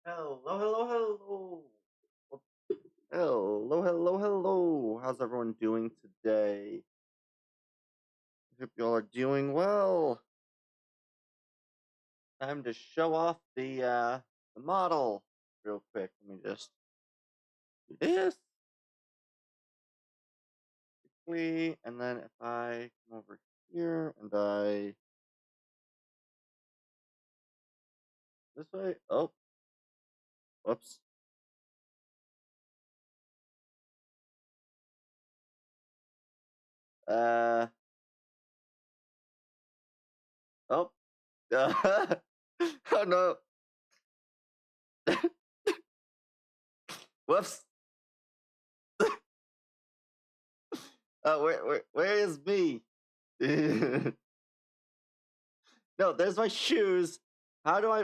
Hello, hello, hello. Hello, hello, hello. How's everyone doing today? Hope you all are doing well. Time to show off the model real quick. Let me just do this quickly, and then if I come over here and I this way. Oh, whoops. Uh oh. Oh no. Whoops. Where is me? No, there's my shoes. How do I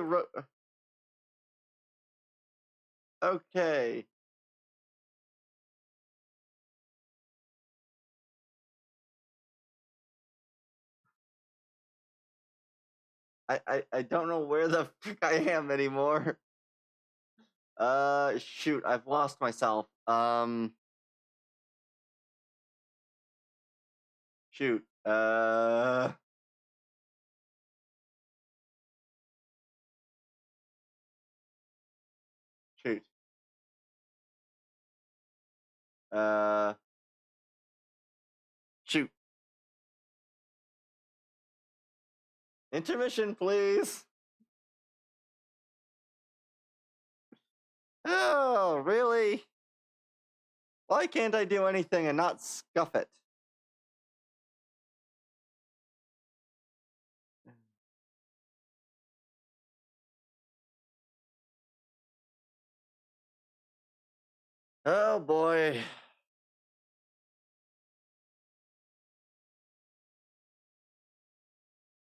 okay. I don't know where the frick I am anymore. Shoot, I've lost myself. Shoot. Shoot. Uh, Shoot. Intermission, please. Oh, really? Why can't I do anything and not scuff it? Oh boy.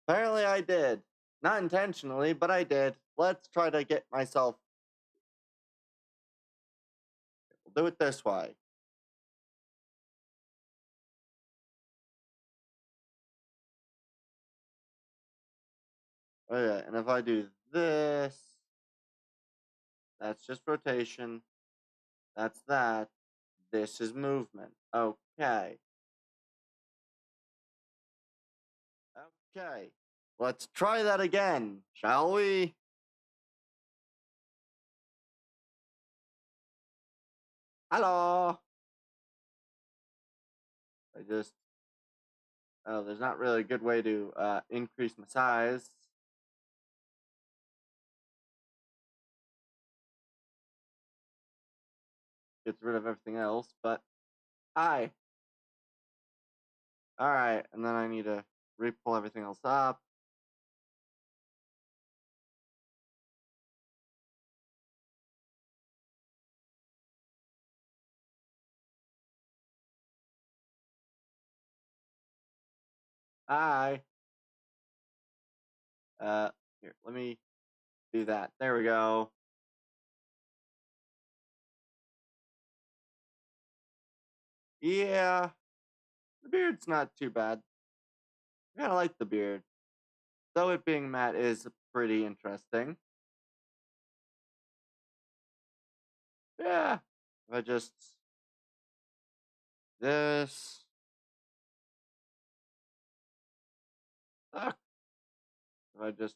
Apparently I did. Not intentionally, but I did. Let's try to get myself. We'll do it this way. Okay, and if I do this, that's just rotation. That's that. This is movement. Okay. Okay. Let's try that again, shall we? Hello. I just oh, there's not really a good way to increase my size. Gets rid of everything else, but hi. All right, and then I need to re-pull everything else up. Hi. Here, let me do that. There we go. Yeah, the beard's not too bad. I kind of like the beard, though it being matte is pretty interesting. Yeah, if I just this. Ah, if I just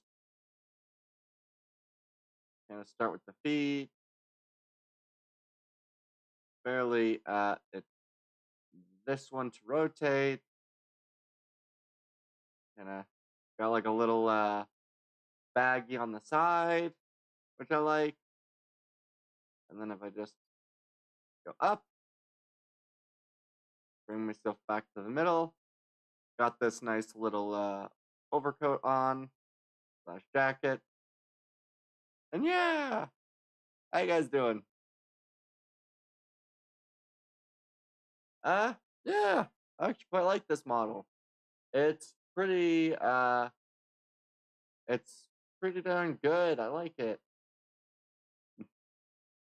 kind of start with the feet, barely it's this one to rotate. Kind of got like a little baggy on the side, which I like. And then if I just go up, bring myself back to the middle, got this nice little overcoat on slash jacket. And yeah, how you guys doing? Uh, yeah, I actually quite like this model. It's pretty it's pretty darn good. I like it.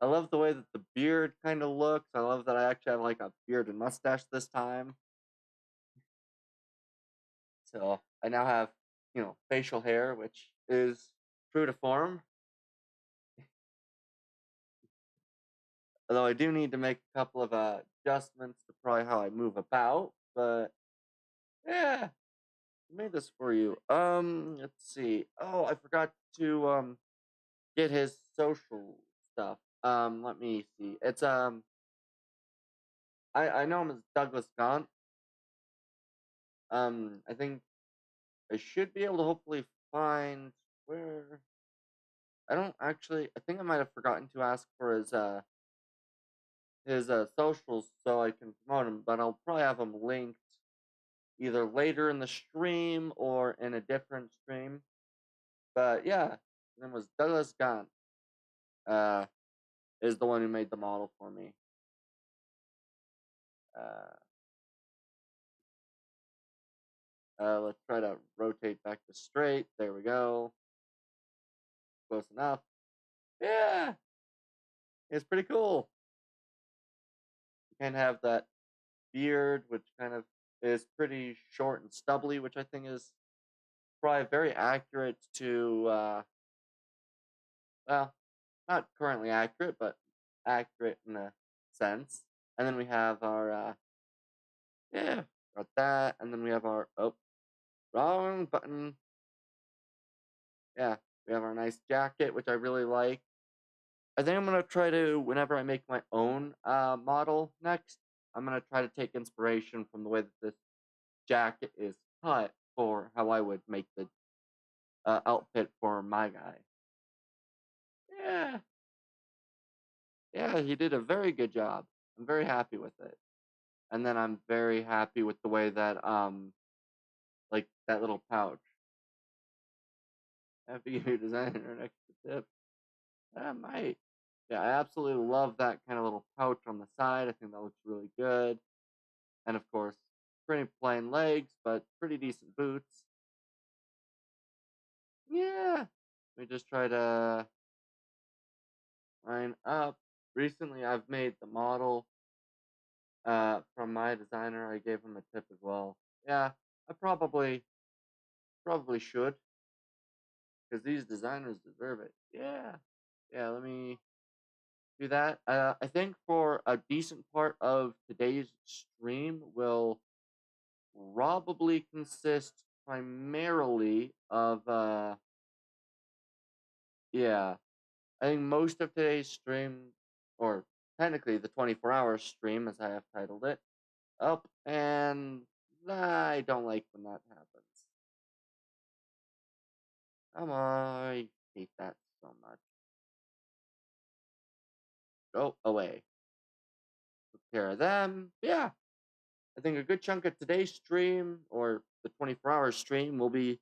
I love the way that the beard kind of looks. I love that I actually have like a beard and mustache this time. So I now have, facial hair, which is true to form. Although I do need to make a couple of adjustments to probably how I move about, but yeah, I made this for you. Let's see. Oh, I forgot to get his social stuff. Let me see. It's I know him as Douglas Gaunt. I think I should be able to hopefully find where. I don't actually. I think I might have forgotten to ask for his socials so I can promote him, but I'll probably have him linked either later in the stream or in a different stream. But yeah, his name was Douglas Gaunt. Uh, is the one who made the model for me. Uh, let's try to rotate back to straight. There we go. Close enough. Yeah, it's pretty cool. You kind of have that beard, which kind of is pretty short and stubbly, which I think is probably very accurate to, well, not currently accurate, but accurate in a sense. And then we have our, yeah, got that. And then we have our, oh, wrong button. Yeah, we have our nice jacket, which I really like. I think I'm going to try to, whenever I make my own model next, I'm going to try to take inspiration from the way that this jacket is cut for how I would make the outfit for my guy. Yeah, yeah, he did a very good job. I'm very happy with it. And then I'm very happy with the way that, like that little pouch. Have to give your designer an extra tip. I might. Yeah, I absolutely love that kind of little pouch on the side. I think that looks really good. And of course, pretty plain legs, but pretty decent boots. Yeah. We just try to line up. Recently, I've made the model from my designer. I gave him a tip as well. Yeah, I probably should because these designers deserve it. Yeah. Yeah, let me do that. I think for a decent part of today's stream will probably consist primarily of yeah. I think most of today's stream, or technically the 24-hour stream as I have titled it, up, and I don't like when that happens. Come on, I hate that so much. Go away. Took care of them. Yeah. I think a good chunk of today's stream or the 24-hour stream will be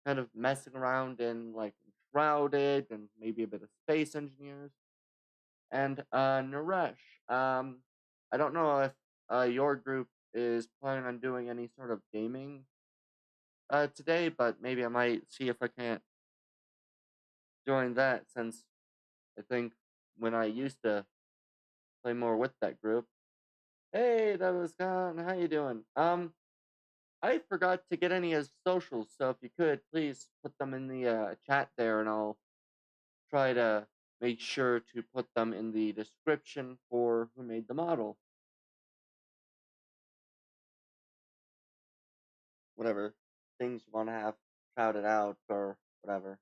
kind of messing around in like Shrouded and maybe a bit of Space Engineers. And Naresh, I don't know if your group is planning on doing any sort of gaming today, but maybe I might see if I can't join that since I think when I used to play more with that group. Hey, that was gone. How you doing? I forgot to get any of his socials, so if you could, please put them in the chat there, and I'll try to make sure to put them in the description for who made the model. Whatever things you want to have shouted out or whatever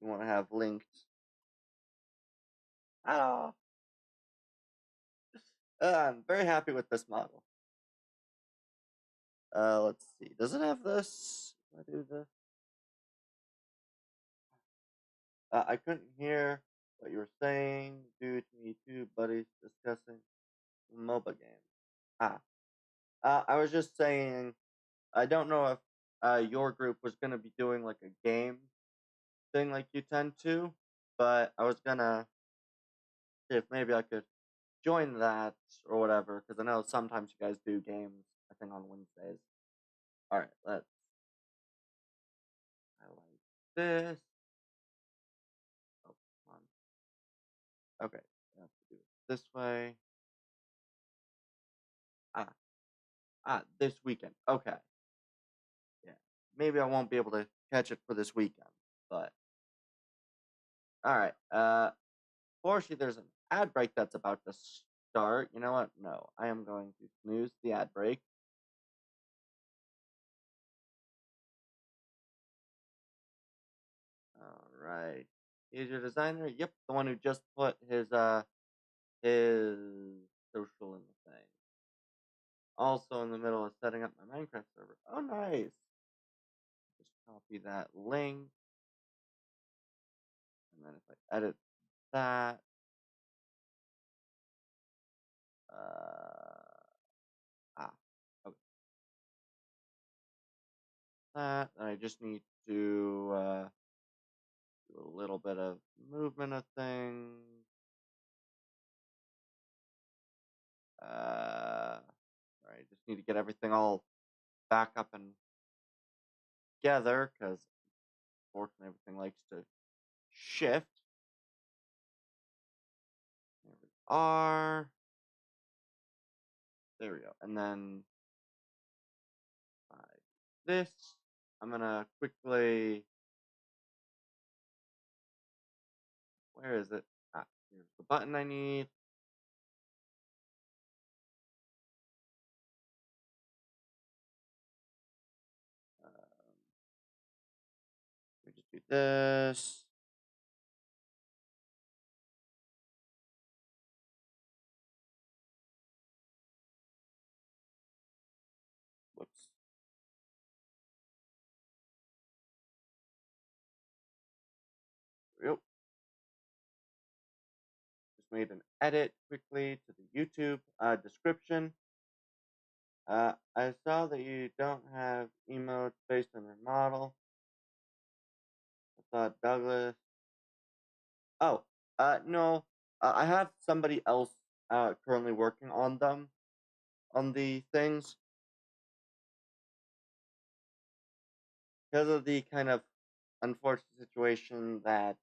you want to have linked. Oh, I'm very happy with this model. Let's see. Does it have this? Can I do this? I couldn't hear what you were saying due to me two buddies discussing MOBA games. Ah, I was just saying. I don't know if your group was gonna be doing like a game thing like you tend to, but I was gonna see if maybe I could join that or whatever, because I know sometimes you guys do games, I think on Wednesdays. Alright, let's highlight this. Oh, come on. Okay, I have to do it this way. This weekend. Okay. Yeah. Maybe I won't be able to catch it for this weekend, but alright. Fortunately, there's an ad break that's about to start. You know what? No, I am going to snooze the ad break. All right. He's your designer. Yep, the one who just put his social in the thing. Also in the middle of setting up my Minecraft server. Oh, nice. Just copy that link, and then if I edit that, ah, okay, that, and I just need to do a little bit of movement of things. All right, just need to get everything all back up and together because unfortunately everything likes to shift. There we are. There we go. And then this, I'm gonna quickly. Where is it? Ah, here's the button I need. We just do this. Whoops. Yep. Just made an edit quickly to the YouTube description. I saw that you don't have emotes based on your model. I thought Douglas. Oh, no. I have somebody else currently working on them, on the things. Because of the kind of unfortunate situation that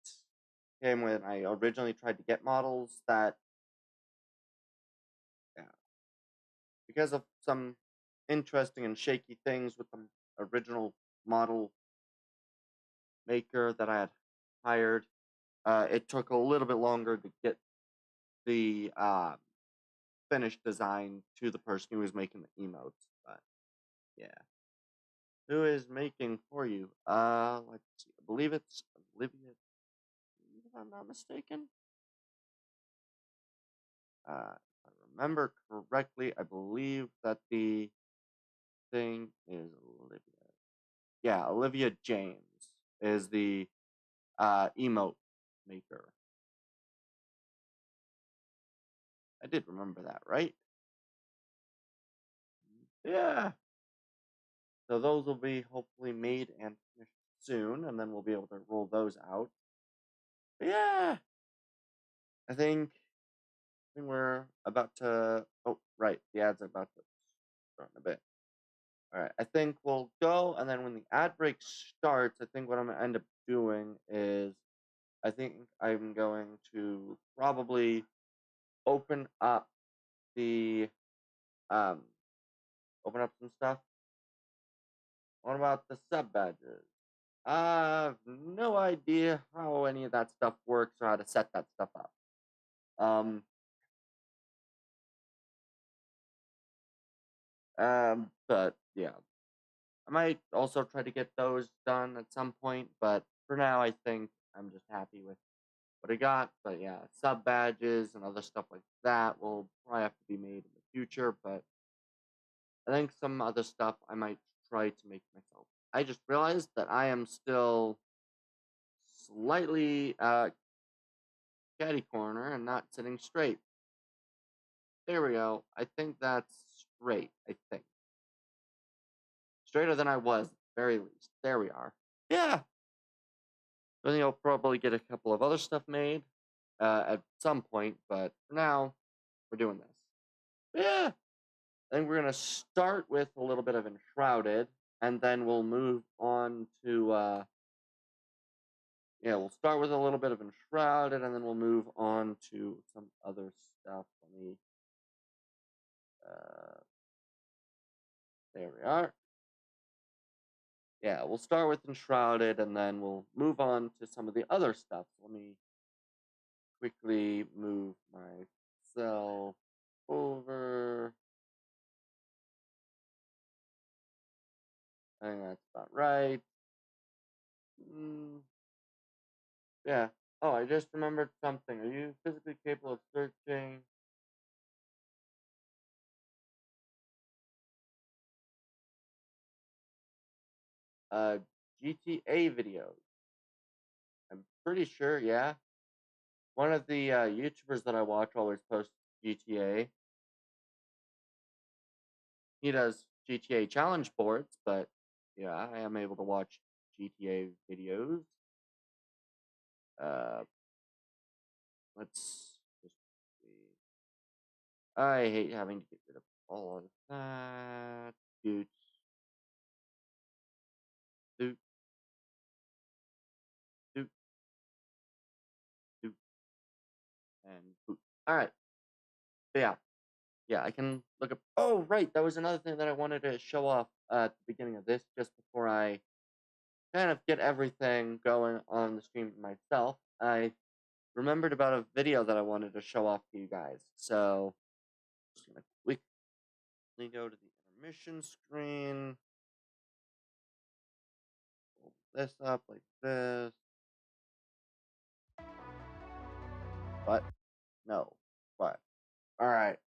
came when I originally tried to get models, that, yeah, because of some interesting and shaky things with the original model maker that I had hired, it took a little bit longer to get the finished design to the person who was making the emotes. But yeah, who is making for you? Let's see. I believe it's Olivia, if I'm not mistaken. If I remember correctly, I believe that the thing is Olivia. Yeah, Olivia James is the emote maker. I did remember that, right? Yeah. So those will be hopefully made and finished soon, and then we'll be able to roll those out. But yeah, I think we're about to. Oh, right, the ads are about to start in a bit. All right, I think we'll go, and then when the ad break starts, I think what I'm gonna end up doing is, I think I'm going to probably open up the um open up some stuff. What about the sub badges? I have no idea how any of that stuff works or how to set that stuff up. But yeah, I might also try to get those done at some point. But for now, I think I'm just happy with what I got. But yeah, sub badges and other stuff like that will probably have to be made in the future. But I think some other stuff I might try to make myself. I just realized that I am still slightly catty corner and not sitting straight. There we go. I think that's straight. I think straighter than I was, at the very least. There we are. Yeah. I think I'll probably get a couple of other stuff made at some point, but for now, we're doing this. Yeah. I think we're gonna start with a little bit of Enshrouded, and then we'll move on to yeah, we'll start with a little bit of Enshrouded, and then we'll move on to some other stuff. Let me. Uh, there we are. Yeah, we'll start with Enshrouded, and then we'll move on to some of the other stuff. So let me quickly move myself over. I think that's about right. Mm, yeah. Oh, I just remembered something. Are you physically capable of searching uh GTA videos? I'm pretty sure, yeah. One of the YouTubers that I watch always posts GTA. He does GTA challenge boards, but yeah, I am able to watch GTA videos. Uh, let's just see. I hate having to get rid of all of that. Doot, doot, doot, doot, and boot. All right. But yeah, I can look up. Oh, right. That was another thing that I wanted to show off at the beginning of this, just before I kind of get everything going on the stream myself. I remembered about a video that I wanted to show off to you guys. So, just gonna quickly go to the intermission screen. Pull this up like this. But no, but all right.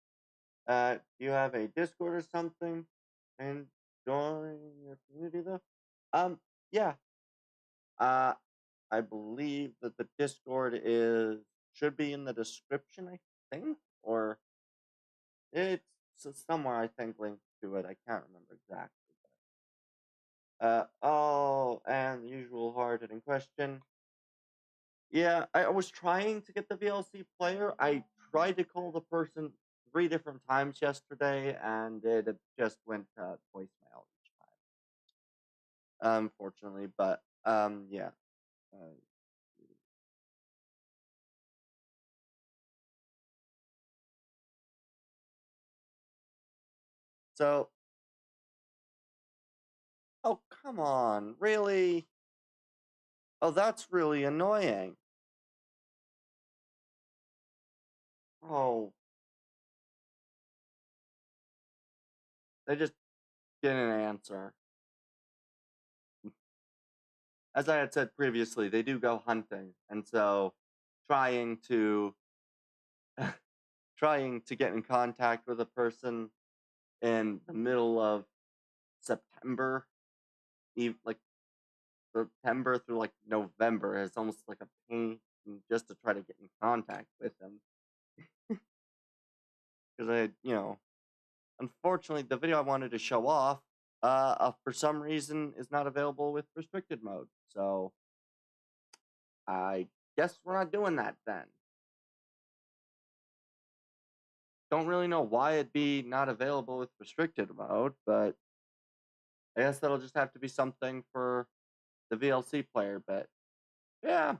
Do you have a Discord or something? And join your community though. Yeah. Uh, I believe that the Discord is should be in the description. I think, or it's somewhere. I think linked to it. I can't remember exactly. Oh, and the usual hard-hitting question. Yeah, I was trying to get the VLC player. I tried to call the person 3 different times yesterday, and it just went to voicemail each time. Unfortunately, but yeah. Uh, so, oh come on, really? Oh, that's really annoying. Oh, they just didn't answer. As I had said previously, they do go hunting, and so trying to trying to get in contact with a person in the middle of September, even like September through like November, is almost like a pain just to try to get in contact with them. Because unfortunately, the video I wanted to show off, for some reason, is not available with restricted mode. So I guess we're not doing that then. Don't really know why it'd be not available with restricted mode, but I guess that'll just have to be something for the VLC player. But yeah,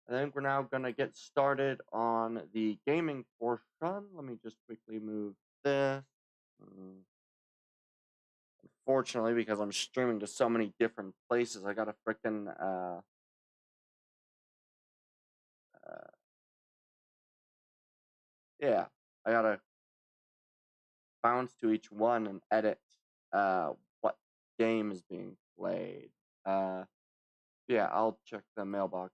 I think we're now gonna get started on the gaming portion. Let me just quickly move this. Mm, Unfortunately, because I'm streaming to so many different places, I gotta frickin' uh, yeah, I gotta bounce to each one and edit what game is being played. Uh, yeah, I'll check the mailbox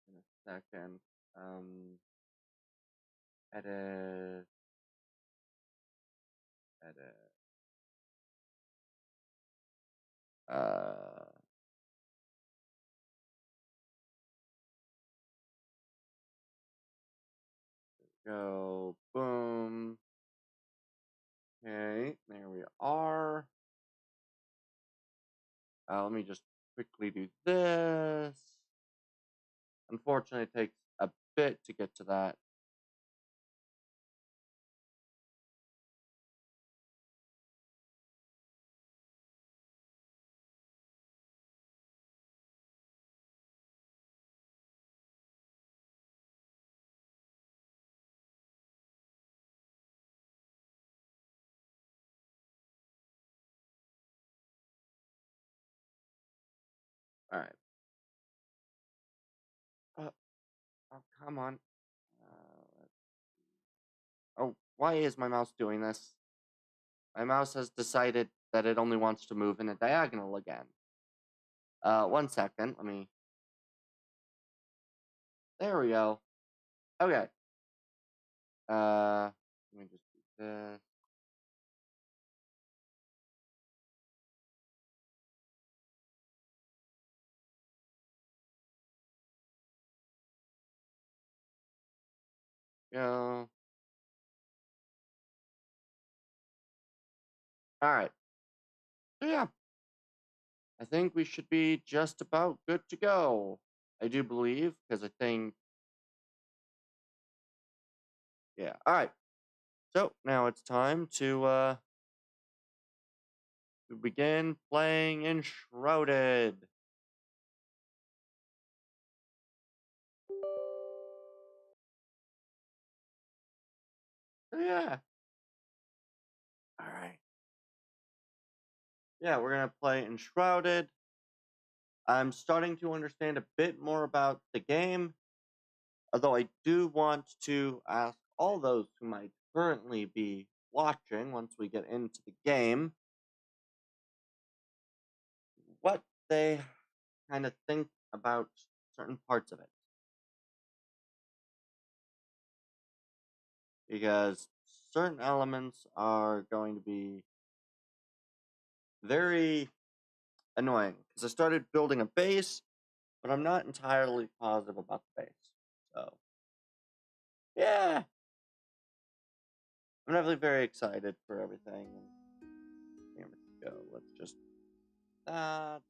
in a second. Edit, edit. Uh, go boom. Okay, there we are. Let me just quickly do this. Unfortunately, it takes a bit to get to that. All right. Oh, come on. Oh, why is my mouse doing this? My mouse has decided that it only wants to move in a diagonal again. 1 second. There we go. Okay. Let me just do this. Go. All right. So yeah, I think we should be just about good to go. I do believe, because I think, yeah. All right. So now it's time to begin playing Enshrouded. So yeah. All right. Yeah, we're gonna play Enshrouded. I'm starting to understand a bit more about the game, although I do want to ask all those who might currently be watching once we get into the game what they kind of think about certain parts of it. Because certain elements are going to be very annoying. Because I started building a base, but I'm not entirely positive about the base. So, yeah. I'm definitely very excited for everything. Here we go. Let's just that.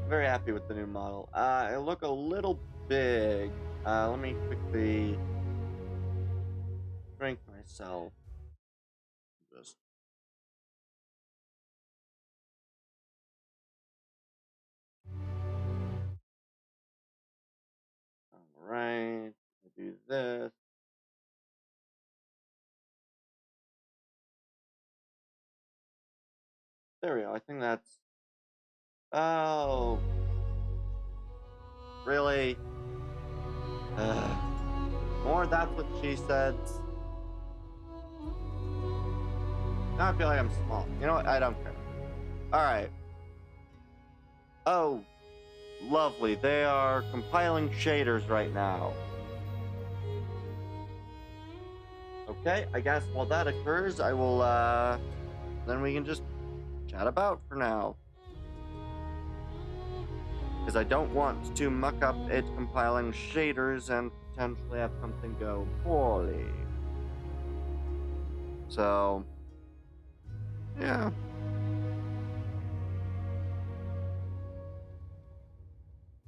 Very happy with the new model. I look a little big. Let me quickly shrink myself. Just alright. Do this. There we go. I think that's. Oh. Really? More that's what she said. Now I feel like I'm small. You know what? I don't care. Alright. Oh. Lovely. They are compiling shaders right now. Okay, I guess while that occurs, I will, then we can just chat about for now. Because I don't want to muck up it compiling shaders and potentially have something go poorly. So, yeah.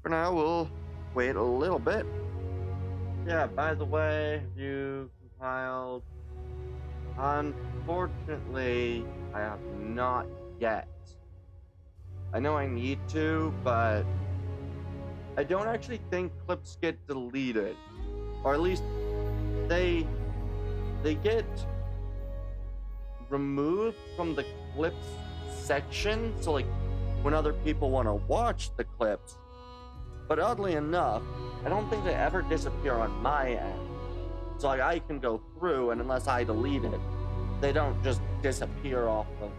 For now, we'll wait a little bit. Yeah, by the way, have you compiled? Unfortunately, I have not yet. I know I need to, but I don't actually think clips get deleted. Or at least they get removed from the clips section. So like when other people want to watch the clips. But oddly enough, I don't think they ever disappear on my end. So like I can go through, and unless I delete it, they don't just disappear off of.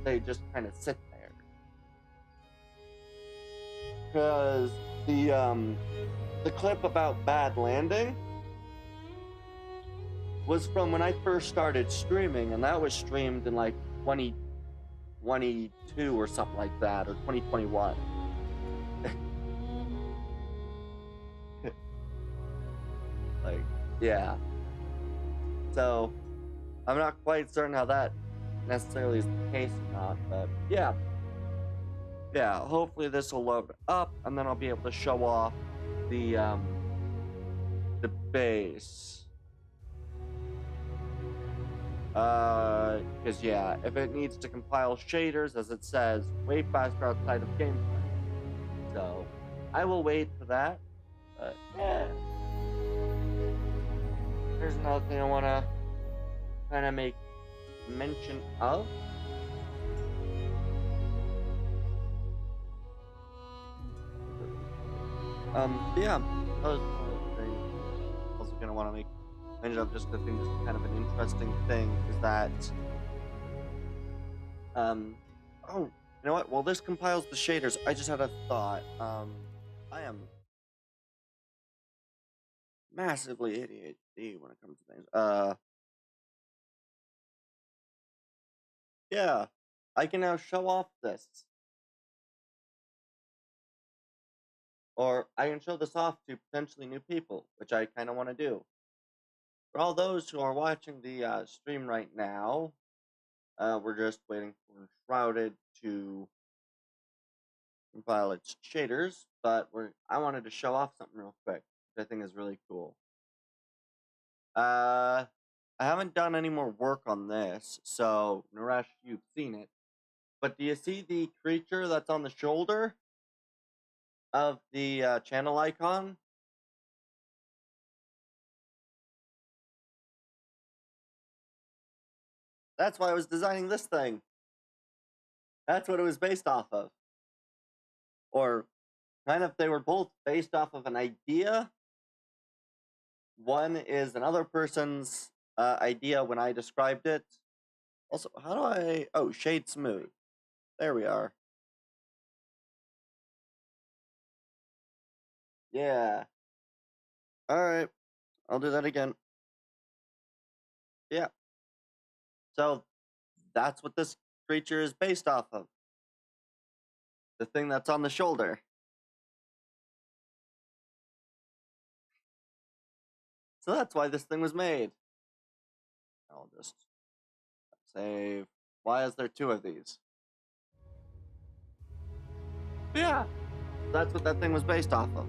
They just kind of sit there. Because the clip about bad landing was from when I first started streaming, and that was streamed in like 2022 or something like that, or 2021. Like, yeah. So, I'm not quite certain how that necessarily is the case or not, but yeah. Yeah, hopefully this will load up, and then I'll be able to show off the base. Because yeah, if it needs to compile shaders, as it says, way faster outside of gameplay. So, I will wait for that. But yeah. Here's another thing I want to kind of make mention of. Yeah, that was one of the things also gonna want to make mention of, just 'cause I think this is kind of an interesting thing, is that um oh, you know what? Well, this compiles the shaders. I just had a thought. I am massively ADHD when it comes to things. Yeah, I can now show off this, or I can show this off to potentially new people, which I kind of want to do. For all those who are watching the stream right now, we're just waiting for Shrouded to compile its shaders, but I wanted to show off something real quick, which I think is really cool. I haven't done any more work on this, so Naresh, you've seen it. But do you see the creature that's on the shoulder of the channel icon? That's why I was designing this thing. That's what it was based off of. Or kind of, they were both based off of an idea. One is another person's idea when I described it. Also, how do I... Oh, shade smooth. There we are. Yeah. Alright. I'll do that again. Yeah. So, that's what this creature is based off of. The thing that's on the shoulder. So that's why this thing was made. I'll just save. Why is there two of these? Yeah. That's what that thing was based off of.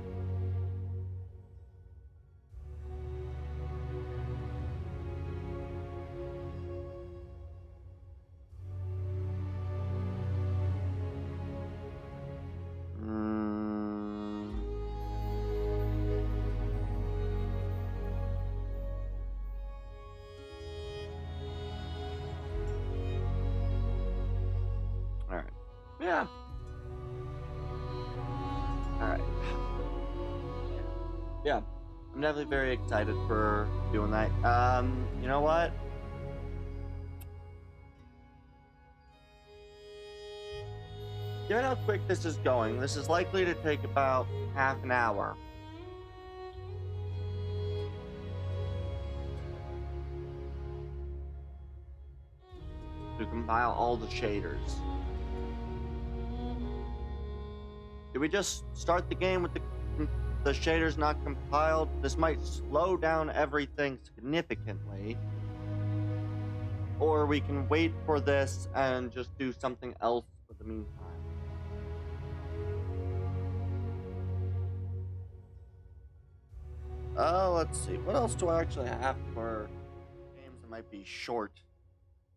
Alright. Yeah. Alright. Yeah. I'm definitely very excited for doing that. You know what? Given how quick this is going, this is likely to take about half an hour. To compile all the shaders. Did we just start the game with the shaders not compiled? This might slow down everything significantly. Or we can wait for this and just do something else for the meantime. Let's see. What else do I actually have for games that might be short?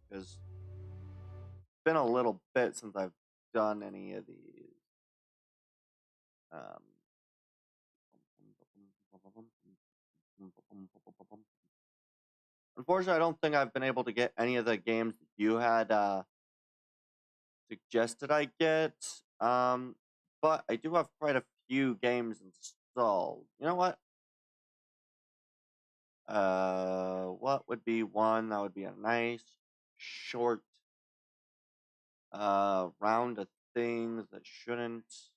Because it's been a little bit since I've done any of these. Unfortunately, I don't think I've been able to get any of the games that you had suggested I get. But I do have quite a few games installed. You know what? What would be one that would be a nice short round of things that shouldn't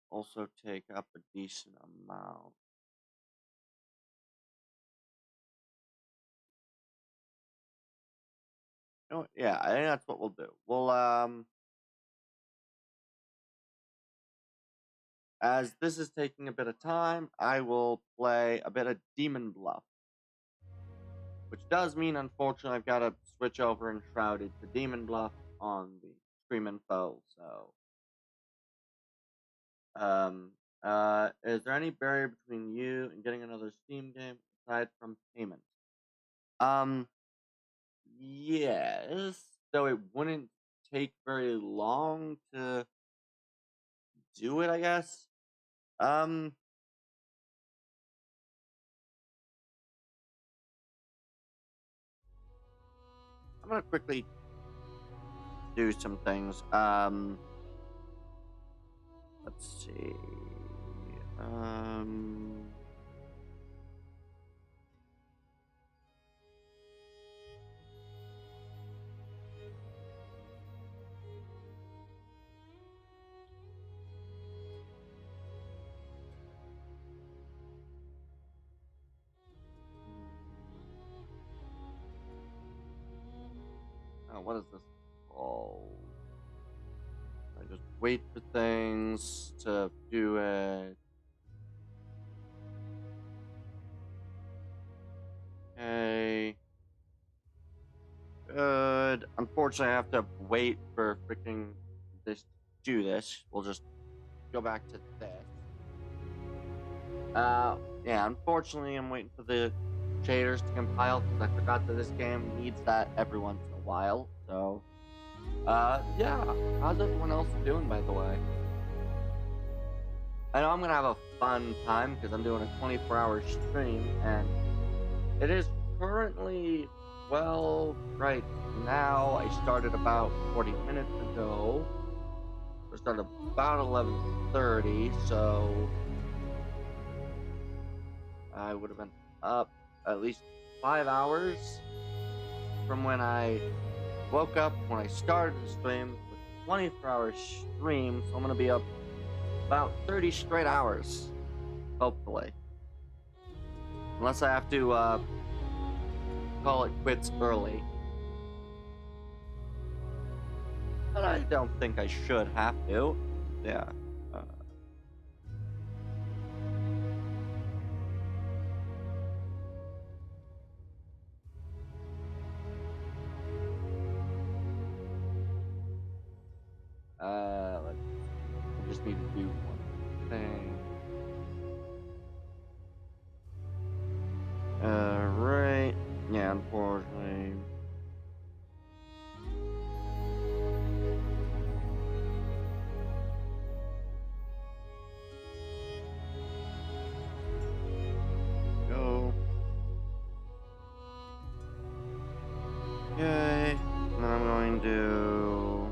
also take up a decent amount? You know what? Yeah, I think that's what we'll do. We'll as this is taking a bit of time, I will play a bit of Demon Bluff. Which does mean, unfortunately, I've got to switch over and Shrouded to Demon Bluff on the stream info, so... is there any barrier between you and getting another Steam game aside from payment? Yes, though it wouldn't take very long to do it, I guess. I'm gonna quickly do some things. Let's see. Um. What is this called? I just wait for things to do it. Okay. Good. Unfortunately, I have to wait for freaking this to do this. We'll just go back to this. Yeah, unfortunately, I'm waiting for the shaders to compile because I forgot that this game needs that every once in a while. So, yeah. How's everyone else doing, by the way? I know I'm gonna have a fun time because I'm doing a 24-hour stream, and it is currently, well, right now. I started about 40 minutes ago. I started about 11:30, so I would have been up at least 5 hours from when I woke up when I started the stream with a 24-hour stream. So I'm gonna be up about 30 straight hours, hopefully, unless I have to call it quits early. But I don't think I should have to. Yeah. Let's see. I just need to do one thing. Right. Yeah, unfortunately. Go. Okay. And then I'm going to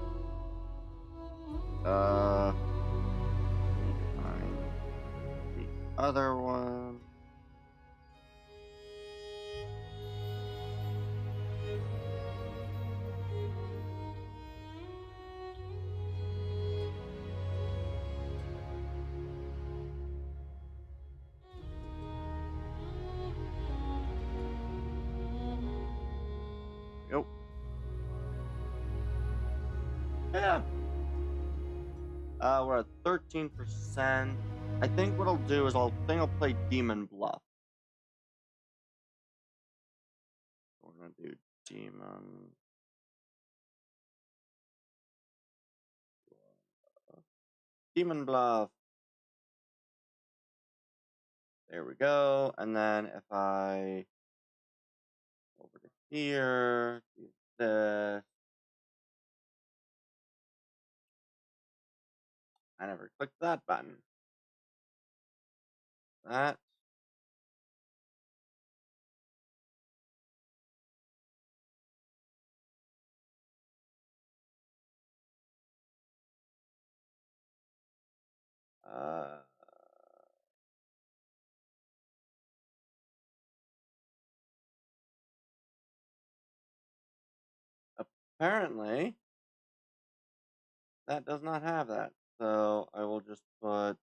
find the other one. Yep. Yeah. We're at 13%. I think what I'll do is I'll play Demon Bluff. We're gonna do Demon. Demon Bluff. There we go. And then if I go over to here, do this. I never clicked that button. That. Uh, Apparently, that does not have that. So I will just put.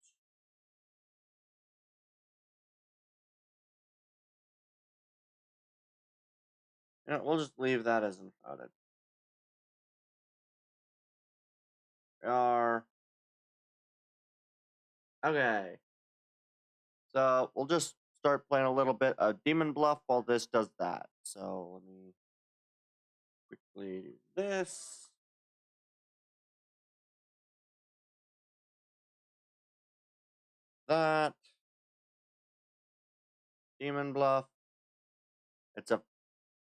We'll just leave that as unclouded. Are okay. So we'll just start playing a little bit of Demon Bluff while this does that. So let me quickly do this. That. Demon Bluff. It's a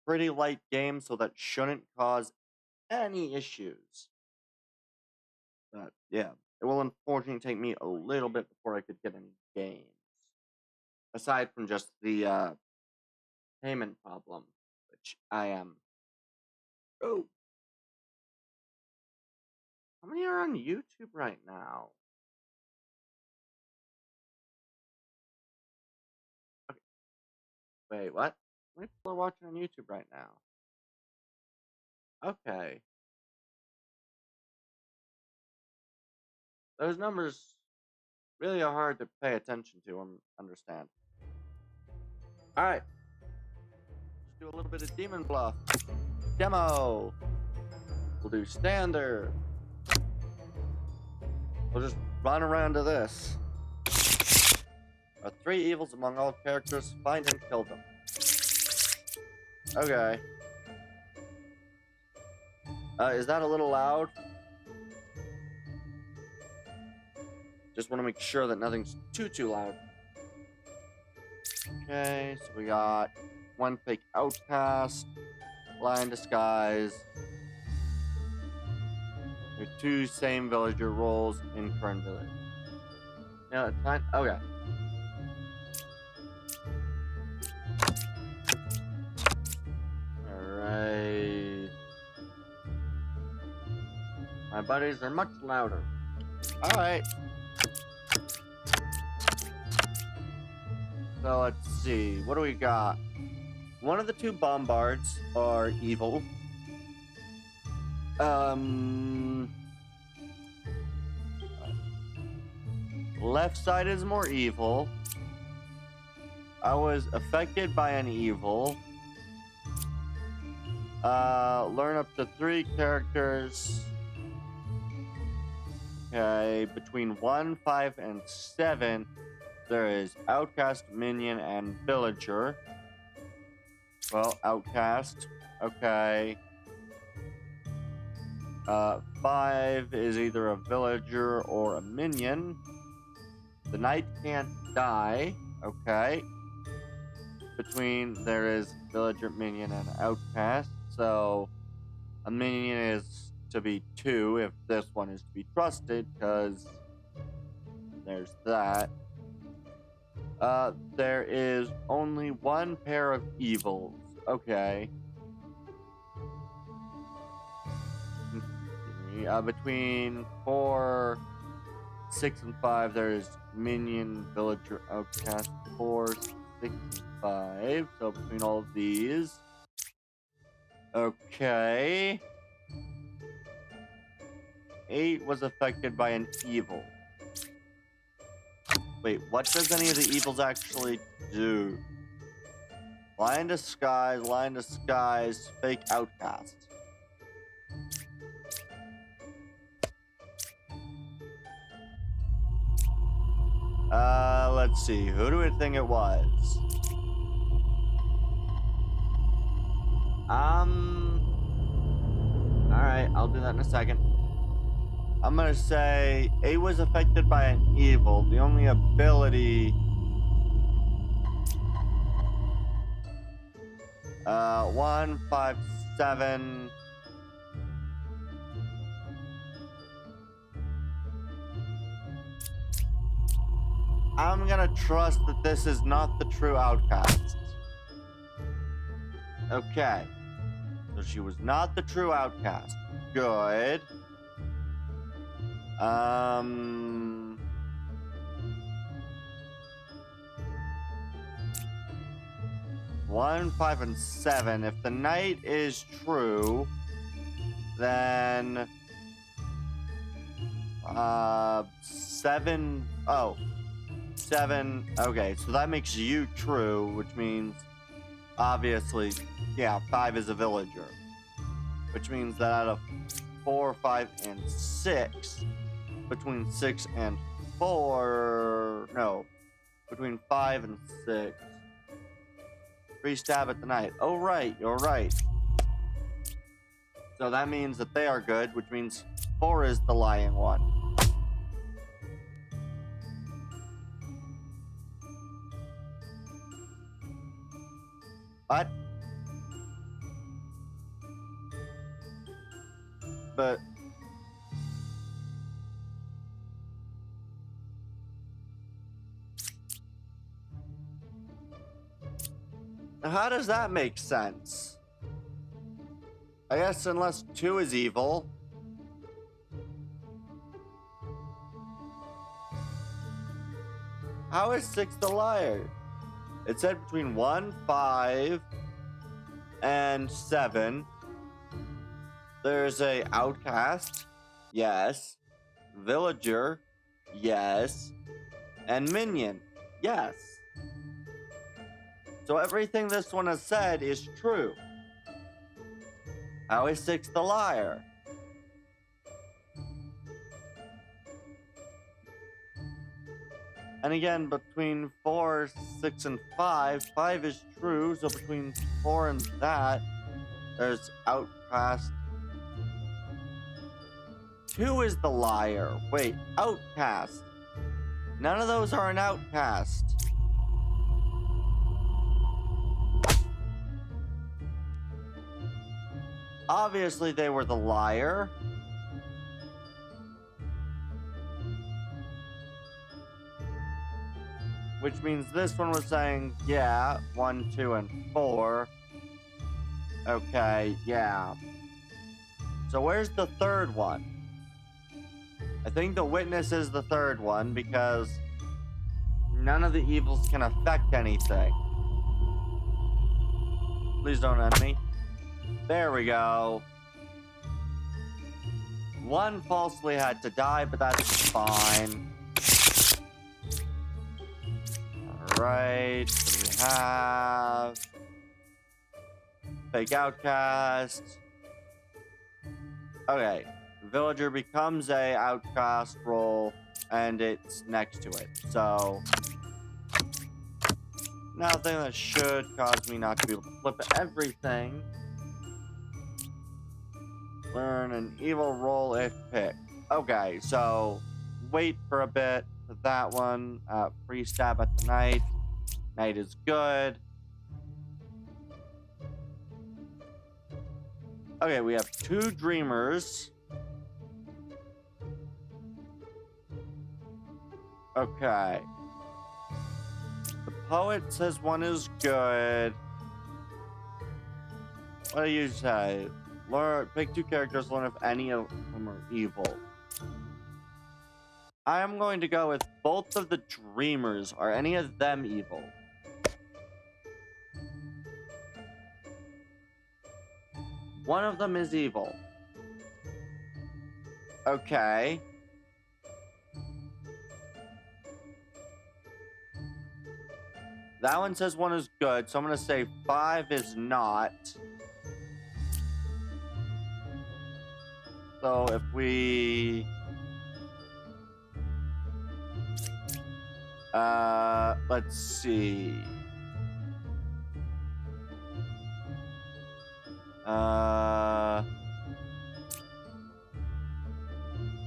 pretty light game, so that shouldn't cause any issues. But yeah, it will unfortunately take me a little bit before I could get any games. Aside from just the payment problem, which I am. Oh, how many are on YouTube right now? Wait, what? How many people are watching on YouTube right now? Okay. Those numbers really are hard to pay attention to and understand. Alright. Let's do a little bit of Demon Bluff. Demo. We'll do Standard. We'll just run around to this. Three evils among all characters. Find and kill them. Okay. Is that a little loud? Just want to make sure that nothing's too loud. Okay, so we got one fake outcast, lion disguise. There's two same villager roles in current village. No, it's fine. Okay. Alright. My buddies are much louder. Alright. So let's see. What do we got? One of the two bombards are evil. Left side is more evil. I was affected by an evil. Learn up to 3 characters. Okay, between 1, 5, and 7, there is Outcast, Minion, and Villager. Well, Outcast. Okay. 5 is either a Villager or a Minion. The Knight can't die. Okay. Between, there is Villager, Minion, and Outcast. So, a Minion is to be 2 if this one is to be trusted, because there's that. There is only one pair of evils. Okay. Between 4, 6, and 5, there's Minion, Villager, Outcast. 4, 6, and 5. So between all of these. Okay. 8 was affected by an evil. Wait, what does any of the evils actually do? Lion disguise, fake outcast. Let's see. Who do we think it was? Alright, I'll do that in a second. I'm gonna say A was affected by an evil. The only ability... 1, 5, 7... I'm gonna trust that this is not the true outcast. Okay. So she was not the true outcast. Good. 1, 5, and 7. If the knight is true, then 7. Oh, 7. Okay, so that makes you true, which means obviously, yeah, 5 is a villager, which means that out of 4, 5, and 6, between 6 and 4, no, between 5 and 6. Free stab at the knight. Oh, right, you're right. So that means that they are good, which means 4 is the lying one. What? But... how does that make sense? I guess unless 2 is evil. How is 6 the liar? It said between 1, 5, and 7. There's a outcast. Yes. Villager. Yes. And minion. Yes. So everything this one has said is true. How is 6 the liar? And again, between 4, 6, and 5, 5 is true. So between 4 and that, there's outcast. 2 is the liar. Wait, outcast. None of those are an outcast. Obviously, they were the liar. Which means this one was saying, yeah, 1, 2, and 4. Okay, yeah. So where's the third one? I think the witness is the third one because none of the evils can affect anything. Please don't end me. There we go. 1 falsely had to die, but that's fine. Alright, what do we have? Fake outcast. Okay, villager becomes a outcast role, and it's next to it. So, nothing that should cause me not to be able to flip everything. Learn an evil role if picked. Okay, so wait for a bit for that one. Free stab at the knight. Knight is good. Okay, we have 2 dreamers. Okay. The poet says 1 is good. What do you say? Pick 2 characters, learn if any of them are evil. I am going to go with both of the dreamers. Are any of them evil? One of them is evil. Okay. That one says 1 is good, so I'm going to say 5 is not. So if we... let's see.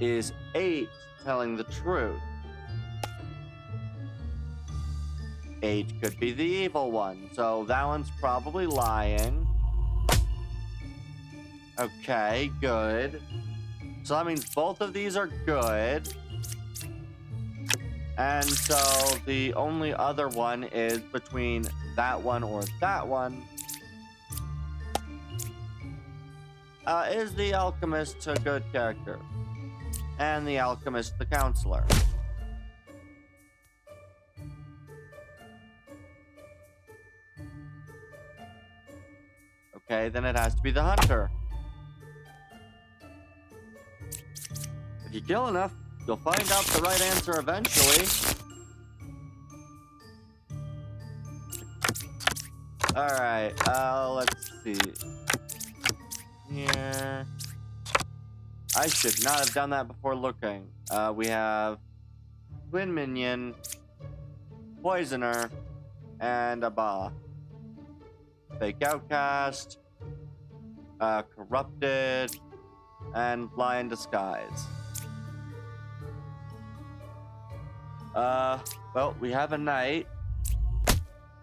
Is 8 telling the truth? 8 could be the evil one, so that one's probably lying. Okay, good. So that means both of these are good. And so the only other one is between that one or that one. Is the alchemist a good character? And the alchemist the counselor. Okay, then it has to be the hunter. If you kill enough, you'll find out the right answer eventually. Alright, let's see. Here. I should not have done that before looking. We have Twin Minion, Poisoner, and a Ba. Fake Outcast, Corrupted, and Lie in Disguise. Well, we have a knight,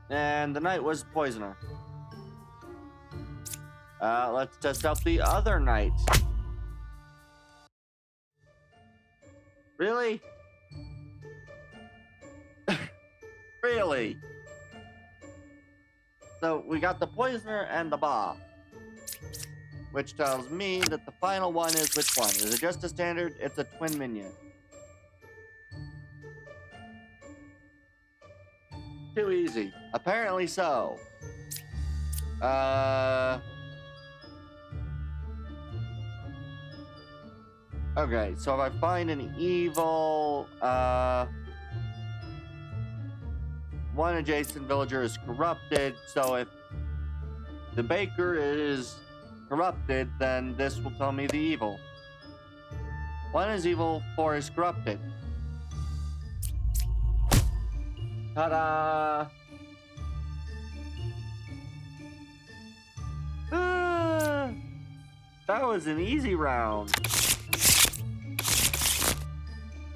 and the knight was Poisoner. Let's test out the other knight. Really? Really? So we got the Poisoner and the Ba, which tells me that the final one is which one? Is it just a standard? It's a Twin Minion. Too easy. Apparently so. Okay, so if I find an evil, one adjacent villager is corrupted, so if the baker is corrupted, then this will tell me the evil. One is evil, 4 is corrupted. Ta-da! That was an easy round.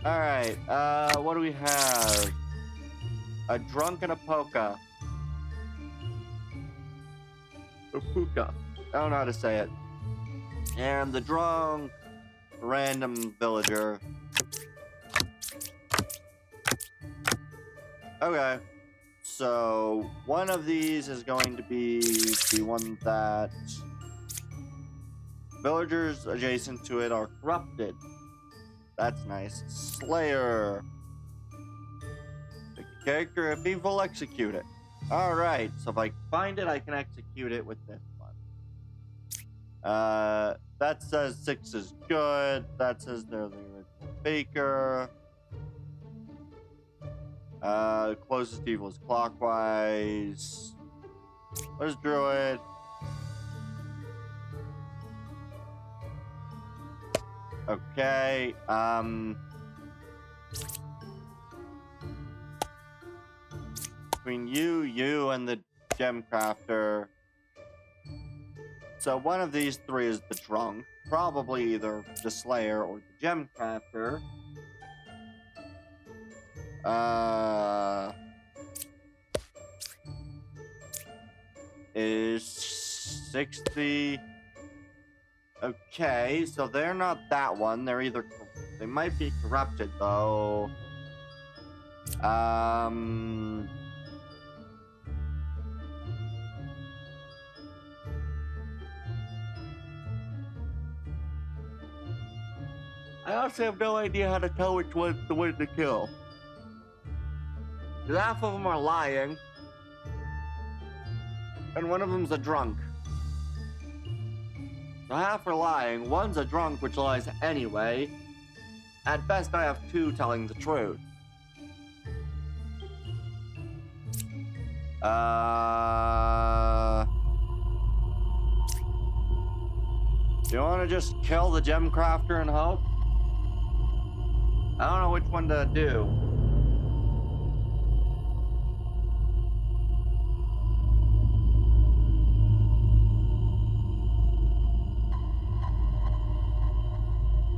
Alright, what do we have? A drunk and a polka. Or puka. I don't know how to say it. And the drunk, random villager. Okay. So, one of these is going to be the one that villagers adjacent to it are corrupted. That's nice. Slayer. Pick a character, if evil, execute it. Alright, so if I find it, I can execute it with this one. That says 6 is good. That says they're the original baker. Closest evil is clockwise. Where's Druid? Okay, between you, and the gem crafter. So one of these 3 is the drunk. Probably either the Slayer or the gem crafter. Is 60. Okay, so they're not that one. They're either... They might be corrupted, though. I honestly have no idea how to tell which one's the one to kill. Because half of them are lying. And one of them's a drunk. So half are lying, one's a drunk which lies anyway. At best I have 2 telling the truth. Do you want to just kill the gem crafter and hope? I don't know which one to do.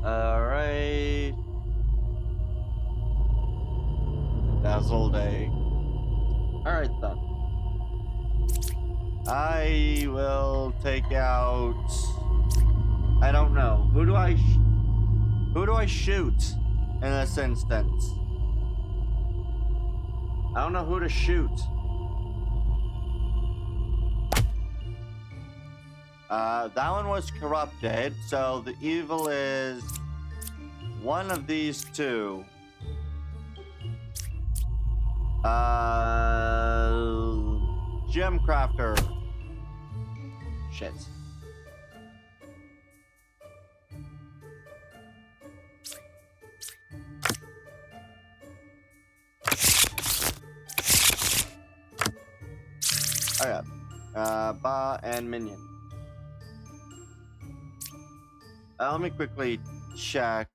Alright. Dazzle Day. Alright then. I will take out... I don't know. Who do I shoot in this instance? I don't know who to shoot. That one was corrupted, so the evil is one of these 2. Gem crafter. Shit. Okay. Ba and minion. Let me quickly check.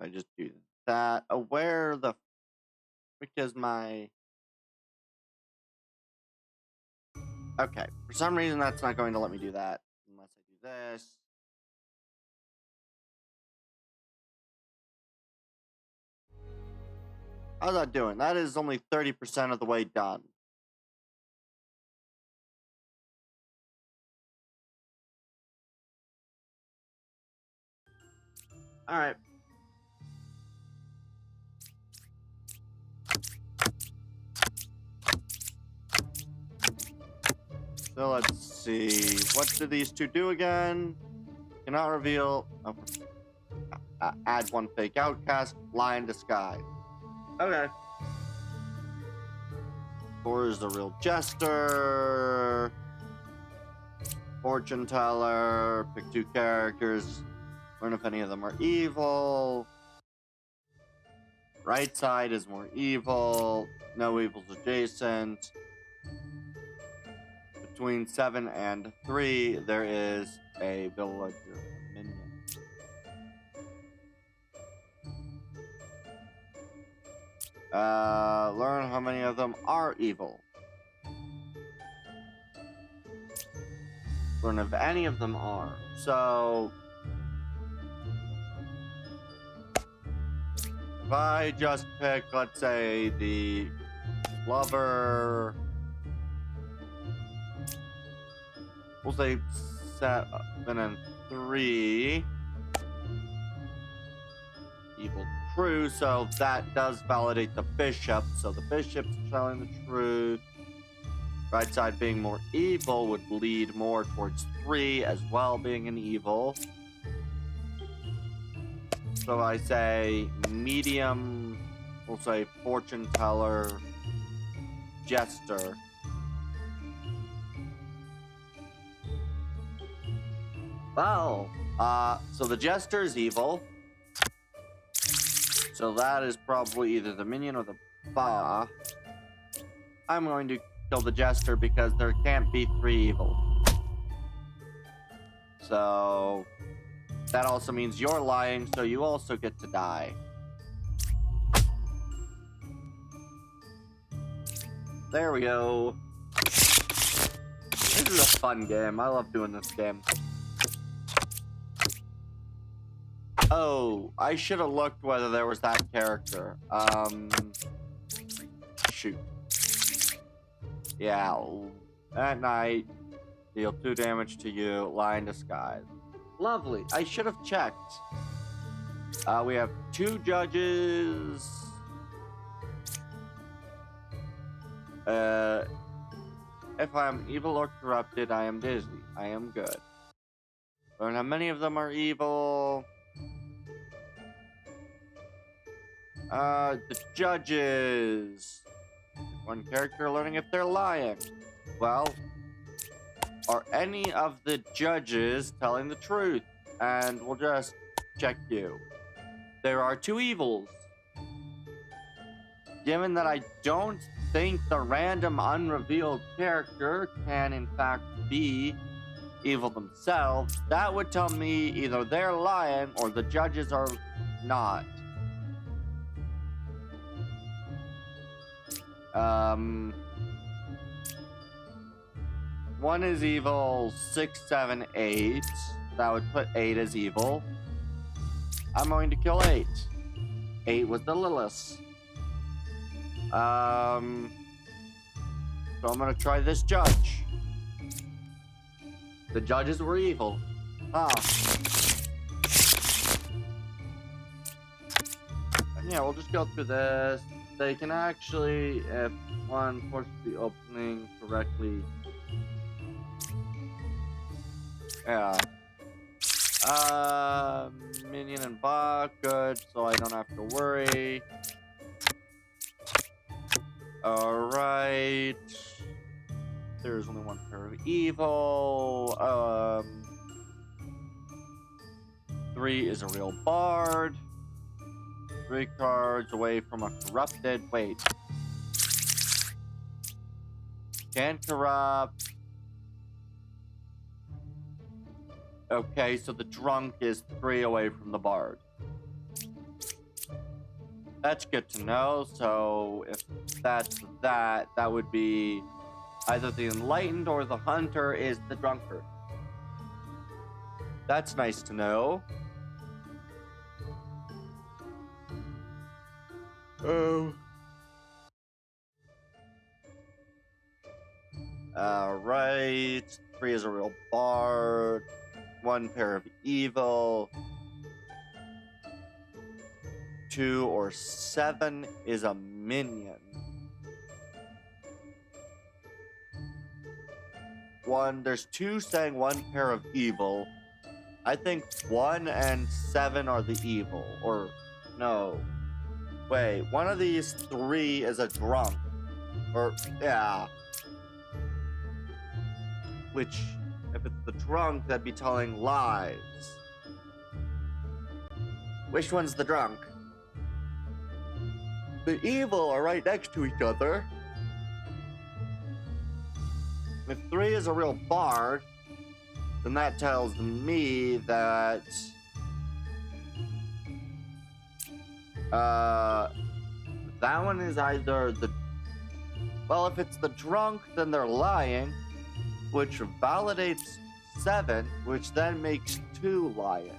I just do that. Where the frick is my... Okay. For some reason, that's not going to let me do that. Unless I do this. How's that doing? That is only 30% of the way done. Alright. So let's see. What do these 2 do again? Cannot reveal. Oh, add 1 fake outcast. Lie in disguise. Okay. 4 is the real jester. Fortune teller. Pick 2 characters. Learn if any of them are evil. Right side is more evil. No evils adjacent. Between 7 and 3, there is a villager minion. Learn how many of them are evil. Learn if any of them are. So, if I just pick, let's say, the lover, we'll say 7 and 3. Evil true, so that does validate the bishop. So the bishop's telling the truth. Right side being more evil would lead more towards 3 as well being an evil. So I say medium, we'll say fortune teller, jester. Well, so the jester is evil. So that is probably either the minion or the ba. I'm going to kill the jester because there can't be 3 evil. So that also means you're lying, so you also get to die. There we go. This is a fun game. I love doing this game. Oh, I should have looked whether there was that character. Shoot. Yeah, at night, deal 2 damage to you, lie in disguise. Lovely. I should have checked. We have 2 judges. If I'm evil or corrupted, I am dizzy. I am good. Learn how many of them are evil. The judges. 1 character learning if they're lying. Well, are any of the judges telling the truth? And we'll just check you. There are 2 evils. Given that I don't think the random unrevealed character can in fact be evil themselves, that would tell me either they're lying or the judges are not. One is evil, 6, 7, 8. That would put 8 as evil. I'm going to kill 8. 8 was the Lilith. So I'm gonna try this judge. The judges were evil. Yeah, we'll just go through this. They can actually, if one pushes the opening correctly. Yeah. Minion and bot, good, so I don't have to worry. Alright. There's only 1 pair of evil. 3 is a real bard. 3 cards away from a corrupted. Wait. Can't corrupt. Okay, so the drunk is 3 away from the bard. That's good to know. So if that's that, that would be either the enlightened or the hunter is the drunkard. That's nice to know. Oh. Alright. 3 is a real bard. 1 pair of evil. 2 or 7 is a minion. 1, there's 2 saying 1 pair of evil. I think 1 and 7 are the evil. Or, no. Wait, one of these 3 is a drunk. Or, yeah. Which, if it's the drunk, that'd be telling lies. Which one's the drunk? The evil are right next to each other. If 3 is a real bard, then that tells me that that one is either the... Well, if it's the drunk, then they're lying, which validates 7, which then makes 2 lying.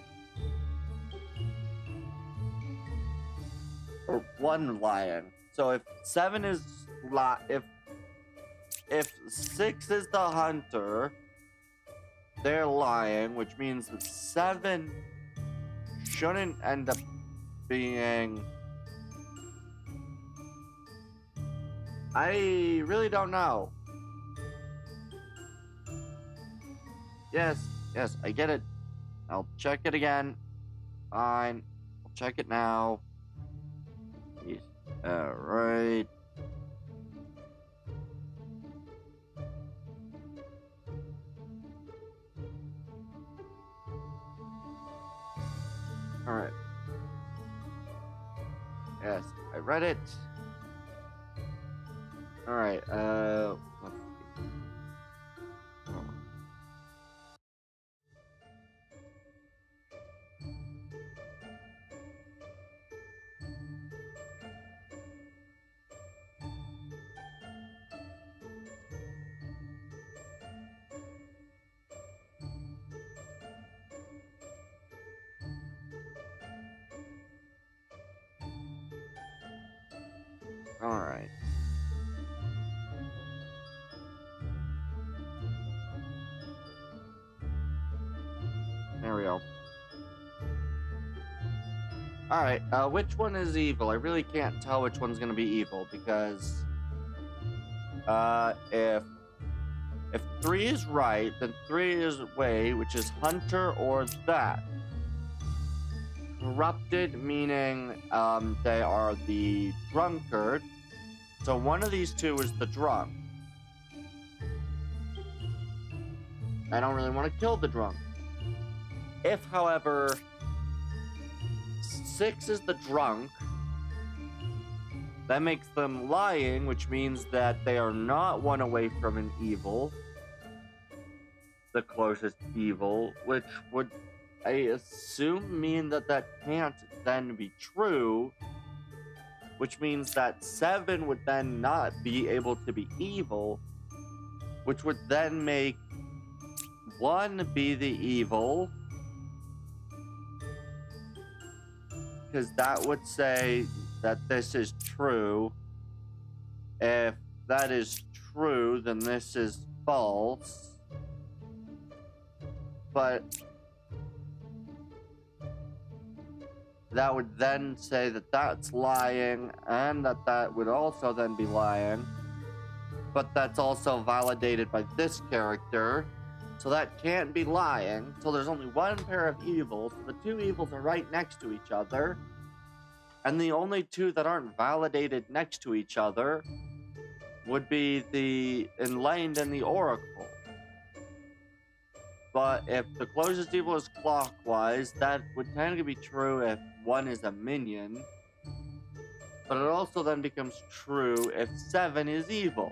Or 1 lying. So if 7 is if 6 is the hunter, they're lying, which means that 7 shouldn't end up being... I really don't know. Yes, I get it. I'll check it again. Fine. I'll check it now. Alright. Alright. Yes, I read it. Alright, let's see. Alright. There we go. Alright, which one is evil? I really can't tell which one's gonna be evil, because if 3 is right, then 3 is way, which is hunter or that. Corrupted, meaning they are the drunkard. So one of these two is the drunk. I don't really want to kill the drunk. If, however, 6 is the drunk, that makes them lying, which means that they are not 1 away from an evil, the closest evil, which would, I assume, mean that that can't then be true, which means that 7 would then not be able to be evil, which would then make 1 be the evil, because that would say that this is true. If that is true, then this is false. But that would then say that that's lying, and that would also then be lying. But that's also validated by this character, so that can't be lying. So there's only 1 pair of evils. The 2 evils are right next to each other, and the only 2 that aren't validated next to each other would be the Enlightened and the Oracle. But if the closest evil is clockwise, that would technically be true if 1 is a minion. But it also then becomes true if 7 is evil.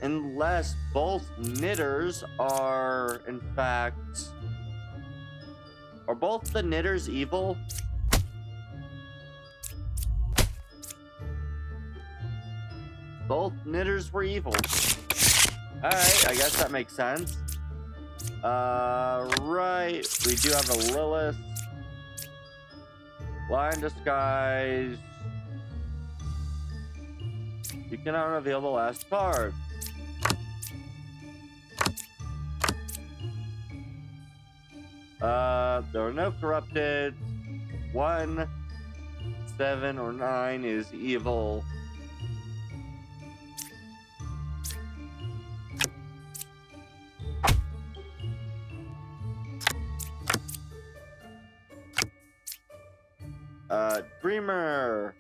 Unless both knitters are, in fact... Are both the knitters evil? Both knitters were evil. Alright, I guess that makes sense. Right. We do have a Lilith. Blind Disguise. You cannot reveal the last card. There are no corrupted. 1, 7, or 9 is evil. Dreamer.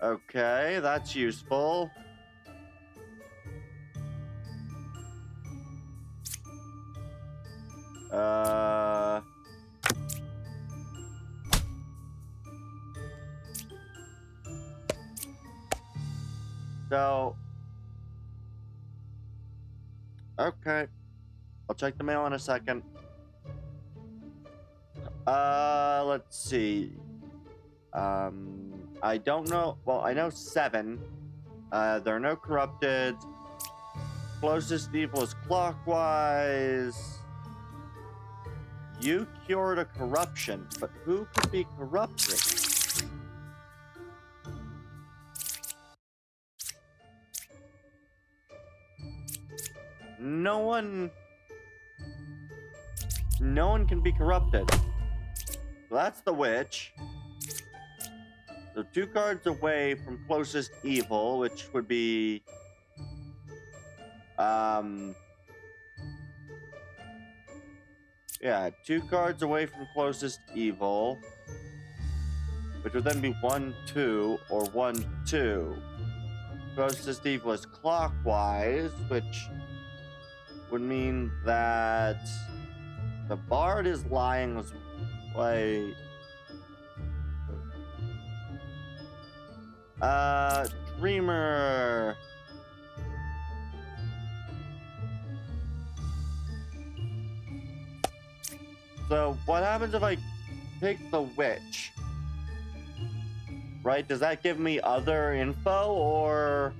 Okay, that's useful. So, okay. I'll check the mail in a second. Let's see. I don't know. Well, I know 7. There are no corrupted. Closest evil is clockwise. You cured a corruption, but who could be corrupted? No one can be corrupted. So that's the witch. So 2 cards away from closest evil, which would be yeah, 2 cards away from closest evil, which would then be 1, 2, or 1, 2. Closest evil is clockwise, which would mean that the bard is lying as way. Dreamer. So what happens if I pick the witch? Right? Does that give me other info, or...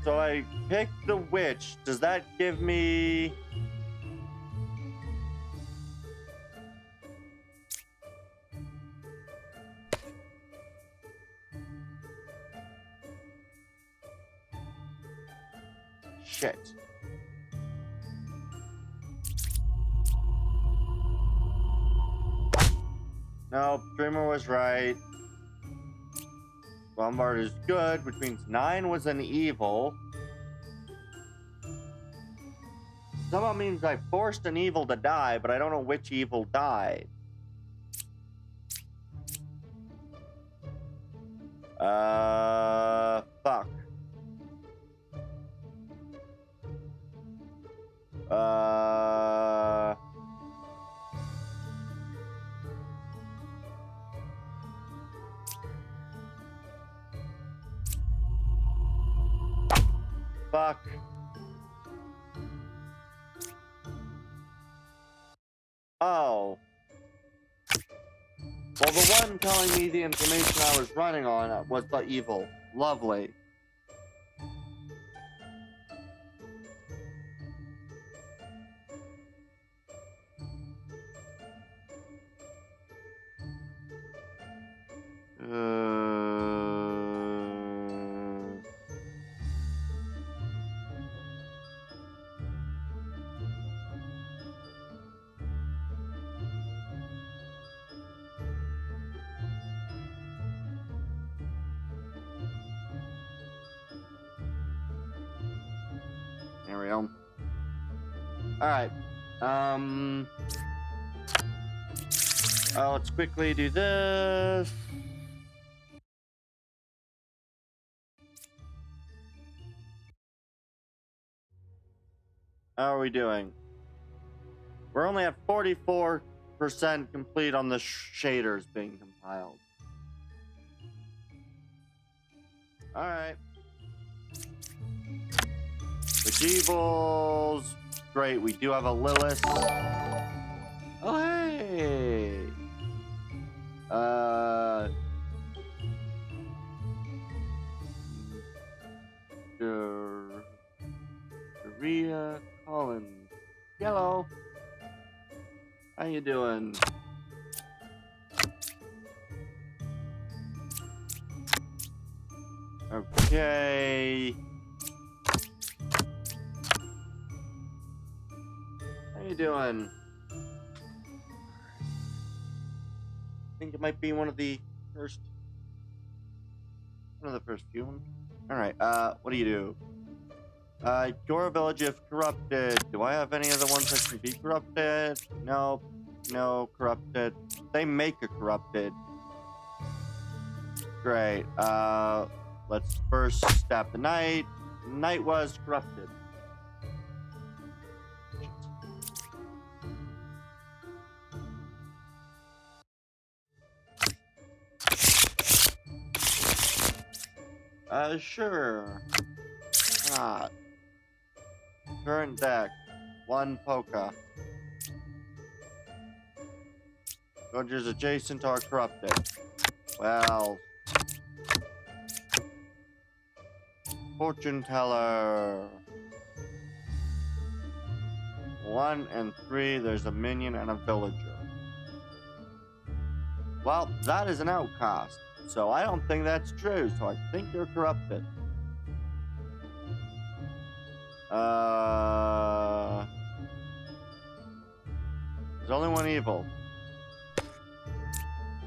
So I pick the witch. Does that give me... Shit. No, Dreamer was right. Lombard is good, which means 9 was an evil. Somehow means I forced an evil to die, but I don't know which evil died. Fuck. Fuck. Oh. Well, the one telling me the information I was running on was the evil. Lovely. There we go. Alright. Let's quickly do this. How are we doing? We're only at 44% complete on the shaders being compiled. Alright. The evils. Great, we do have a Lilith. Oh, hey! Maria Collins. Hello. How you doing? Okay. How you doing? I think it might be one of the first few ones. All right. What do you do? Your village if corrupted. Do I have any other ones that can be corrupted? No. No, corrupted. They make a corrupted. Great. Let's first stab the knight. Knight was corrupted. Sure. Why not? Current deck. 1 Polka. Villagers adjacent are corrupted. Well. Fortune teller. 1 and 3, there's a minion and a villager. Well, that is an outcast. So I don't think that's true. So I think you're corrupted. There's only one evil.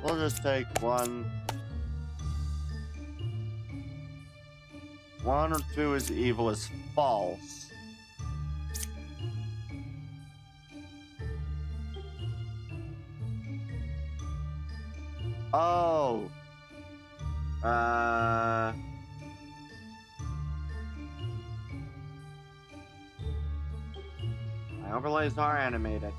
We'll just take one. 1 or 2 is evil is false. Oh. My overlays are animated.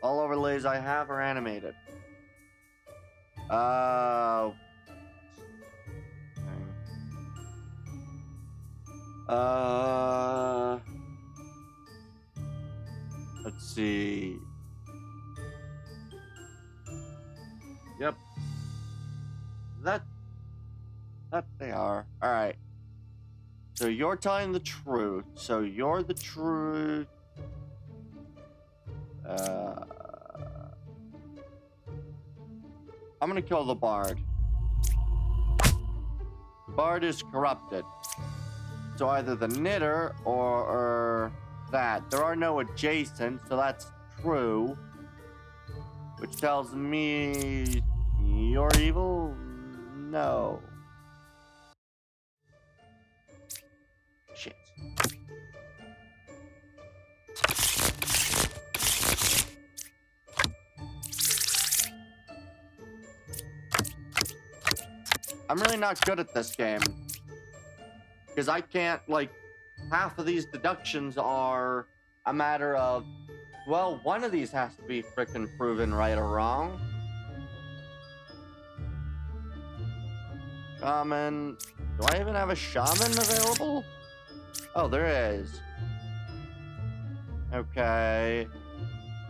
All overlays I have are animated. Let's see. Yep. That they are. All right. So you're telling the truth. So you're the truth. I'm gonna kill the bard. The bard is corrupted. So either the knitter or that. There are no adjacent, so that's true. Which tells me you're evil? No. Shit. I'm really not good at this game. Because I can't, like, half of these deductions are a matter of, well, one of these has to be frickin' proven right or wrong. Shaman. Do I even have a shaman available? Oh, there is. Okay.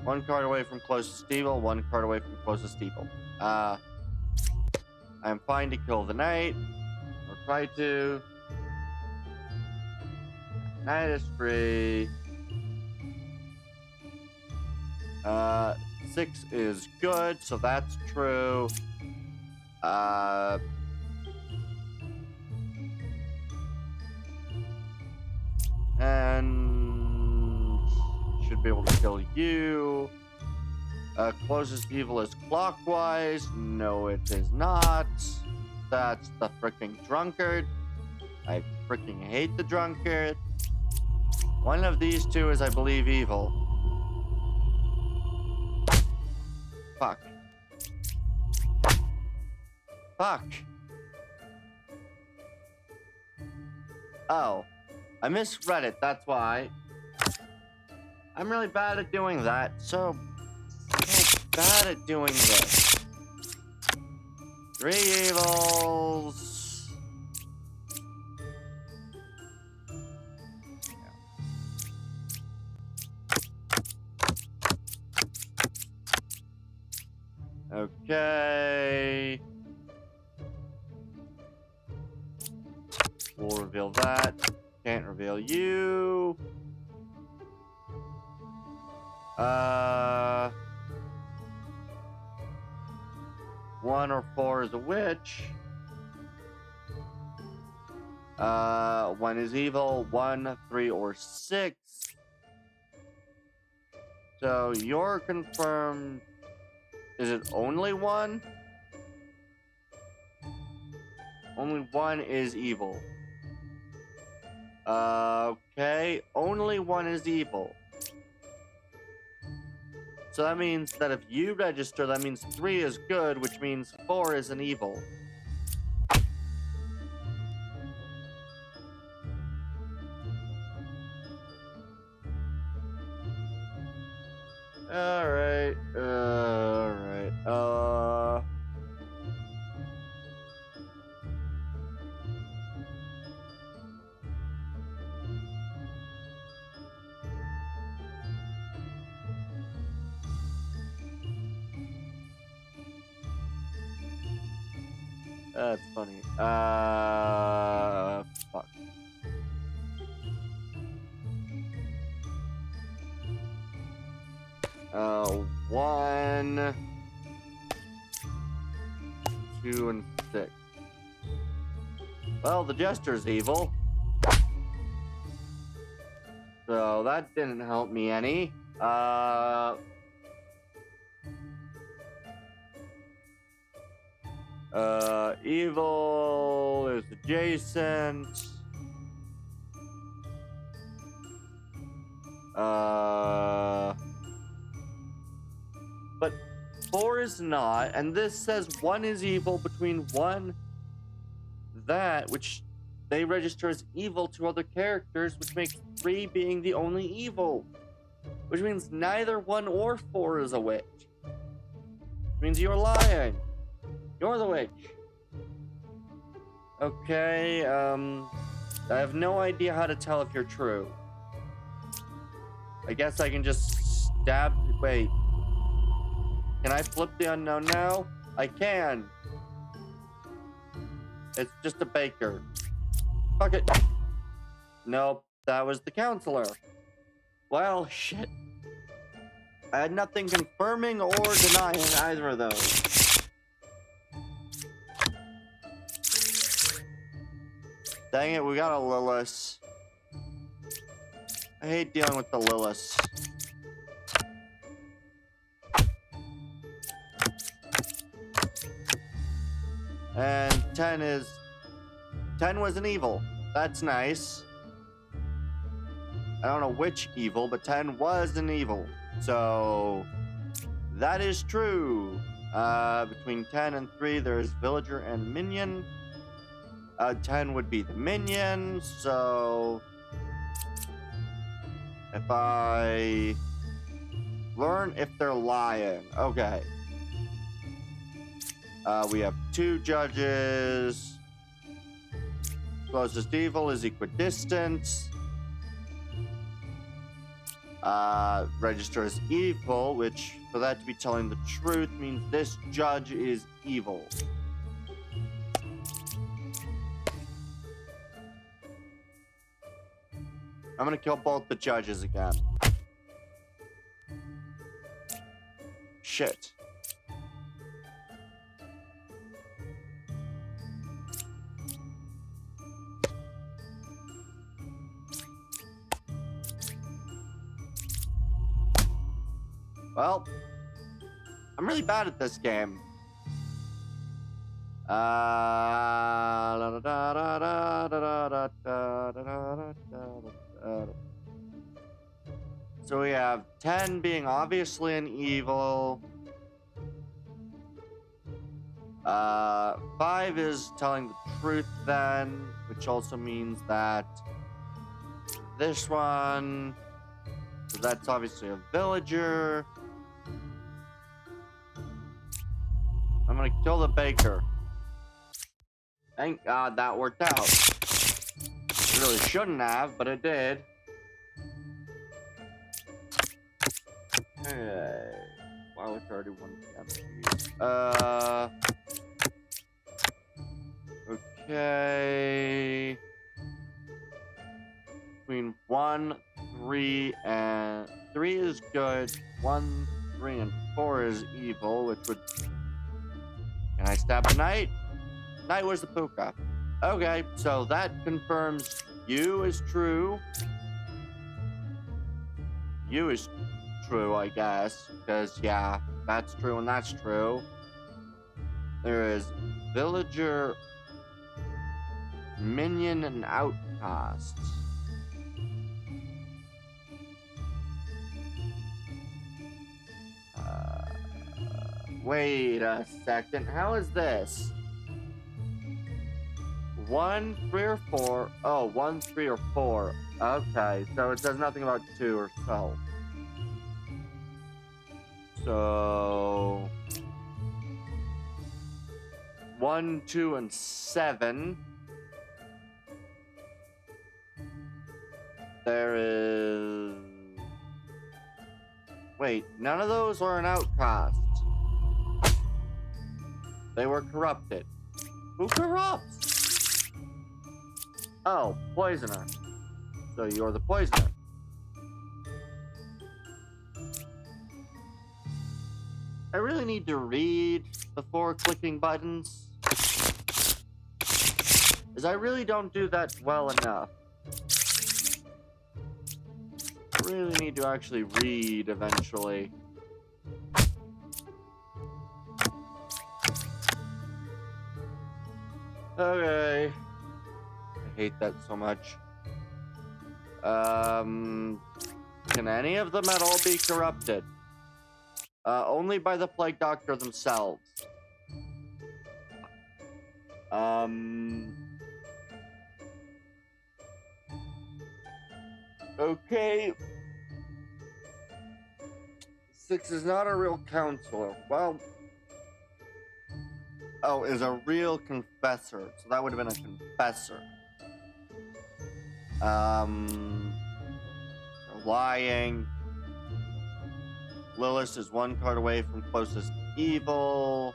1 card away from closest evil, 1 card away from closest evil. I'm fine to kill the knight. Or try to. Knight is free. 6 is good, so that's true. And should be able to kill you. Closest evil is clockwise. No, it is not. That's the freaking drunkard. I freaking hate the drunkard. One of these 2 is, I believe, evil. Fuck. Fuck. Oh. I misread it, that's why. I'm really bad at doing that. So bad at doing this. 3 evils. Okay. We'll reveal that. Can't reveal you. 1 or 4 is a witch. 1 is evil. 1, 3, or 6. So you're confirmed. Is it only 1? Only one is evil. Okay, only one is evil. So that means that if you register, that means 3 is good, which means 4 is an evil. Alright, alright, that's funny. Fuck. One, 2, and 6. Well, the Jester's evil. So that didn't help me any. Evil is adjacent. But 4 is not, and this says 1 is evil between 1, that, which they register as evil to other characters, which makes 3 being the only evil. Which means neither 1 or 4 is a witch. Which means you're lying. You're the witch. Okay, I have no idea how to tell if you're true. I guess I can just stab... Wait. Can I flip the unknown now? I can. It's just a baker. Fuck it. Nope, that was the counselor. Well, shit. I had nothing confirming or denying either of those. Dang it, we got a Lilith. I hate dealing with the Lilith. And 10 was an evil. That's nice. I don't know which evil, but 10 was an evil. So that is true. Between 10 and 3, there's villager and minion. 10 would be the minion, so if I learn if they're lying, okay. We have 2 judges. Closest evil is equidistant. Register as evil, which for that to be telling the truth means this judge is evil. I'm gonna kill both the judges again. Shit. Well, I'm really bad at this game. So we have 10 being obviously an evil. 5 is telling the truth then, which also means that this one, so that's obviously a villager. I'm gonna kill the baker. Thank God that worked out. It really shouldn't have, but it did. Hey, wow, it's already 1 p.m. Okay. Between 1, 3, and 3 is good. 1, 3, and 4 is evil, which would. Can I stab a knight? Knight was the puka. Okay, so that confirms you is true. You is true, I guess, because yeah, that's true and that's true. There is villager Minion and outcast. Wait a second. How is this? 1, 3, or 4? Oh, 1, 3, or 4. Okay, so it says nothing about 2 or so. So 1, 2, and 7. There is... Wait, none of those are an outcast. They were corrupted. Who corrupts? Oh, poisoner. So you're the poisoner. I really need to read before clicking buttons, as I really don't do that well enough. I really need to actually read eventually. Okay. I hate that so much. Can any of them at all be corrupted? Only by the Plague Doctor themselves. Okay. 6 is not a real counselor. Well... Oh, is a real confessor. So that would have been a confessor. Lying. Lilith is 1 card away from closest evil.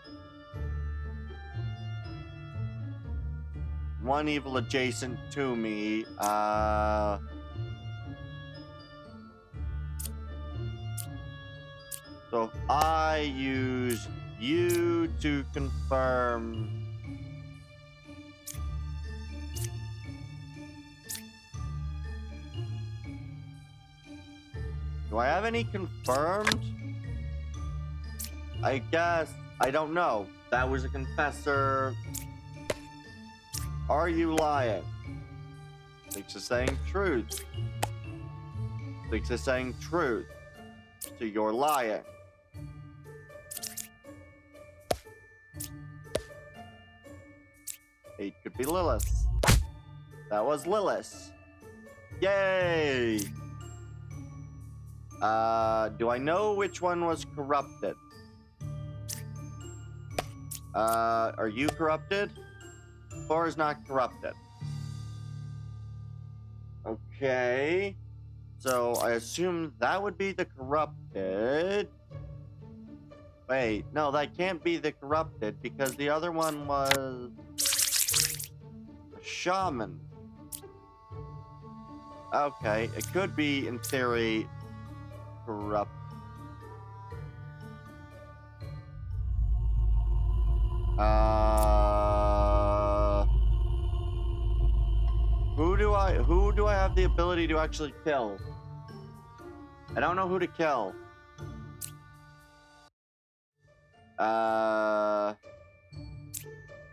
1 evil adjacent to me. So if I use you to confirm... Do I have any confirmed? I guess. I don't know. That was a confessor. Are you lying? Six is saying truth. 6 is saying truth. So you're lying. Eight could be Lilith. That was Lilith. Yay! Do I know which one was corrupted? Are you corrupted? 4 is not corrupted. Okay. So I assume that would be the corrupted. Wait, no, that can't be the corrupted because the other one was a shaman. Okay, it could be, in theory, corrupt. Who do I have the ability to actually kill? I don't know who to kill.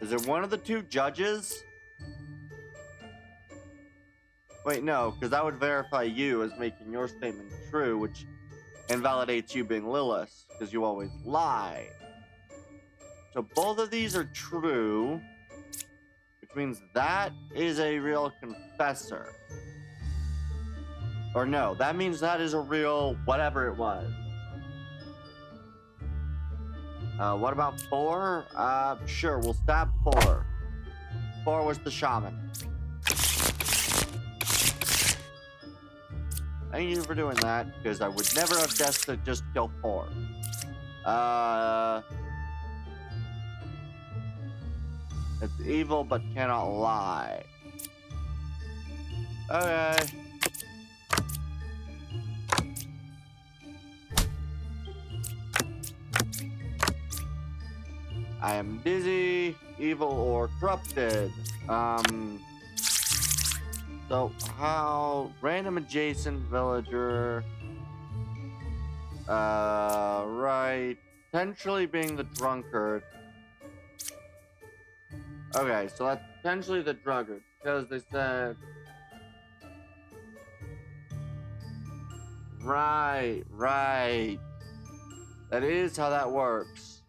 Is it one of the 2 judges? Wait, no, because that would verify you as making your statement true, which invalidates you being Lilith, because you always lie. So both of these are true, which means that is a real confessor. Or no, that means that is a real whatever it was. What about 4? Sure, we'll stab 4. 4 was the shaman. Thank you for doing that, because I would never have guessed to just kill 4. It's evil but cannot lie. Okay. I am dizzy, evil, or corrupted. So how random adjacent villager, right, potentially being the drunkard. Okay, so that's potentially the drunkard. because they said... Right, right. That is how that works.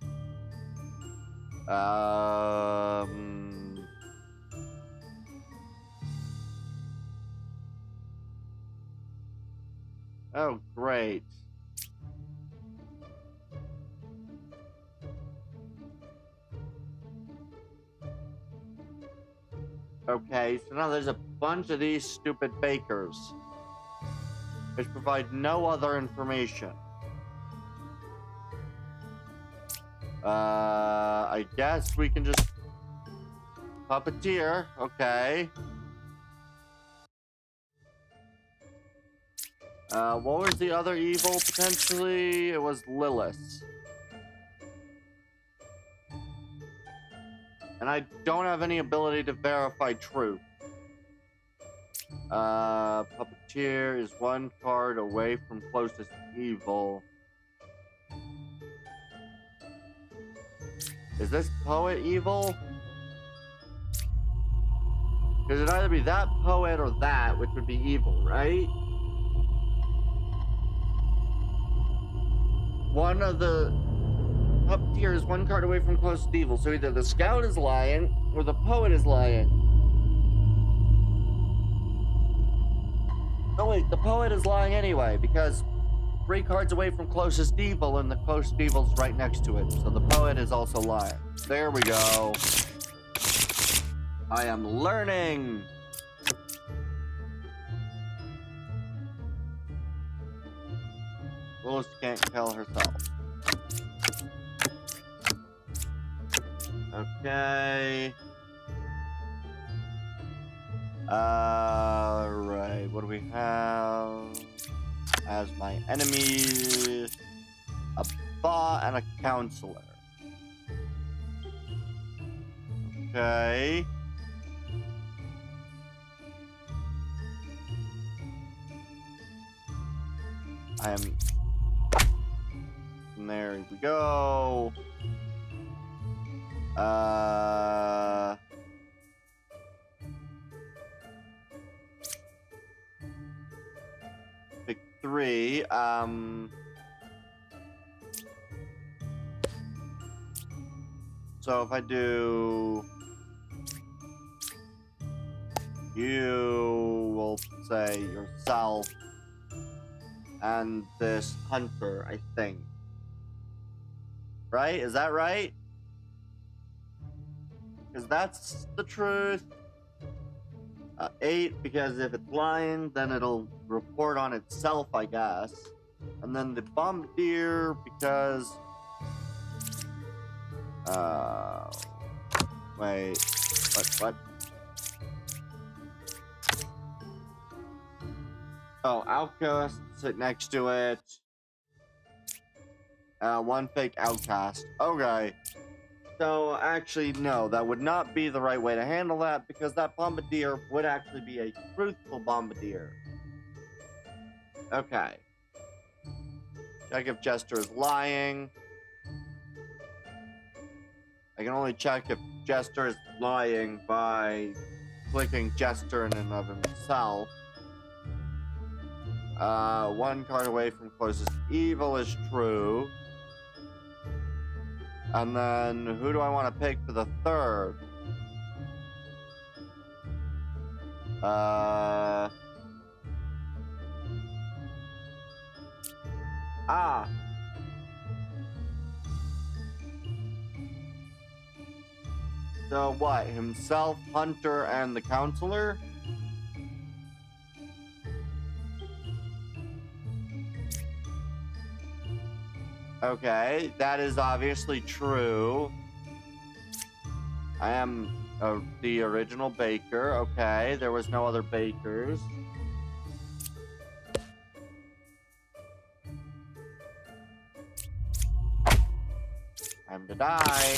Oh, great. Okay, so now there's a bunch of these stupid bakers, which provide no other information. I guess we can just puppeteer, okay. What was the other evil, potentially? It was Lilith. And I don't have any ability to verify truth. Puppeteer is one card away from closest evil. Is this poet evil? Because it'd either be that poet or that, which would be evil, right? One of the puppeteer is one card away from closest evil, so either the scout is lying or the poet is lying. Oh wait, the poet is lying anyway, because 3 cards away from closest evil, and the closest evil's right next to it, so the poet is also lying. There we go. I am learning! Lilith can't kill herself. Okay. Right, what do we have? As my enemies, a bot and a counselor. Okay. I am... There we go. Pick 3. So if I do... You will say yourself and this hunter, I think. Right? Is that right? Because that's the truth. 8, because if it's lying, then it'll report on itself, I guess. And then the bombardier, because... wait. What? Oh, outcast, sit next to it. 1 fake outcast. Okay. So, actually, no, that would not be the right way to handle that, because that bombardier would actually be a truthful bombardier. Okay. Check if Jester is lying. I can only check if Jester is lying by clicking Jester in and of himself. 1 card away from closest evil is true. And then, who do I want to pick for the 3rd? So what? Himself, Hunter, and the counselor? Okay, that is obviously true. I am the original baker. Okay, there was no other bakers. Time to die.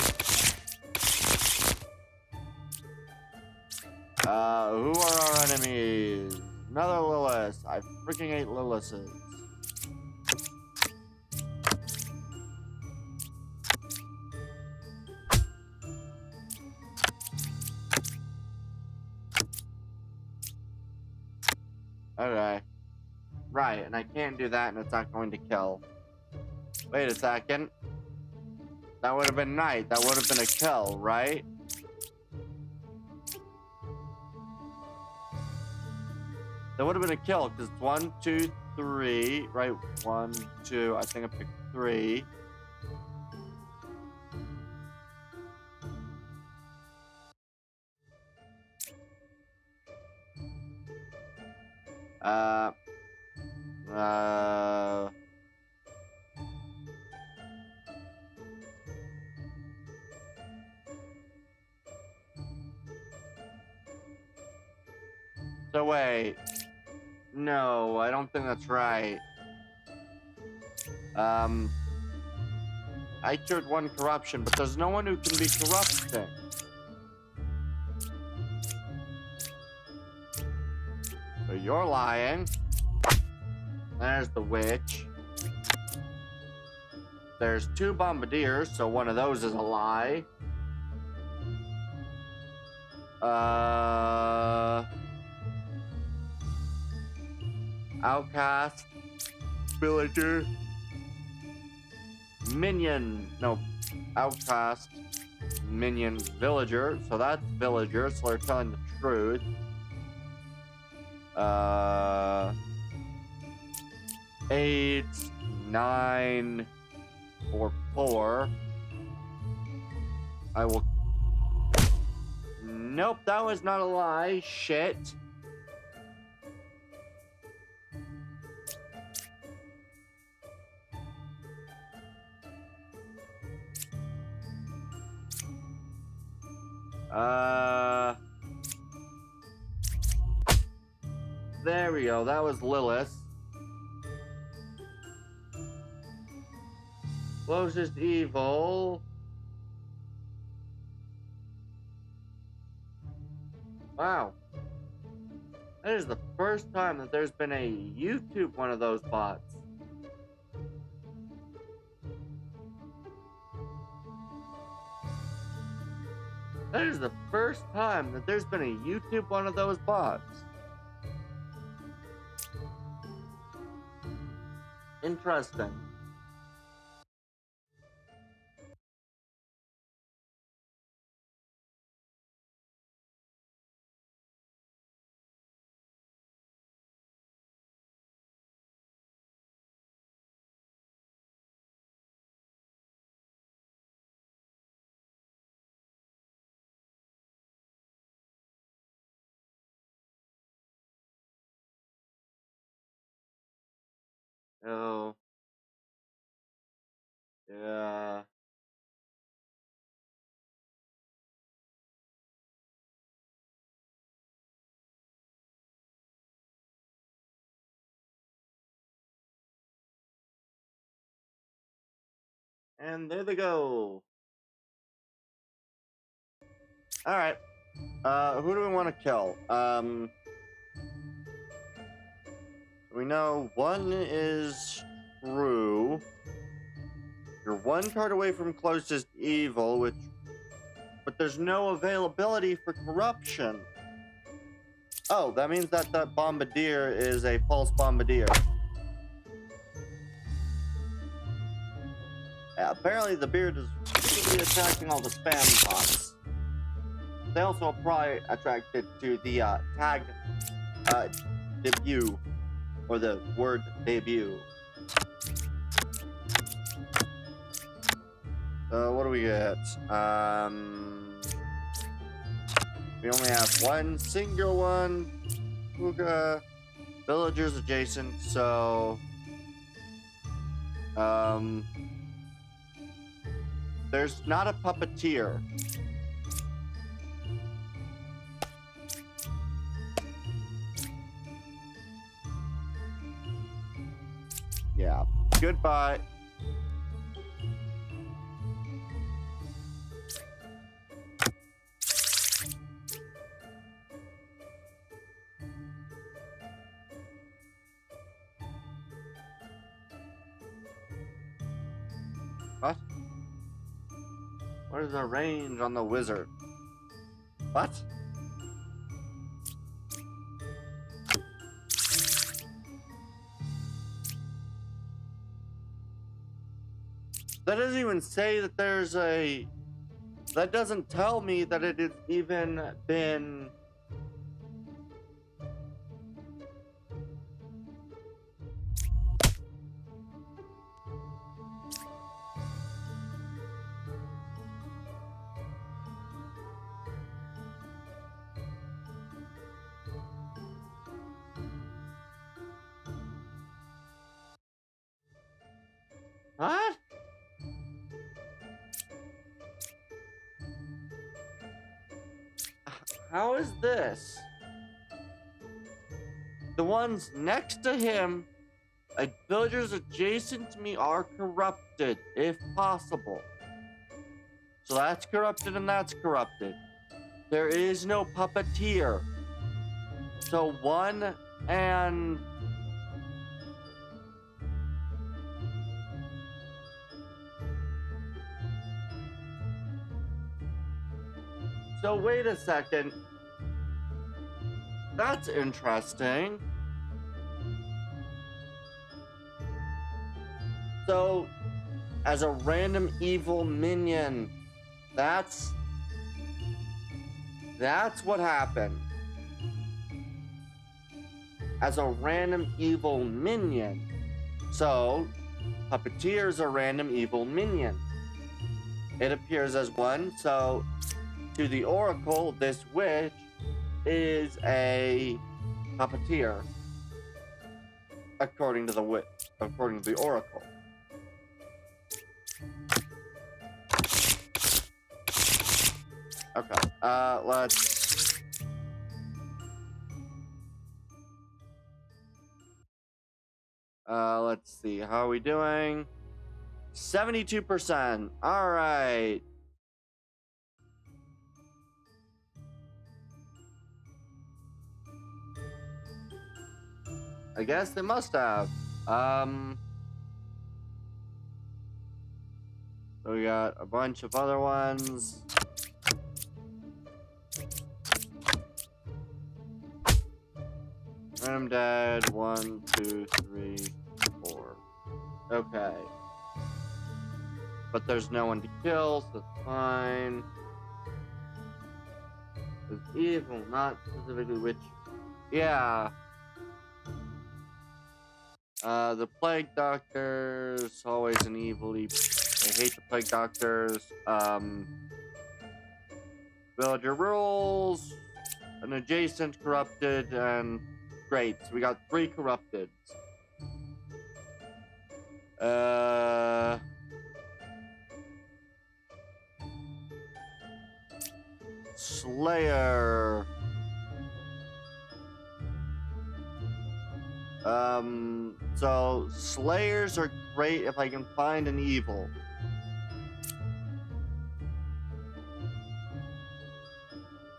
Who are our enemies? Another Lilith. I freaking hate Liliths. Okay. Right, and I can't do that, and it's not going to kill. Wait a second. That would have been night. That would have been a kill, right? That would have been a kill, because it's 1, 2, 3. Right, 1, 2. I think I picked 3. Uh... So wait. No, I don't think that's right. I cured 1 corruption, but there's no one who can be corrupting. So you're lying. There's the witch. There's 2 bombardiers, so one of those is a lie. Outcast. Villager. Minion. No. Outcast. Minion. Villager. So that's villager, so they're telling the truth. 8, 9, or 4. I will... Nope, that was not a lie. Shit. There we go. That was Lilith. Closest evil. Wow. That is the first time that there's been a YouTube one of those bots. That is the first time that there's been a YouTube one of those bots. Interesting. Oh. Yeah. And there they go. Alright. Who do we want to kill? We know 1 is true. You're 1 card away from closest evil, but there's no availability for corruption. Oh, that means that that bombardier is a false bombardier. Yeah, apparently the beard is really attracting all the spam bots. They also are probably attracted to the tag debut, or the word debut. What do we get? We only have 1 single one. Puga. Villagers adjacent, so... There's not a puppeteer. Yeah. Goodbye. What? What is the range on the wizard? What? That doesn't even say that there's a... That doesn't tell me that it has even been... What? How is this? The ones next to him, villagers adjacent to me, are corrupted, if possible. So that's corrupted and that's corrupted. There is no puppeteer. So 1 and... So wait a second. That's interesting. So, as a random evil minion, that's what happened. As a random evil minion. So, puppeteer is a random evil minion. It appears as one, so to the Oracle, this witch is a puppeteer. According to the Oracle. Okay, let's see, how are we doing? 72%, alright. I guess they must have. So we got a bunch of other ones. Random dead, 1, 2, 3, 4. Okay. But there's no one to kill, so that's fine. It's evil, not specifically witch. Yeah. The plague doctors, always an evil. I hate the plague doctors. Villager rules, an adjacent corrupted, and great. So we got 3 corrupted. Slayer. So Slayers are great if I can find an evil.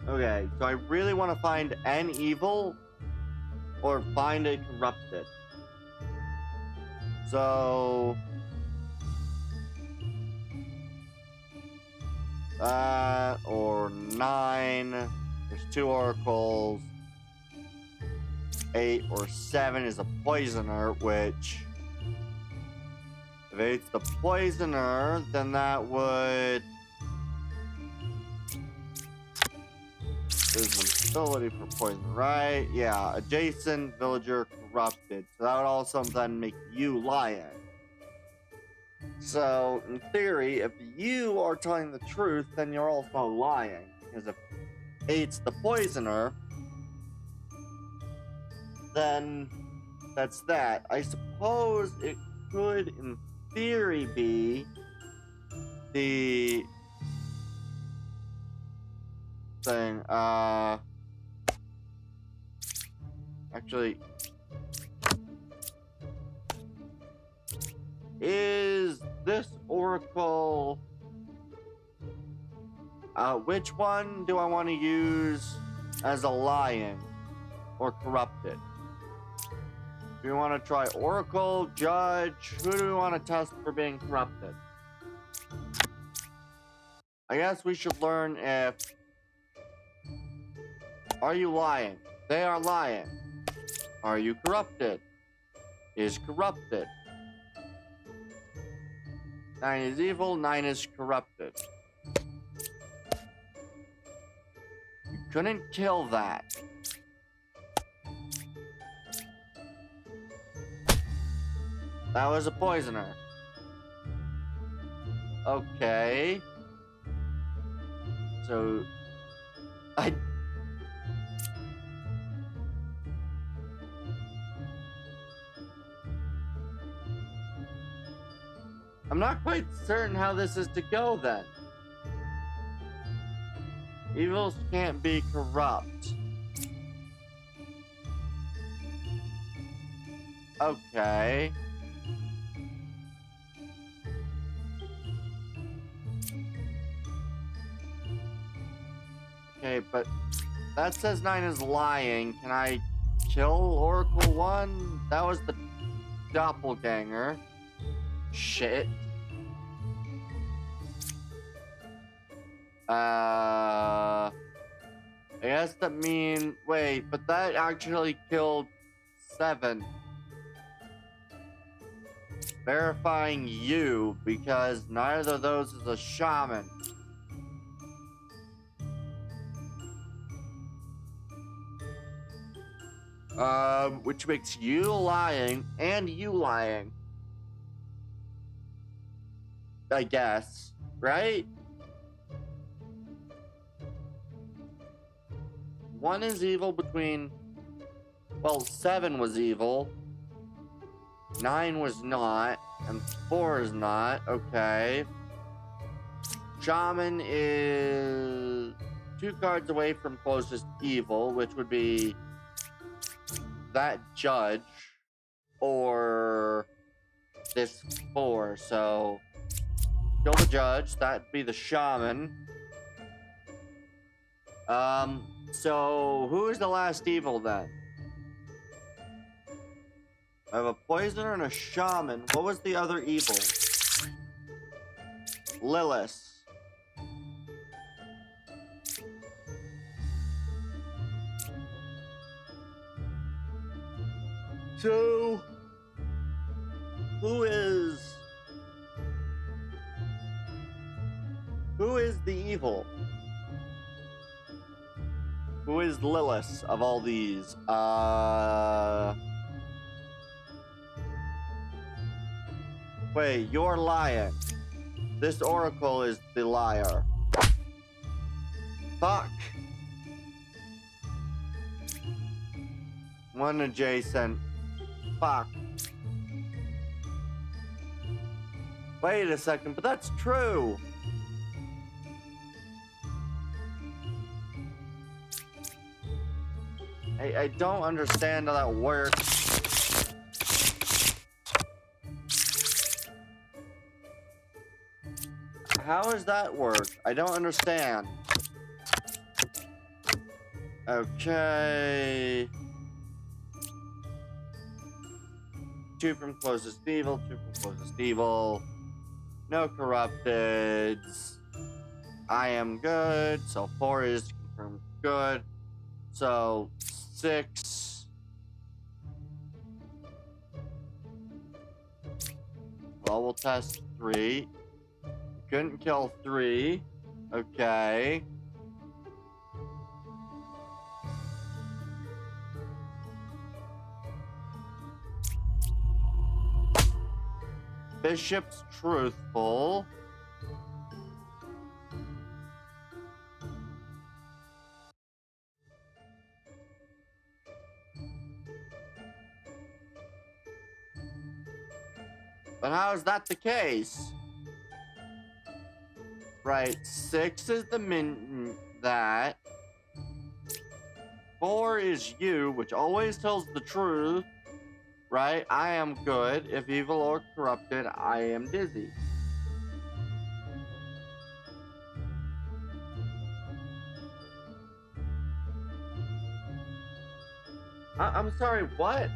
Okay, so I really want to find an evil or find a corrupted. So that or 9. There's 2 oracles. 8 or 7 is a poisoner, which if 8's the poisoner, then that would... There's an ability for poison, right? Yeah, adjacent, villager, corrupted. So that would also then make you lion. So, in theory, if you are telling the truth, then you're also lying. Because if 8's the poisoner, then that's that. I suppose it could, in theory, be the thing. Actually, is this oracle? Which one do I want to use as a lion or corrupted? Do we want to try Oracle, Judge? Who do we want to test for being corrupted? I guess we should learn if... Are you lying? They are lying. Are you corrupted? Is corrupted. 9 is evil, 9 is corrupted. You couldn't kill that. That was a poisoner. Okay. So... I'm not quite certain how this is to go then. Evils can't be corrupt. Okay. Okay, but that says 9 is lying. Can I kill Oracle 1? That was the doppelganger. Shit. I guess that mean... Wait, but that actually killed 7. Verifying you, because neither of those is a shaman. Which makes you lying and you lying. I guess, right? 1 is evil between... Well, 7 was evil. 9 was not. And 4 is not. Okay. Shaman is 2 cards away from closest evil, which would be that judge or this 4. So kill the judge. That'd be the shaman. So who is the last evil then? I have a poisoner and a shaman. What was the other evil? Lilith. So, who is the evil? Who is Lilith of all these? Wait, you're lying. This oracle is the liar. Fuck. 1 adjacent. Fuck. Wait a second, but that's true. I don't understand how that works. How does that work? I don't understand. Okay. 2 from closest evil, 2 from closest evil. No corrupteds. I am good, so 4 is confirmed good. So 6. Well, we'll test 3. Couldn't kill 3. Okay. Bishop's truthful. But how is that the case? Right, 6 is the that. 4 is you, which always tells the truth. Right? I am good. If evil or corrupted, I am dizzy. I'm sorry, what?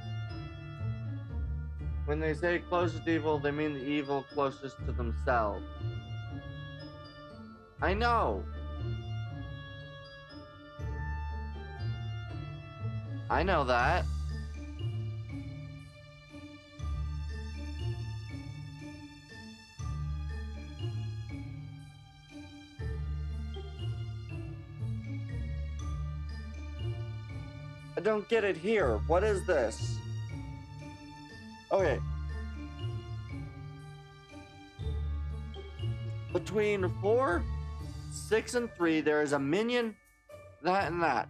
When they say closest evil, they mean the evil closest to themselves. I know. I know that. I don't get it here. What is this? Okay. Between 4, 6, and 3, there is a minion, that and that.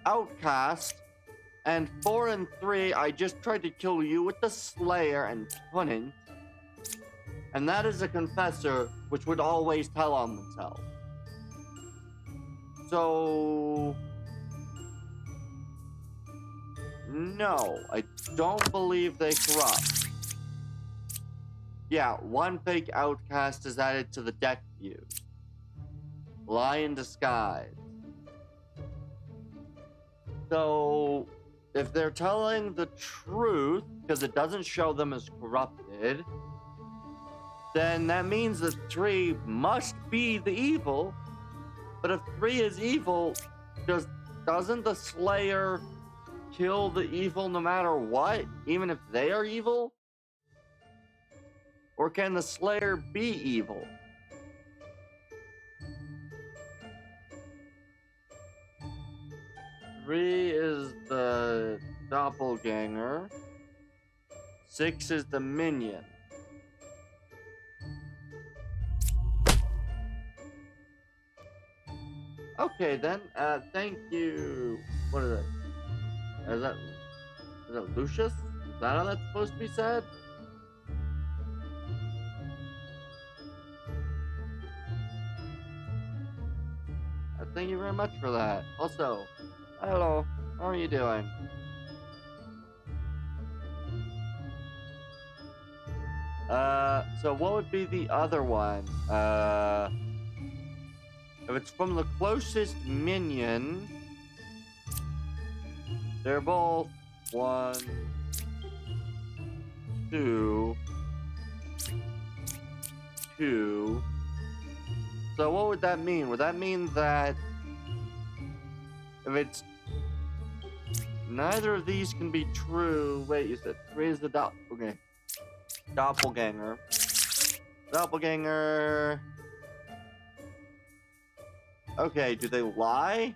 Outcast. And 4 and 3, I just tried to kill you with the Slayer and couldn't. And that is a confessor, which would always tell on themselves. So... no, I don't believe they corrupt. Yeah, one fake outcast is added to the deck view. Lie in disguise. So, if they're telling the truth, because it doesn't show them as corrupted, then that means that 3 must be the evil. But if 3 is evil, doesn't the Slayer kill the evil no matter what, even if they are evil? Or can the Slayer be evil? Three is the doppelganger. 6 is the minion. Okay then, thank you. What is it? Is that Lucius? Is that how that's supposed to be said? Thank you very much for that. Also, hello, how are you doing? So what would be the other one? If it's from the closest minion, they're both 1, 2, 2. So what would that mean? Would that mean that if it's neither of these can be true? Wait, you said 3 is the doppelganger. Doppelganger. Okay, do they lie?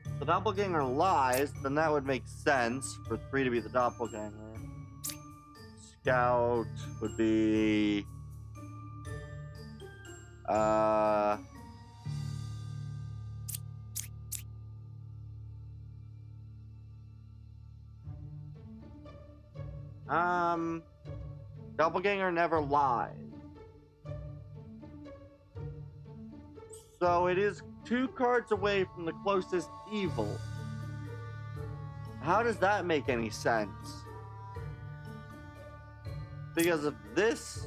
If the doppelganger lies, then that would make sense for 3 to be the doppelganger. Scout would be... Doppelganger never lies. So it is 2 cards away from the closest evil. How does that make any sense? Because of this...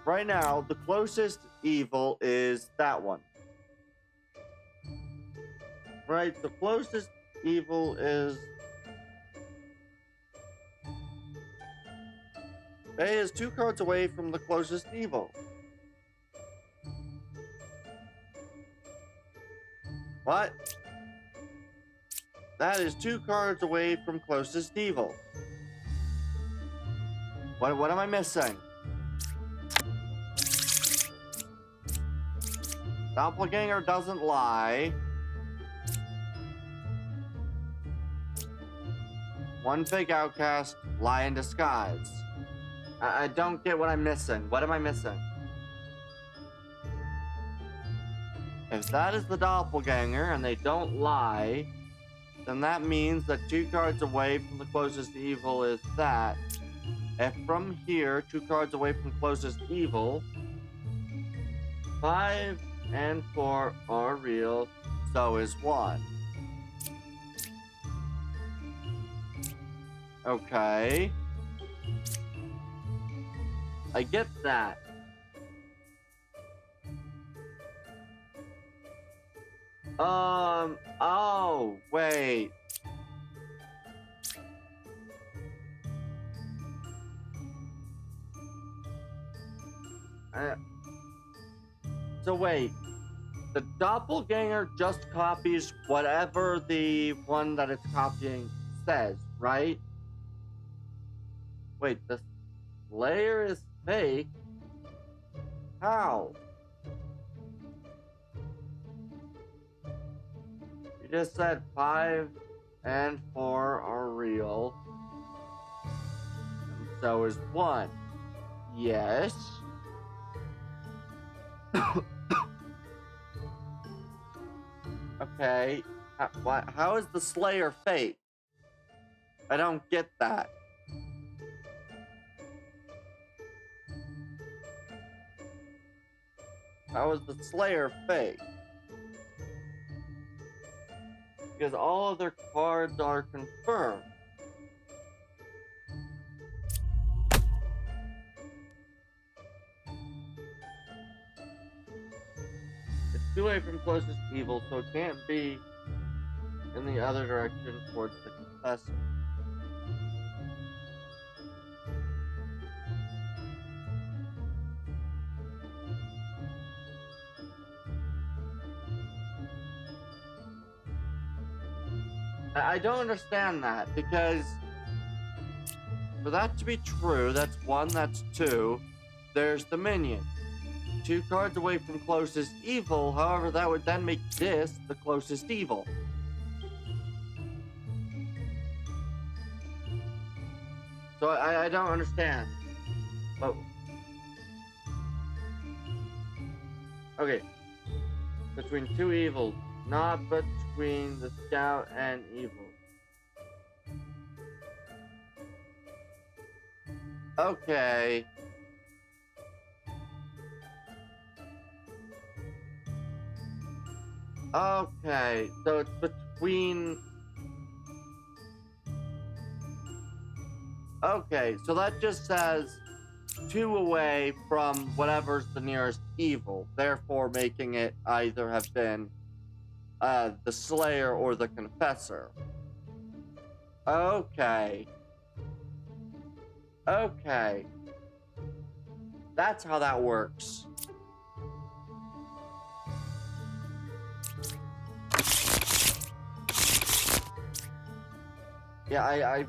right now, the closest evil is that one. Right, the closest evil is... A is 2 cards away from the closest evil. What? That is 2 cards away from closest evil. What am I missing? Doppelganger doesn't lie. 1 fake outcast, lie in disguise. I don't get what I'm missing. What am I missing? If that is the doppelganger and they don't lie, then that means that 2 cards away from the closest evil is that. If from here, 2 cards away from closest evil, 5 and 4 are real, so is 1. Okay. I get that. Oh, wait. So wait, the doppelganger just copies whatever the one that it's copying says, right? Wait, the Slayer is fake? How? You just said 5 and 4 are real. And so is 1. Yes. Okay. How is the Slayer fake? I don't get that. How is the Slayer fake? Because all of their cards are confirmed. It's 2 away from closest evil, so it can't be in the other direction towards the confessor. I don't understand that, because for that to be true, that's 1, that's 2. There's the minion. 2 cards away from closest evil, however, that would then make this the closest evil. So I don't understand. But okay. Between 2 evils, not between the scout and evil. Okay. Okay, so it's between... Okay, so that just says 2 away from whatever's the nearest evil, therefore making it either have been the Slayer or the Confessor. Okay. Okay. That's how that works. Yeah,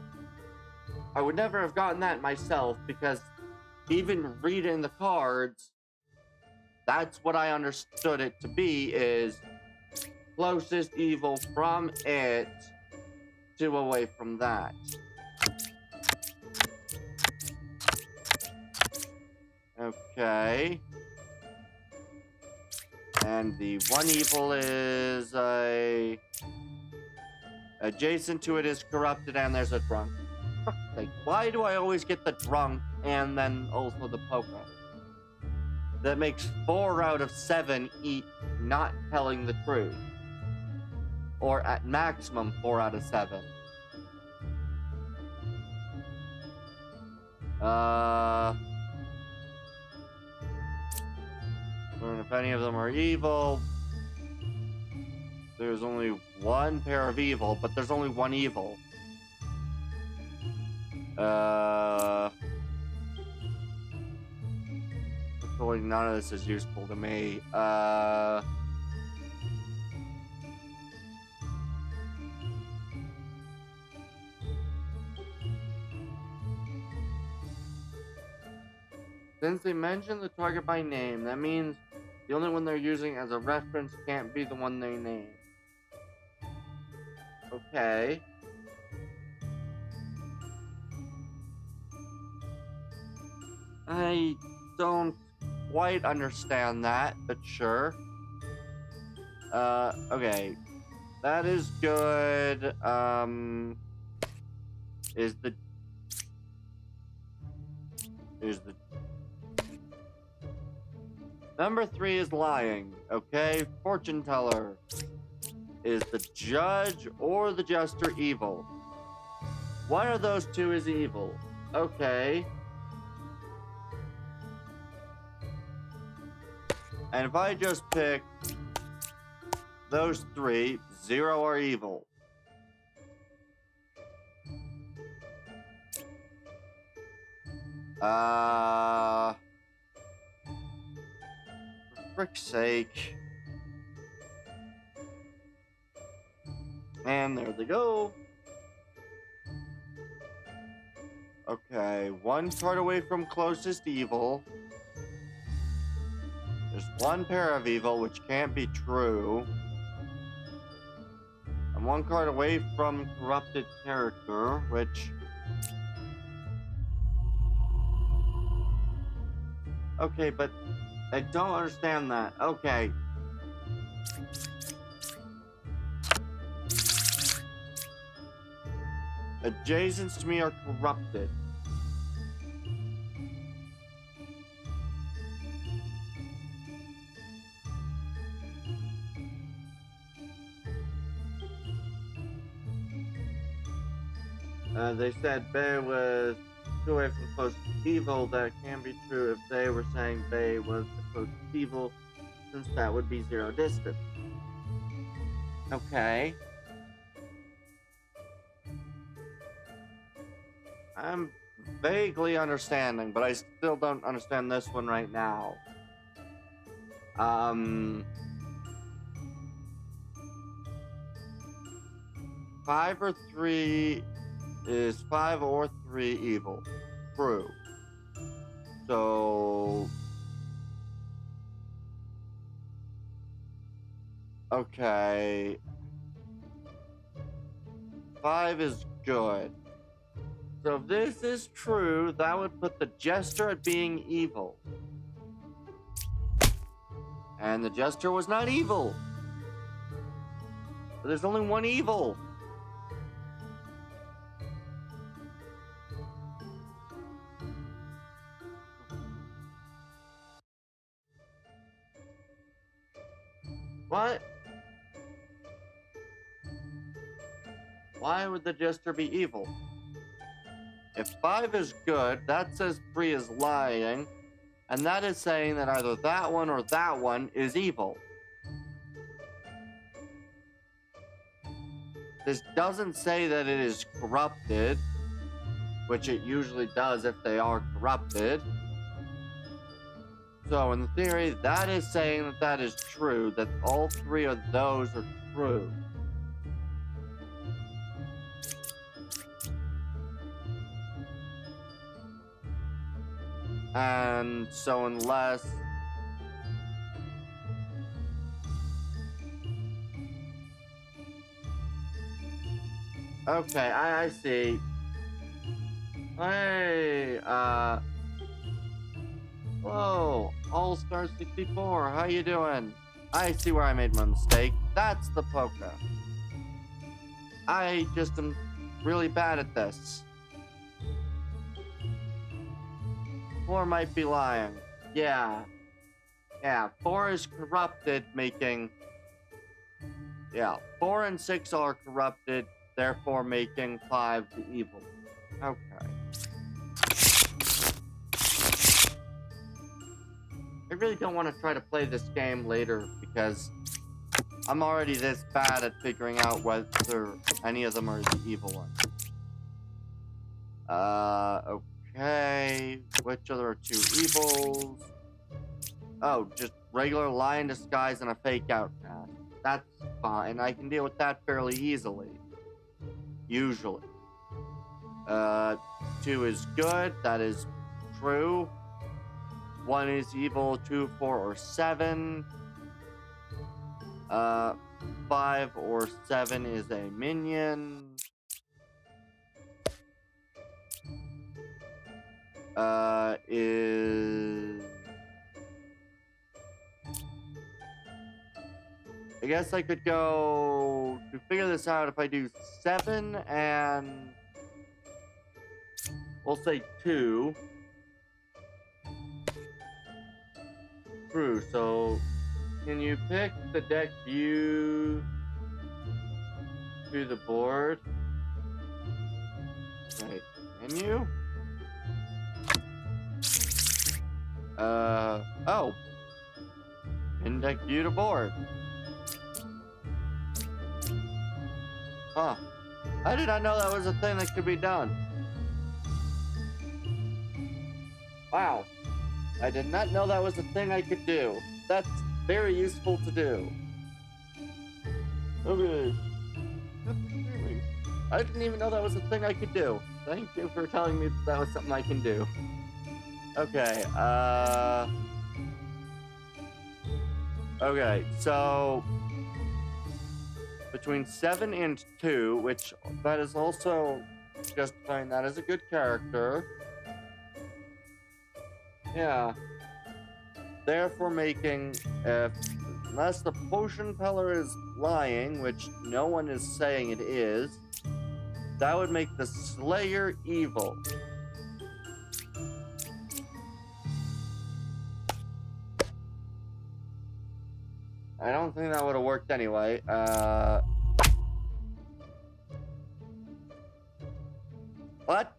I would never have gotten that myself, because even reading the cards, that's what I understood it to be, is closest evil from it, 2 away from that. Okay. And the 1 evil is adjacent to it is corrupted, and there's a drunk. Like, why do I always get the drunk and then also the poker? That makes 4 out of 7 not telling the truth. Or at maximum 4 out of 7. And if any of them are evil, there's only 1 pair of evil, but there's only 1 evil. Actually, none of this is useful to me. Since they mentioned the target by name, that means the only one they're using as a reference can't be the one they name. Okay. I don't quite understand that, but sure. Okay. That is good. Is the number 3 is lying, okay? Fortune teller. Is the judge or the jester evil? One of those 2 is evil. Okay. And if I just pick those 3, 0 are evil. For frick's sake. And there they go. Okay, 1 card away from closest evil. There's 1 pair of evil, which can't be true. one card away from corrupted character, which... Okay, but I don't understand that. Okay. Adjacents to me are corrupted. They said Bay was too away from close to evil. That can be true if they were saying Bay was the closest evil, since that would be zero distance. Okay. I'm vaguely understanding, but I still don't understand this one right now. 5 or 3 is 5 or 3 evil. True. So... Okay. 5 is good. So if this is true, that would put the Jester at being evil. And the Jester was not evil. But there's only one evil. What? Why would the Jester be evil? If 5 is good, that says 3 is lying, and that is saying that either that one or that one is evil. This doesn't say that it is corrupted, which it usually does if they are corrupted. So in theory, that is saying that that is true, that all 3 of those are true. And so unless... Okay, I see. Hey, Whoa, All-Star 64, how you doing? I see where I made my mistake. That's the polka. I just am really bad at this. 4 might be lying. Yeah. Yeah, 4 is corrupted, making... Yeah, 4 and 6 are corrupted, therefore making 5 the evil. Okay. I really don't want to try to play this game later, because I'm already this bad at figuring out whether any of them are the evil ones. Okay. Which other 2 evils? Oh, just regular lie in disguise and a fake out mask. That's fine. I can deal with that fairly easily. Usually. 2 is good. That is true. 1 is evil. 2, 4, or 7. 5 or 7 is a minion. I guess I could go to figure this out if I do 7 and we'll say 2. True, so can you pick the deck view to the board? Right, can you? Oh. Index view to board. Huh. I did not know that was a thing that could be done. Wow. I did not know that was a thing I could do. That's very useful to do. Okay. I didn't even know that was a thing I could do. Thank you for telling me that was something I can do. Okay, okay, so between 7 and 2, which that is also justifying that as a good character. Yeah. Therefore making, unless the potion peddler is lying, which no one is saying it is, that would make the Slayer evil. I don't think that would have worked anyway. What?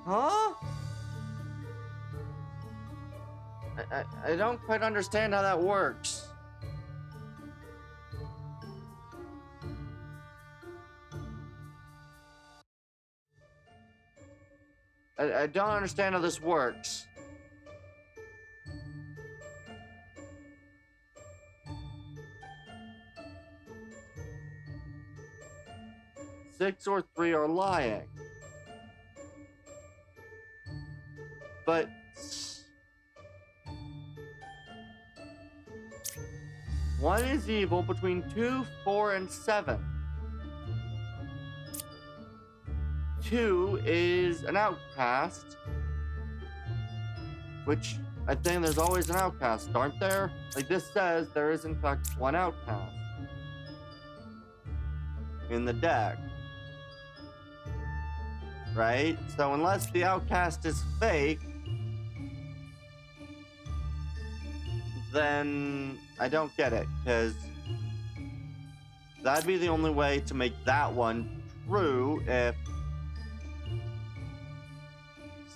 Huh? I don't quite understand how that works. I don't understand how this works. Six or three are lying. But one is evil between 2, 4, and 7. 2 is an outcast, which I think there's always an outcast, aren't there? Like this says there is in fact one outcast in the deck. Right? So unless the outcast is fake, then I don't get it, because that'd be the only way to make that one true. If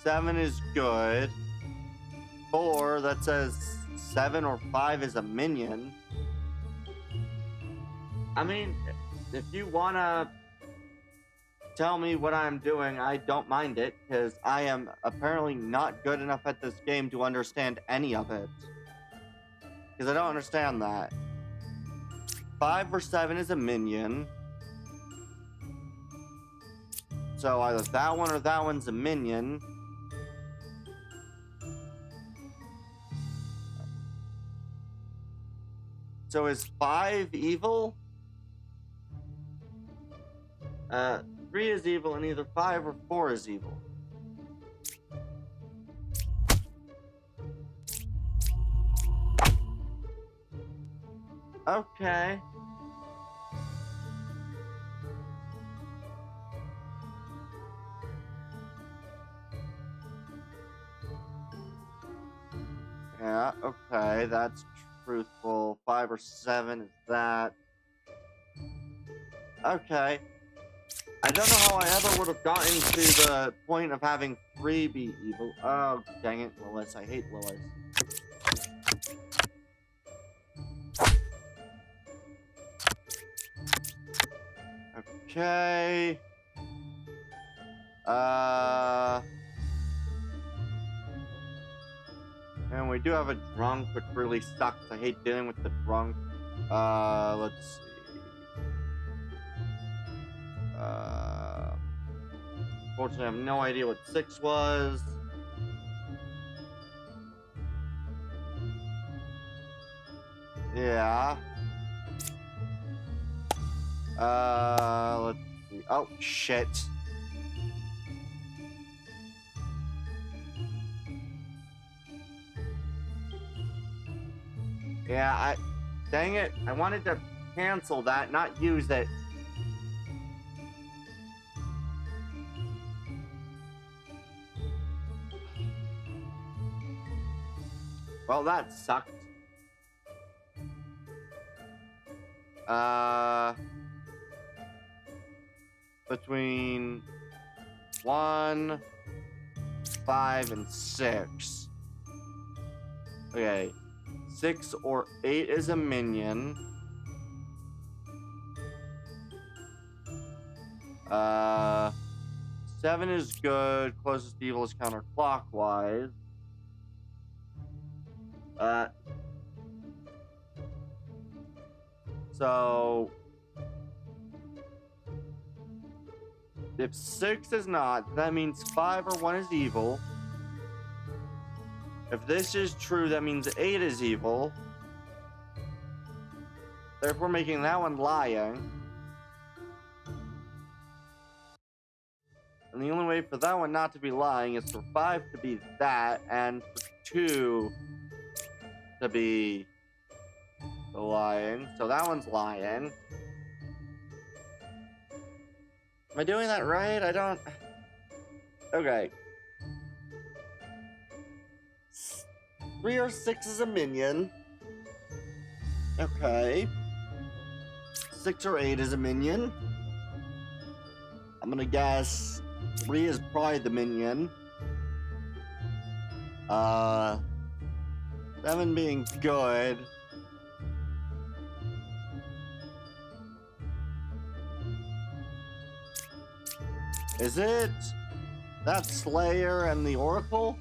7 is good, 4 that says 7 or 5 is a minion. I mean, if you wanna tell me what I'm doing, I don't mind it, because I am apparently not good enough at this game to understand any of it. Because I don't understand that. 5 or 7 is a minion. So either that one or that one's a minion. So is 5 evil? 3 is evil, and either 5 or 4 is evil. Okay. Yeah, okay, that's truthful. 5 or 7 is that. Okay. I don't know how I ever would have gotten to the point of having 3 be evil. Oh, dang it, Lilith. I hate Lilith. Okay. And we do have a drunk, which really sucks. I hate dealing with the drunk. Let's see. Unfortunately, I have no idea what 6 was. Yeah. Let's see. Oh, shit. Yeah, dang it. I wanted to cancel that, not use it. Well, that sucked. Between 1, 5, and 6. Okay. 6 or 8 is a minion. 7 is good. Closest to evil is counterclockwise. So if 6 is not, that means 5 or 1 is evil. If this is true, that means 8 is evil. Therefore, making that one lying. And the only way for that one not to be lying is for 5 to be that, and for 2 to be lying. So that one's lying. Am I doing that right? I don't... Okay. 3 or 6 is a minion. Okay. 6 or 8 is a minion. I'm gonna guess 3 is probably the minion. 7 being good. Is it that Slayer and the Oracle?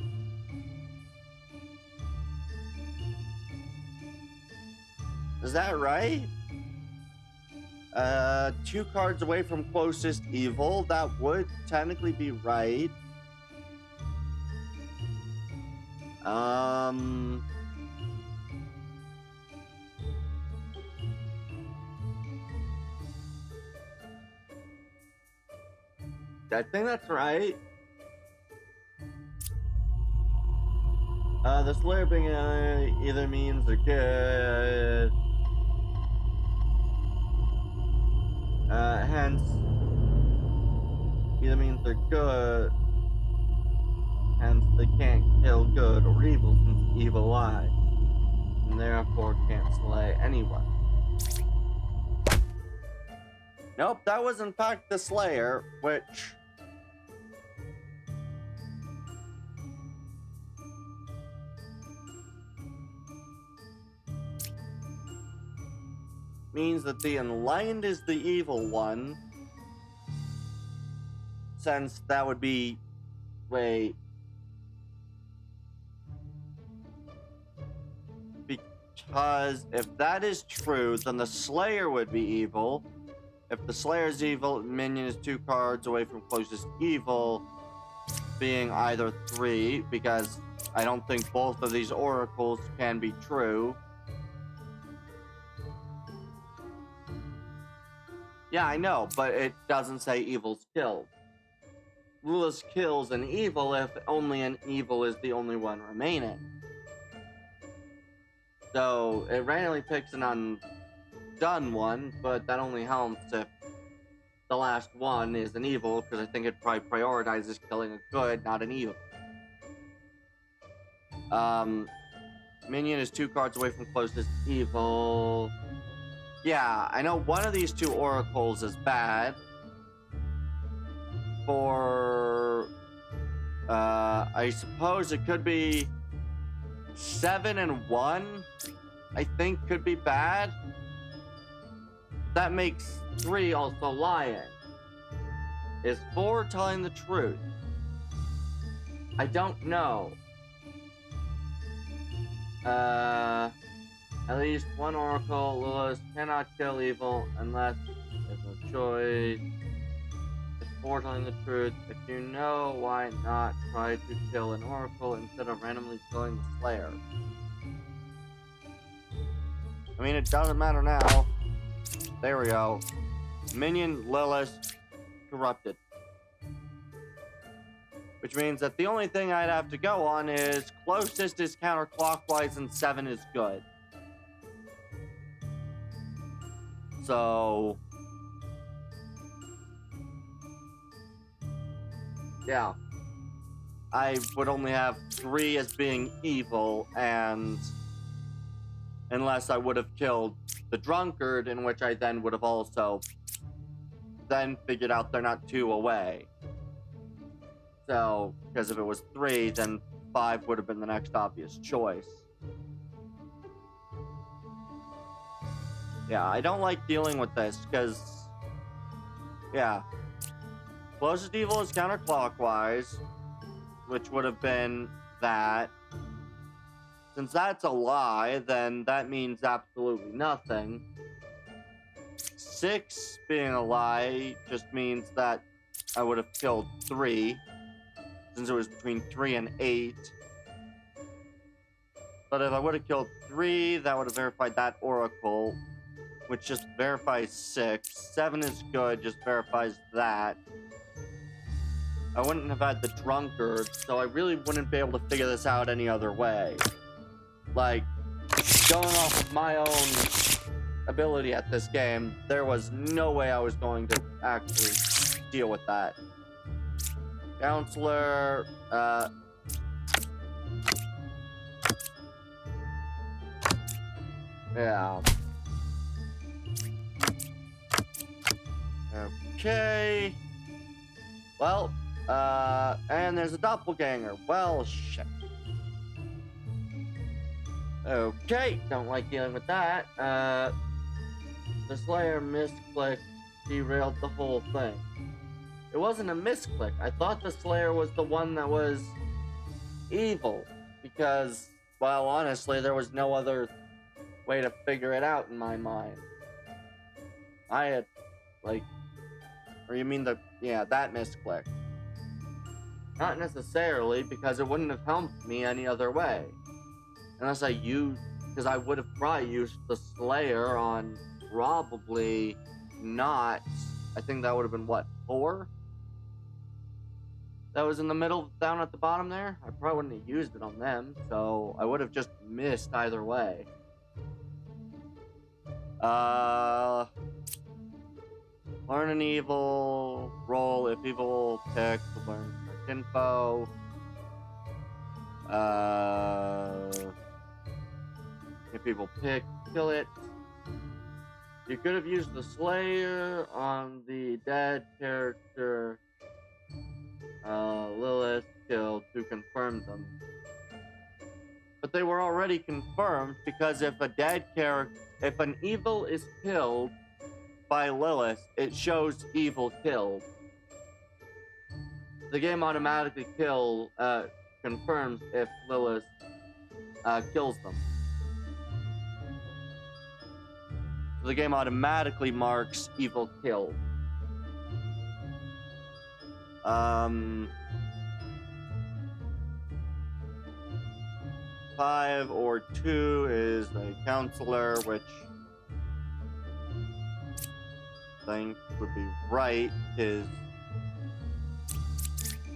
Is that right? 2 cards away from closest evil. That would technically be right. I think that's right. The Slayer being either means they're good. Hence, either means they're good. Hence, they can't kill good or evil since evil lies, and therefore can't slay anyone. Nope, that was in fact the Slayer, which... means that the Enlightened is the evil one, since that would be... Wait... Because if that is true, then the Slayer would be evil. If the Slayer is evil, minion is 2 cards away from closest evil, being either 3, because I don't think both of these oracles can be true. Yeah, I know, but it doesn't say evil's killed. Lewis kills an evil if only an evil is the only one remaining. So, it randomly picks an undone one, but that only helps if the last one is an evil, because I think it probably prioritizes killing a good, not an evil. Minion is 2 cards away from closest evil. Yeah, I know one of these 2 oracles is bad. For... I suppose it could be 7 and 1, I think could be bad. That makes 3 also lying. Is 4 telling the truth? I don't know. At least one oracle, Lilith cannot kill evil unless there's no choice. Is 4 telling the truth? If you know, why not try to kill an oracle instead of randomly killing the Slayer? I mean, it doesn't matter now. There we go. Minion, Lilith, corrupted. Which means that the only thing I'd have to go on is closest is counterclockwise and 7 is good. So... yeah. I would only have 3 as being evil, and... unless I would have killed the drunkard, in which I then would have also then figured out they're not 2 away. So, because if it was 3, then 5 would have been the next obvious choice. Yeah, I don't like dealing with this, because... yeah. Closest evil is counterclockwise, which would have been that. Since that's a lie, then that means absolutely nothing. 6 being a lie just means that I would have killed 3, since it was between 3 and 8. But if I would have killed 3, that would have verified that oracle, which just verifies 6. 7 is good, just verifies that. I wouldn't have had the drunkard, so I really wouldn't be able to figure this out any other way. Like, going off of my own ability at this game, there was no way I was going to actually deal with that. Counselor, yeah. Okay. Well, and there's a doppelganger. Well, shit. Okay, don't like dealing with that. The Slayer misclick derailed the whole thing. It wasn't a misclick. I thought the Slayer was the one that was evil. Because, well, honestly, there was no other way to figure it out in my mind. I had, like... Or you mean that misclick. Not necessarily, because it wouldn't have helped me any other way. Unless I used... Because I would have probably used the Slayer on probably not... I think that would have been, what, 4? That was in the middle, down at the bottom there? I probably wouldn't have used it on them, so I would have just missed either way. Learn an evil, roll if evil picked, learn correct info. If evil picked, kill it. You could have used the Slayer on the dead character Lilith killed to confirm them. But they were already confirmed because if an evil is killed by Lilith, it shows evil killed. The game automatically confirms if Lilith kills them. So the game automatically marks evil killed. 5 or 2 is the counselor, which I think would be right. Is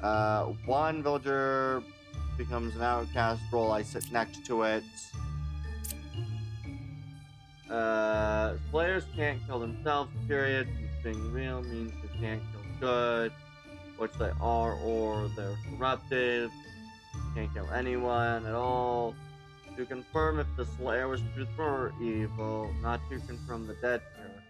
1 villager becomes an outcast role. I sit next to it. Slayers can't kill themselves, period. Being real means they can't kill good, which they are, or they're corrupted. Can't kill anyone at all. To confirm if the Slayer was truthful or evil, not to confirm the dead character.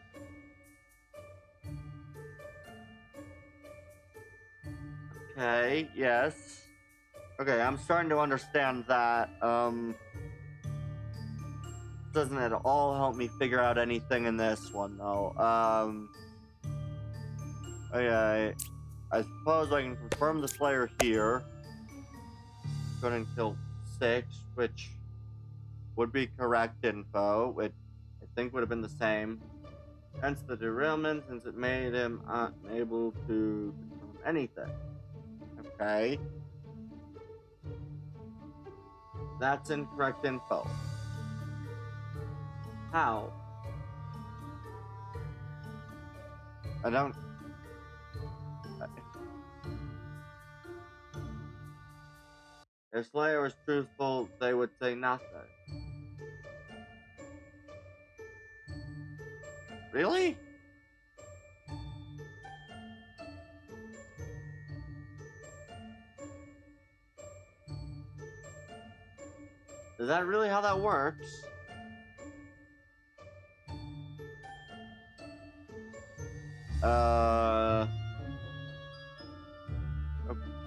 Okay, yes. Okay, I'm starting to understand that. Doesn't at all help me figure out anything in this one, though. Okay, I suppose I can confirm the Slayer here. Go ahead and kill 6, which would be correct info, which I think would have been the same. Hence the derailment, since it made him unable to confirm anything. Okay. That's incorrect info. How? I don't... If Slayer was truthful, they would say nothing. Really? Is that really how that works?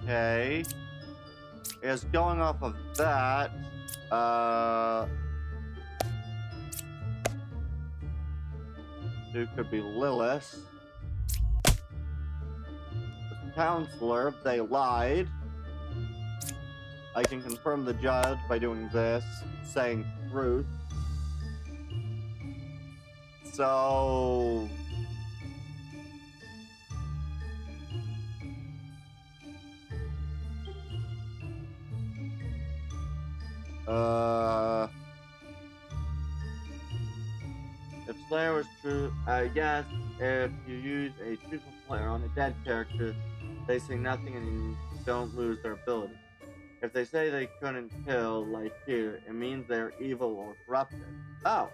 Okay. Is going off of that, it could be Lilith. The counselor, they lied. I can confirm the judge by doing this, saying truth. So... Slayer was true. Yes, if you use a truthful player on a dead character, they say nothing and you don't lose their ability. If they say they couldn't kill, like here, it means they're evil or corrupted. Oh,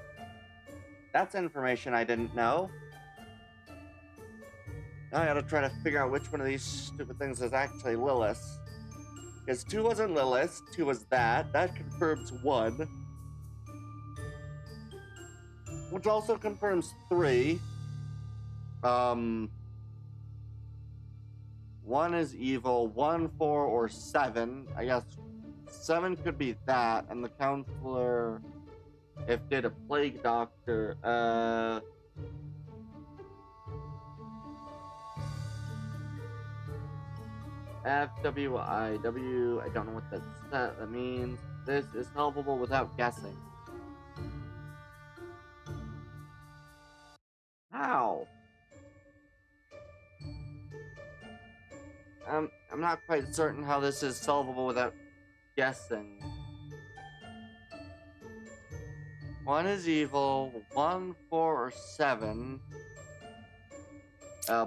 that's information I didn't know. Now I gotta try to figure out which one of these stupid things is actually Lilith. Because 2 wasn't Lilith, 2 was that. That confirms 1. Which also confirms 3. 1 is evil, 1, 4, or 7. I guess 7 could be that, and the counselor, if did a plague doctor, FWIW, I don't know what that means. This is solvable without guessing. How? I'm not quite certain how this is solvable without guessing. 1 is evil, 1, 4, or 7.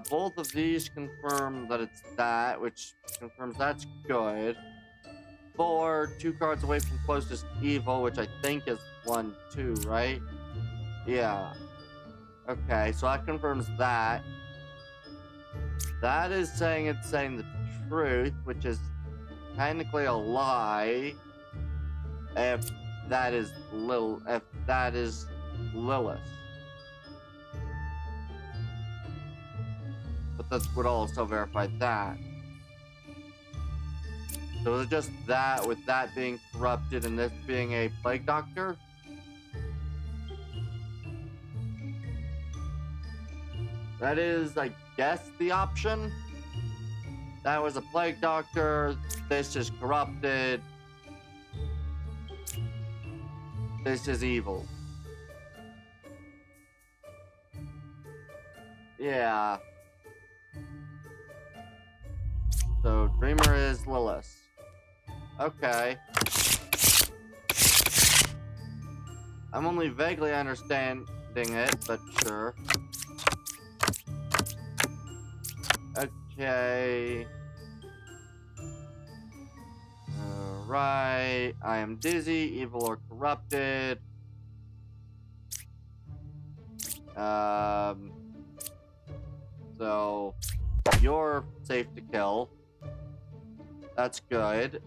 Both of these confirm that it's that, which confirms that's good. 4, 2 cards away from closest evil, which I think is 1, 2, right? Yeah. Okay, so that confirms that. That is saying it's saying the truth, which is technically a lie. If that is Lilith. But this would also verify that. So is it just that, with that being corrupted and this being a plague doctor? That is, I guess, the option. That was a plague doctor. This is corrupted. This is evil. Yeah. So Dreamer is Lilith. Okay. I'm only vaguely understanding it, but sure. Okay. Alright. I am dizzy, evil, or corrupted. So you're safe to kill. That's good.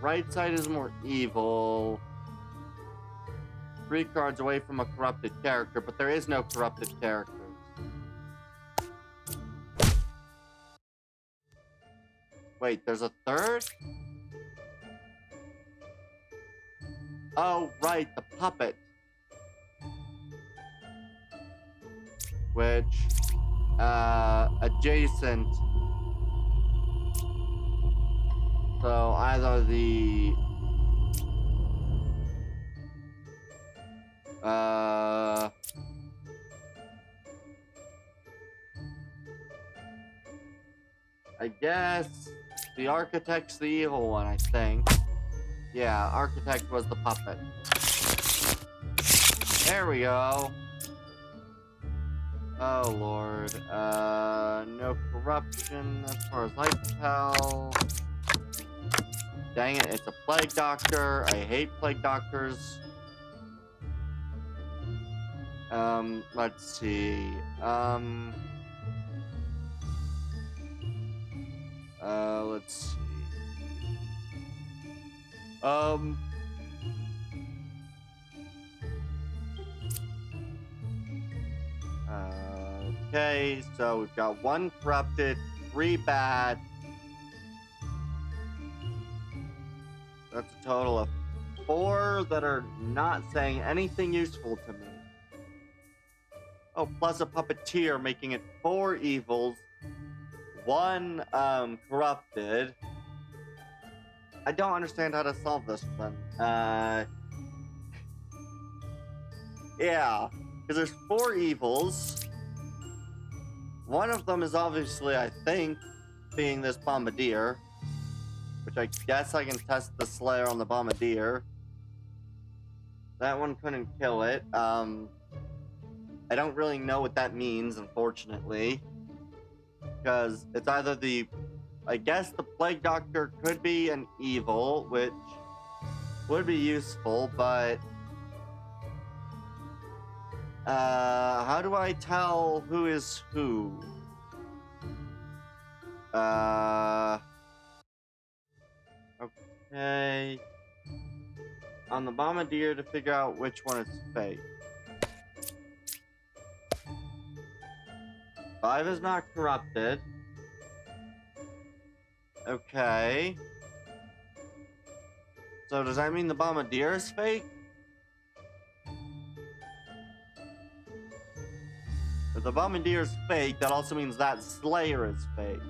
Right side is more evil. 3 cards away from a corrupted character, but there is no corrupted characters. Wait, there's a third? Oh, right, the puppet. Which, adjacent. So either the, I guess the architect's the evil one, I think. Yeah, architect was the puppet. There we go. Oh lord. No corruption as far as I can tell. Dang it, it's a plague doctor. I hate plague doctors. Let's see. Let's see. Okay, so we've got 1 corrupted, 3 bad. That's a total of 4 that are not saying anything useful to me. Oh, plus a puppeteer, making it 4 evils, 1 corrupted. I don't understand how to solve this one. Yeah, because there's 4 evils. One of them is obviously, I think, being this bombardier, which I guess I can test the Slayer on the bombardier. That one couldn't kill it. I don't really know what that means, unfortunately. Because it's either the... I guess the Plague Doctor could be an evil, which would be useful, but... how do I tell who is who? Okay. On the Bombardier to figure out which one is fake. 5 is not corrupted. Okay. So does that mean the Bombardier is fake? If the Bombardier is fake, that also means that Slayer is fake.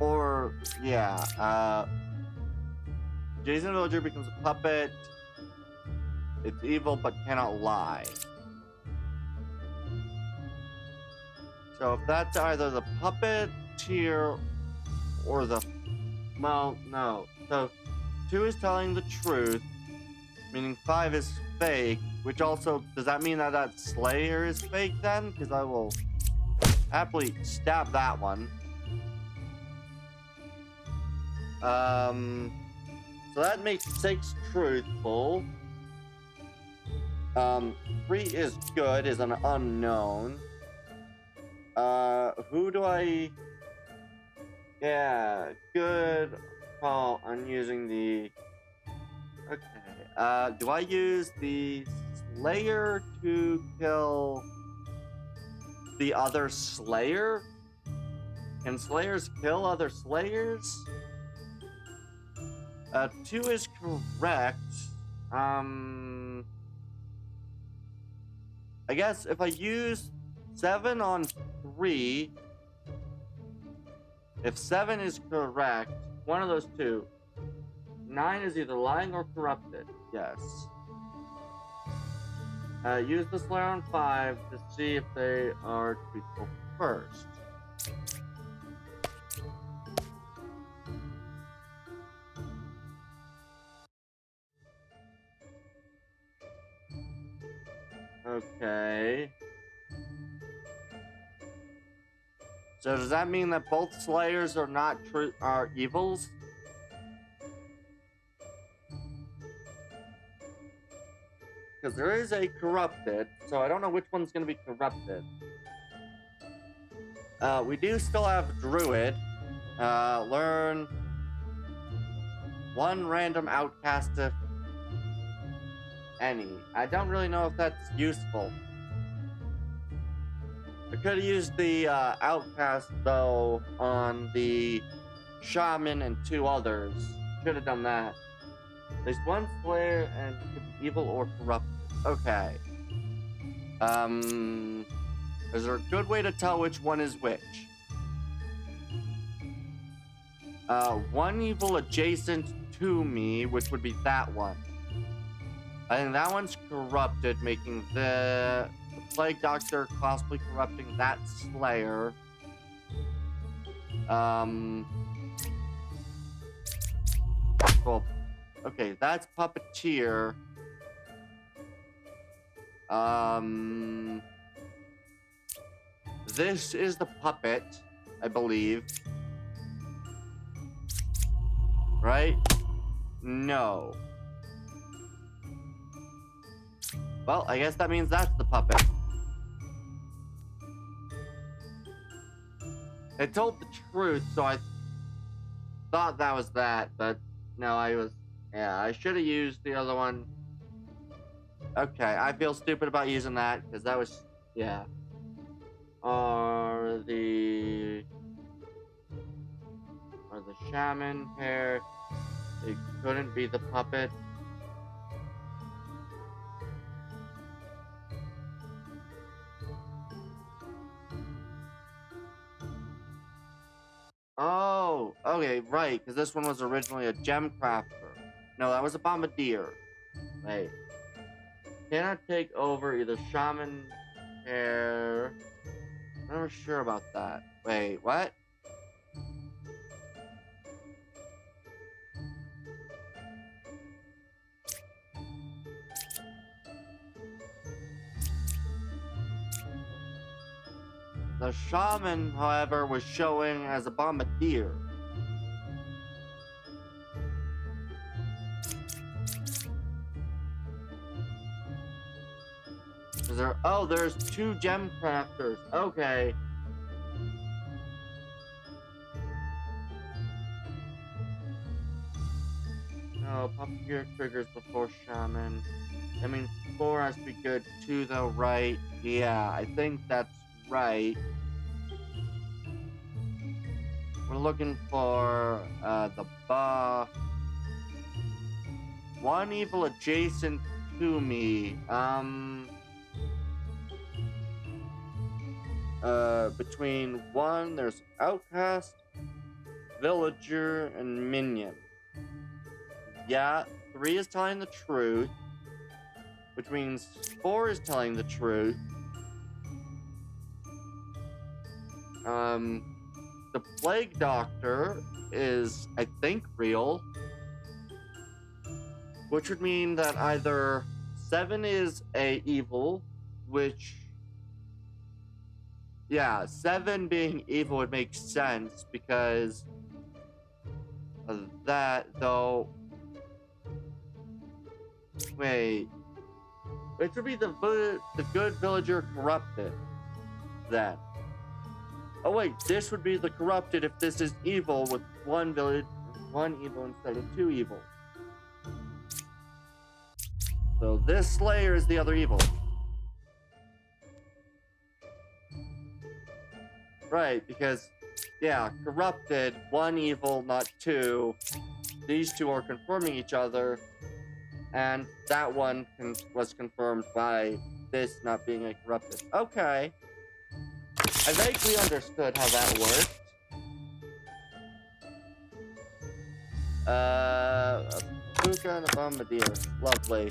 Or, yeah, Jason Villager becomes a puppet. It's evil but cannot lie. So if that's either the puppeteer or the... Well, no. So 2 is telling the truth, meaning 5 is fake, which also... Does that mean that that Slayer is fake then? Because I will happily stab that one. So that makes 6 truthful. 3 is good, is an unknown. Who do I... Yeah, good call on using the... Okay, do I use the Slayer to kill the other Slayer? Can Slayers kill other Slayers? 2 is correct. I guess if I use 7 on 3, if 7 is correct, one of those two, 9 is either lying or corrupted. Yes. Use the Slayer on 5 to see if they are truthful first. Okay. So does that mean that both Slayers are not are evils? Because there is a corrupted, so I don't know which one's going to be corrupted. We do still have Druid. Learn 1 random outcast if any. I don't really know if that's useful. I could have used the outcast though on the shaman and 2 others. Should have done that. At least 1 Slayer and it could be evil or corrupted. Okay. Is there a good way to tell which one is which? 1 evil adjacent to me, which would be that one. I think that one's corrupted, making the Plague Doctor possibly corrupting that Slayer. Well, okay, that's Puppeteer. This is the puppet, I believe. Right? No. Well, I guess that means that's the puppet. It told the truth, so I thought that was that, but no, yeah, I should have used the other one. Okay, I feel stupid about using that, because that was, yeah. Or the shaman pair, it couldn't be the puppet. Oh, okay, right, because this one was originally a gem crafter. No, that was a bombardier. Wait. Cannot take over either shaman pair. I'm not sure about that. Wait, what? The shaman, however, was showing as a bombardier. Is there? Oh, there's 2 gem crafters. Okay. No, bombardier triggers before shaman. That means 4 has to be good. 2 though, right? Yeah, I think that's right. We're looking for the bar. 1 evil adjacent to me. Between 1, there's outcast, villager, and minion. Yeah, 3 is telling the truth, which means 4 is telling the truth. The plague doctor is, I think, real, which would mean that either 7 is a evil, which, yeah, 7 being evil would make sense because of that, though. Wait, which would be the good villager corrupted, then. Oh wait, this would be the corrupted if this is evil with 1 evil instead of 2 evil. So this Slayer is the other evil. Right, because, yeah, corrupted, 1 evil, not 2. These 2 are confirming each other, and that one was confirmed by this not being a corrupted. Okay. I vaguely understood how that worked. A puka and a bombardier. Lovely.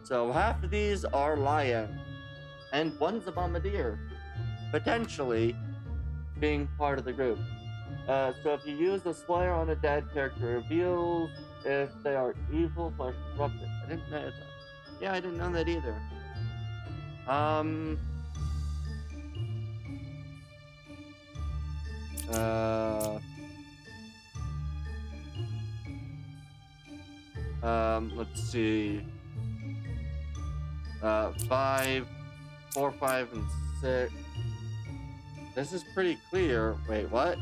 So half of these are lion, and 1's a bombardier, potentially being part of the group. So if you use a Slayer on a dead character, it reveals if they are evil or corrupted. I didn't know that. Yeah, I didn't know that either. Let's see. 5, 4, 5, and 6. This is pretty clear. Wait, what?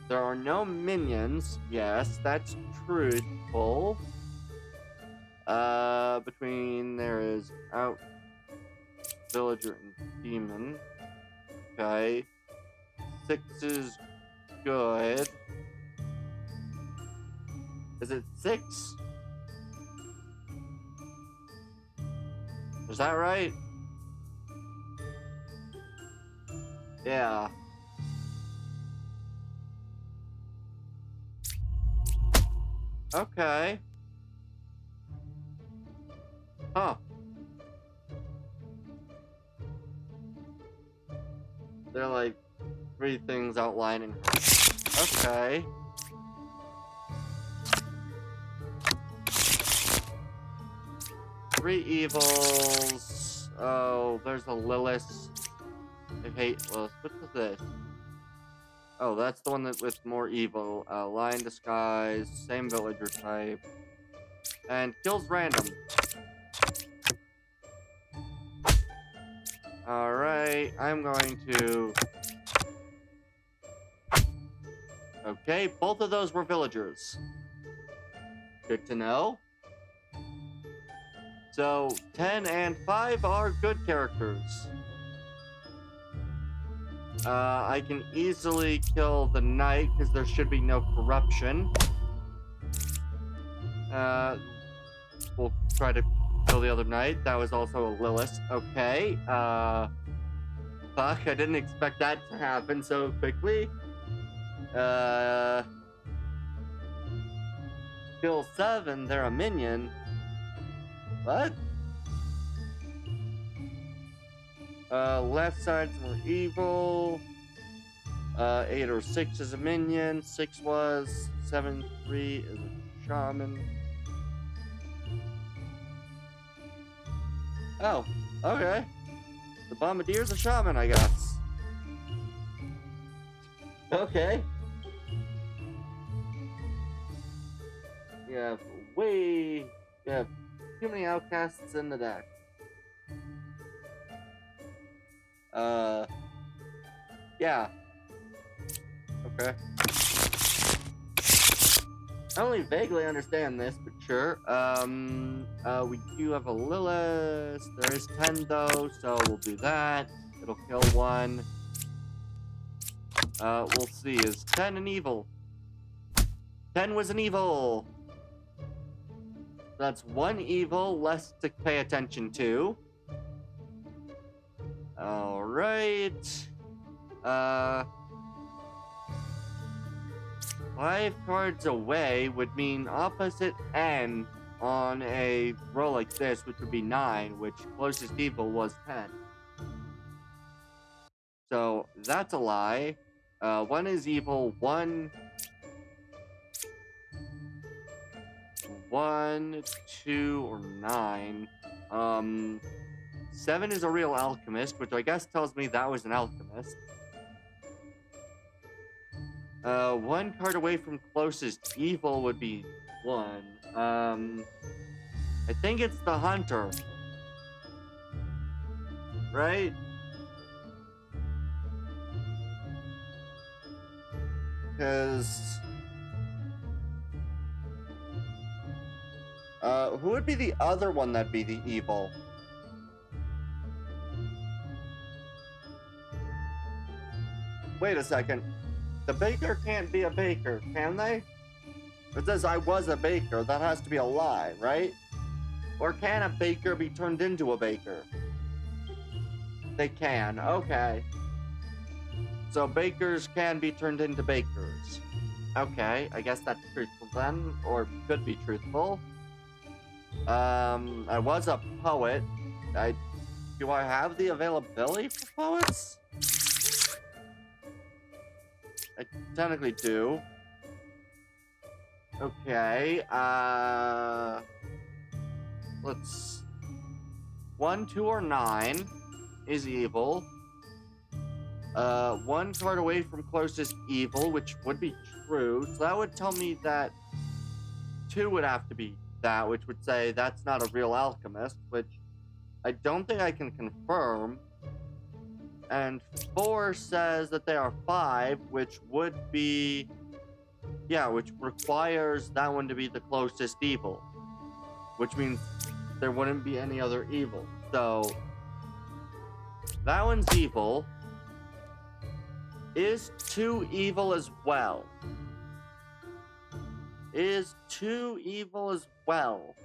There are no minions. Yes, that's truthful. Between there is out villager and demon. Okay. 6 is good. Is it 6? Is that right? Yeah. Okay. Huh. They're like 3 things outlining. Okay. Three evils. Oh, there's a Lilith. I hate Lilith. What is this? Oh, that's the one that with more evil. Lion disguise, same villager type, and kills random. All right, I'm going to. Okay, both of those were villagers. Good to know. So 10 and 5 are good characters. I can easily kill the knight because there should be no corruption. We'll try to kill the other knight. That was also a Lilith. Okay. Fuck, I didn't expect that to happen so quickly. Kill 7, they're a minion. What? Left side's more evil. 8 or 6 is a minion. 6 was. 7, 3 is a shaman. Oh, okay. The Bombardier's a shaman, I guess. Okay. You have you have too many outcasts in the deck. Yeah. Okay. I only vaguely understand this, but sure. We do have a Lilith. There is 10 though, so we'll do that. It'll kill one. We'll see. Is 10 an evil? 10 was an evil. That's one evil less to pay attention to. Alright. 5 cards away would mean opposite end on a roll like this, which would be 9, which closest evil was 10. So that's a lie. 1 is evil, 1, 2, or 9. 7 is a real alchemist, which I guess tells me that was an alchemist. 1 card away from closest evil would be 1. I think it's the hunter. Right? Because... who would be the other one that'd be the evil? Wait a second. The baker can't be a baker, can they? It says I was a baker. That has to be a lie, right? Or can a baker be turned into a baker? They can. Okay. So bakers can be turned into bakers. Okay, I guess that's truthful then, or could be truthful. I was a poet. Do I have the availability for poets? I technically do. Okay, let's... 1, 2, or 9 is evil. 1 card away from closest evil, which would be true. So that would tell me that 2 would have to be that, which would say that's not a real alchemist, which I don't think I can confirm. And 4 says that they are 5, which would be... yeah, which requires that one to be the closest evil. Which means there wouldn't be any other evil. So, that one's evil. Is 2 evil as well? Is 2 evil as well?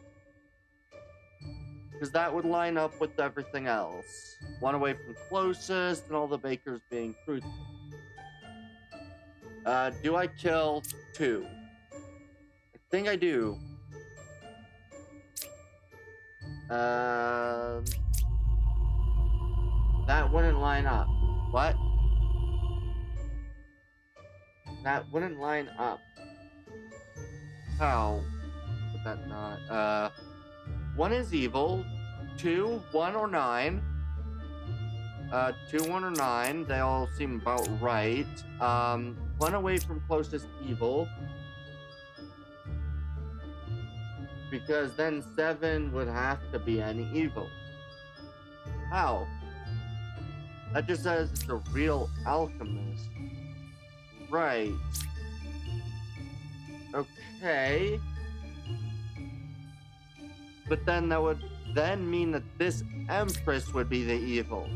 Because that would line up with everything else. 1 away from closest, and all the bakers being truthful. Do I kill 2? I think I do. That wouldn't line up. What? That wouldn't line up. How would that not? 1 is evil. 2, 1, or 9. 2, 1, or 9. They all seem about right. 1 away from closest evil. Because then 7 would have to be an evil. How? That just says it's a real alchemist. Right. Okay. But then that would then mean that this Empress would be the evil.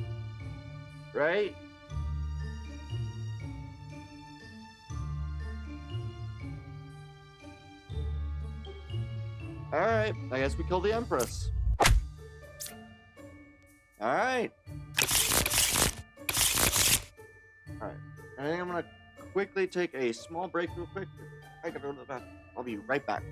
Right? Alright, I guess we kill the Empress. Alright. Alright. I think I'm gonna quickly take a small break real quick. I gotta go to the bathroom. I'll be right back.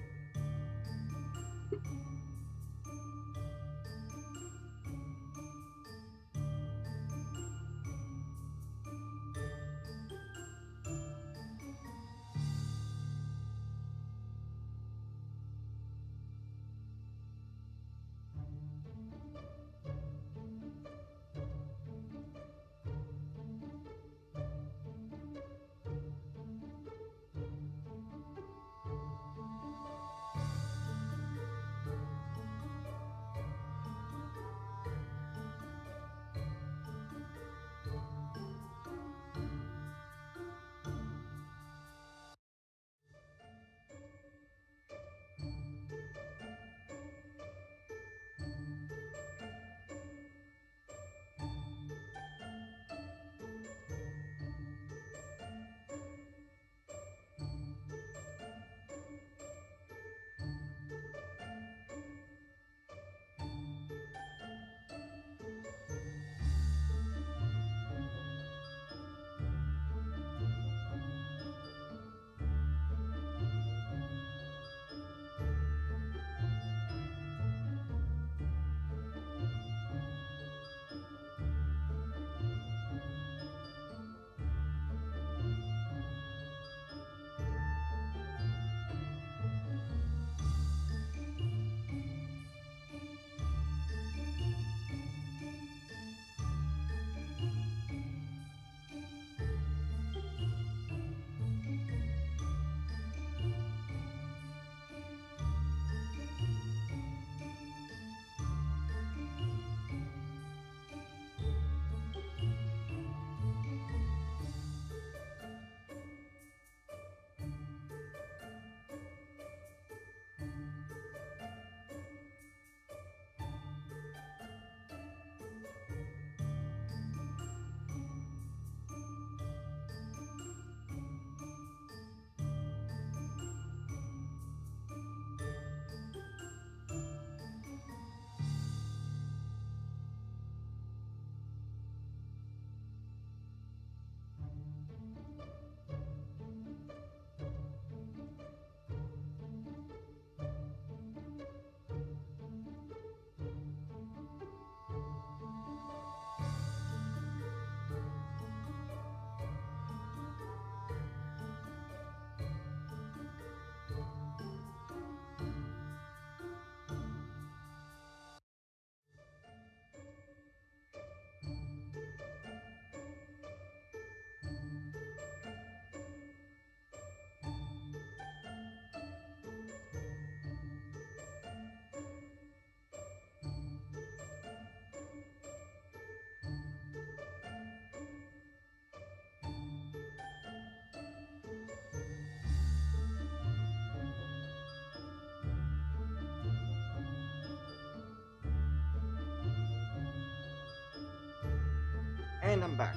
And I'm back.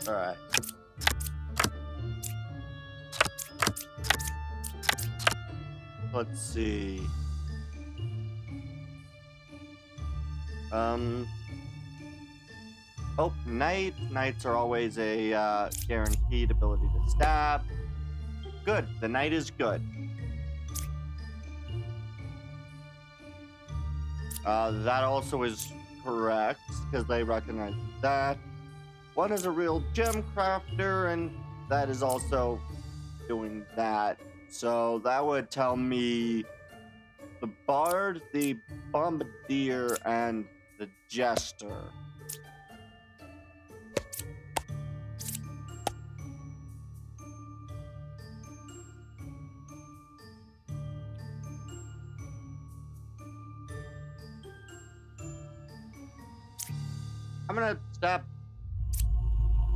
Alright. Let's see. Oh, knight. Knights are always a guaranteed ability to stab. Good. The knight is good. That also is correct, because they recognize that. One is a real gem crafter, and that is also doing that. So that would tell me the bard, the bombardier, and the jester. I'm gonna stab.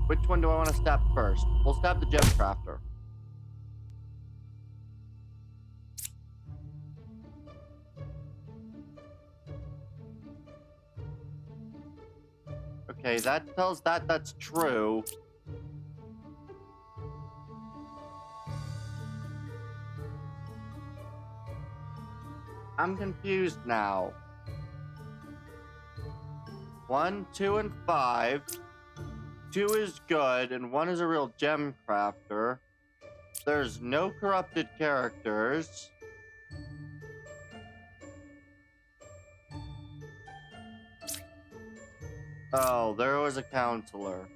Which one do I want to stab first? We'll stab the gem crafter. Okay, that tells that that's true. I'm confused now. 1, 2, and 5. 2 is good, and 1 is a real gem crafter. There's no corrupted characters. Oh, there was a counselor.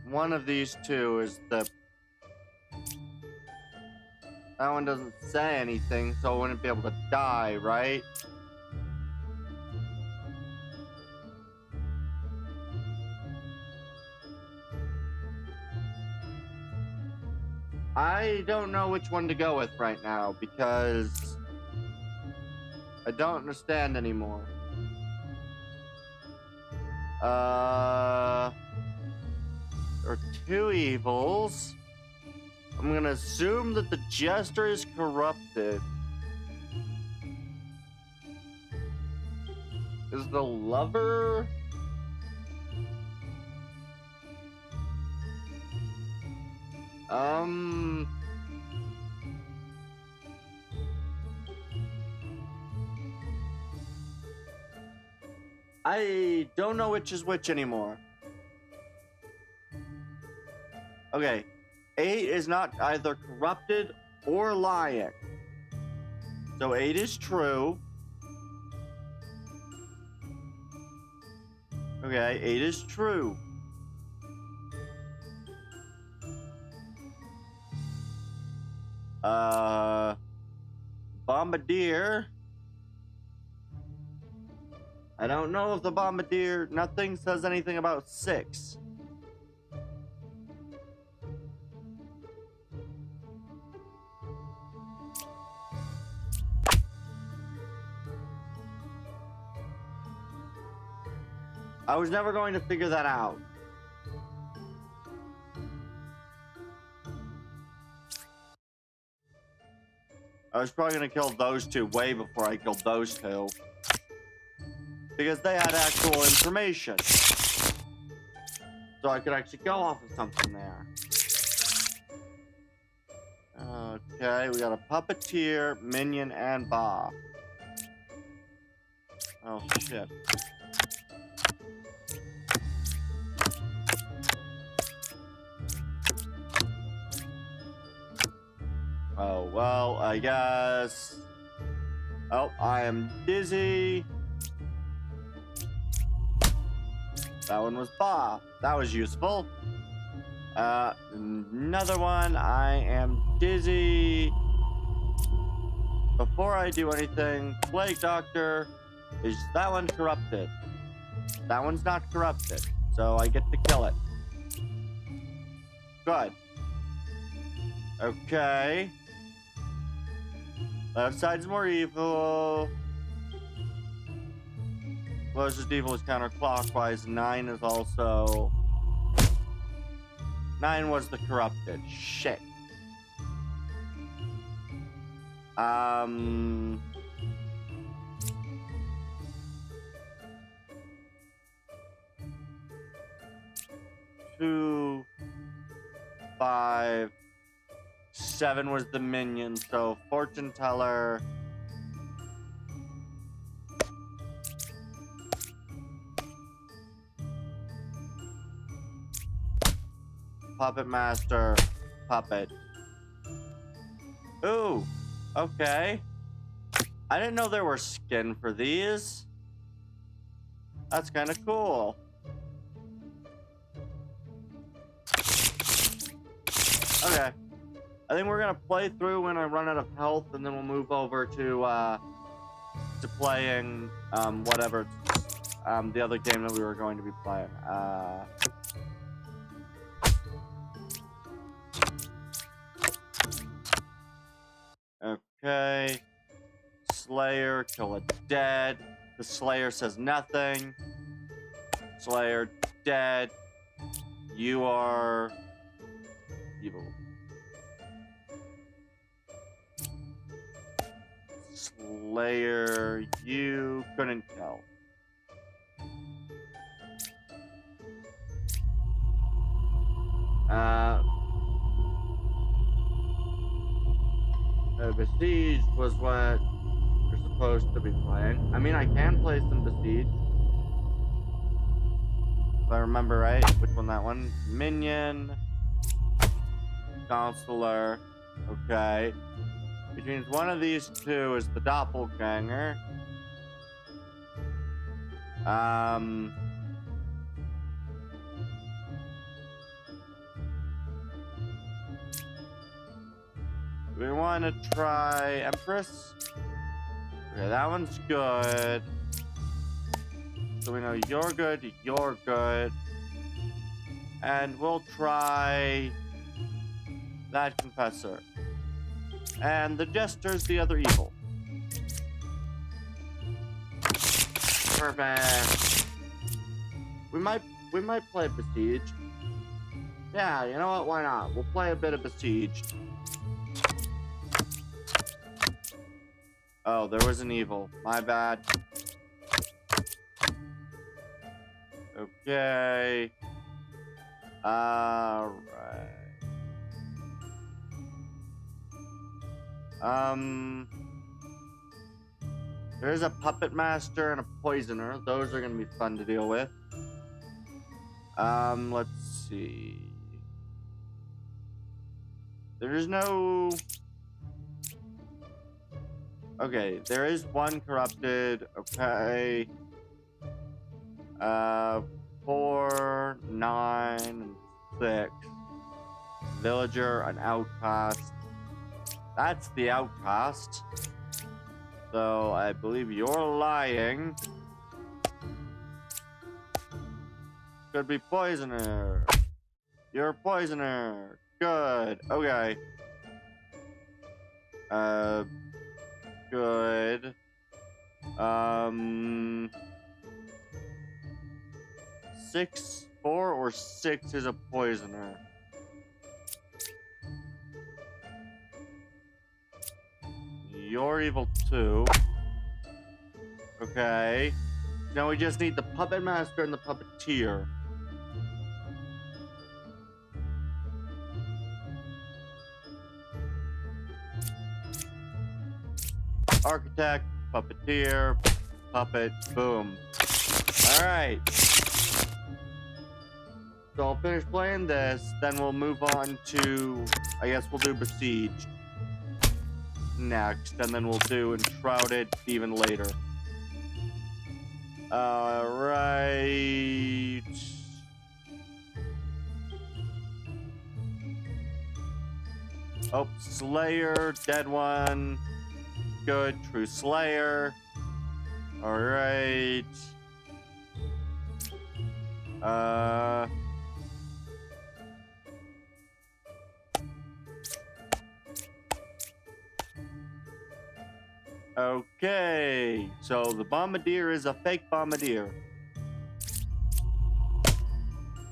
One of these two is the... That one doesn't say anything, so it wouldn't be able to die, right? I don't know which one to go with right now, because I don't understand anymore. There are 2 evils. I'm gonna assume that the jester is corrupted. Is the lover... I don't know which is which anymore. Okay. 8 is not either corrupted or lying. So 8 is true. Okay, 8 is true. Bombardier. I don't know if the bombardier... Nothing says anything about 6. I was never going to figure that out. I was probably going to kill those 2 way before I killed those 2. Because they had actual information. So I could actually go off of something there. Okay, we got a puppeteer, minion, and Bob. Oh, shit. Oh, well, I guess... Oh, I am dizzy. That one was Bob. That was useful. Another one. I am dizzy. Before I do anything, Plague Doctor, is that one corrupted? That one's not corrupted, so I get to kill it. Good. Okay. Left side's more evil. Closest evil is counterclockwise. 9 is also... 9 was the corrupted. Shit. Um... 2, 5, 7 was the minion, so fortune teller. Puppet master, puppet. Ooh, okay. I didn't know there were skin for these. That's kind of cool. Okay. I think we're gonna play through when I run out of health, and then we'll move over to playing whatever the other game that we were going to be playing. Okay. Slayer, kill a dead. The Slayer says nothing. Slayer, dead. You are evil. Slayer, you couldn't tell. Besieged was what you're supposed to be playing. I mean, I can play some Besieged. If I remember right, which one that one? Minion. Counselor. Okay. Which means one of these two is the doppelganger. We want to try Empress. Okay, that one's good. So we know you're good, you're good. And we'll try that Confessor. And the Jester's the other evil. Perfect. We might play Besieged. Yeah, you know what? Why not? We'll play a bit of Besieged. Oh, there was an evil. My bad. Okay. Alright. There's a puppet master and a poisoner. Those are gonna be fun to deal with. Let's see. There's no... Okay, there is one corrupted. Okay. 4, 9, and 6. Villager, an outcast. That's the outcast. So I believe you're lying. Could be poisoner. You're a poisoner. Good. Okay. Good. 6, 4 or 6 is a poisoner. You're evil too. Okay. Now we just need the puppet master and the puppeteer. Architect, puppeteer, puppet, boom. Alright. So I'll finish playing this, then we'll move on to, I guess we'll do Besieged next, and then we'll do Enshrouded even later. Alright. Oh, Slayer, dead one. Good, true Slayer. Alright. Okay, so the bombardier is a fake bombardier.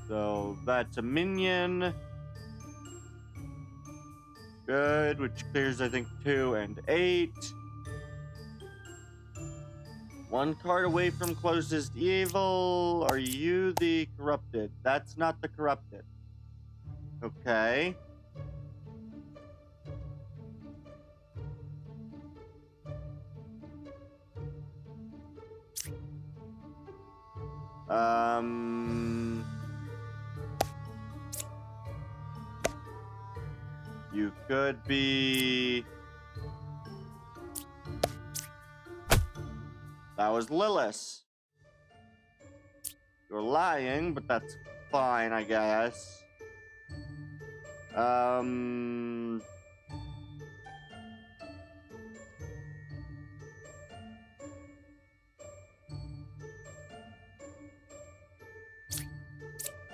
So that's a minion. Good, which clears, I think, 2 and 8. One card away from closest evil. Are you the corrupted? That's not the corrupted. Okay. You could be... That was Lilith. You're lying, but that's fine, I guess. I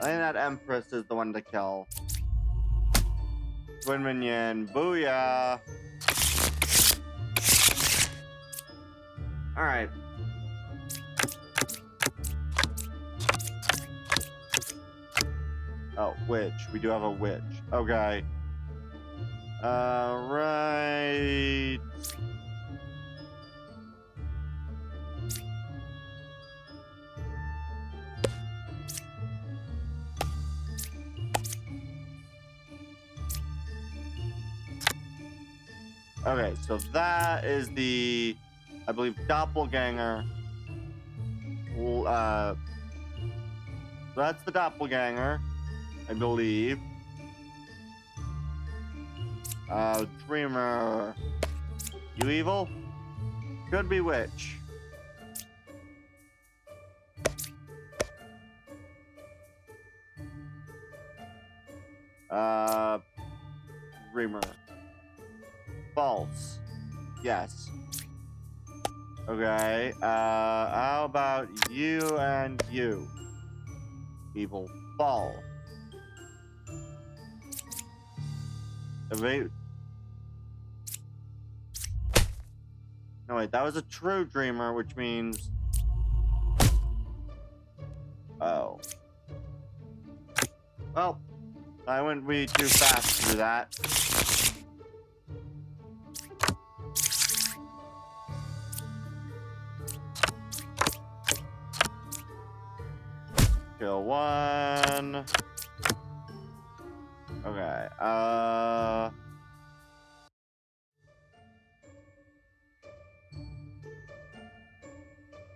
think that Empress is the one to kill. Twin Minion, booyah! Alright. Oh, witch. We do have a witch. Okay. Right. Okay, so that is the, I believe, doppelganger. That's the doppelganger, I believe. Dreamer. You evil? Could be witch. Dreamer. False. Yes. Okay. How about you and you? Evil. Fall. Evade. No, wait. That was a true dreamer, which means... Oh. Well, I wouldn't be too fast through that. Kill one. Okay,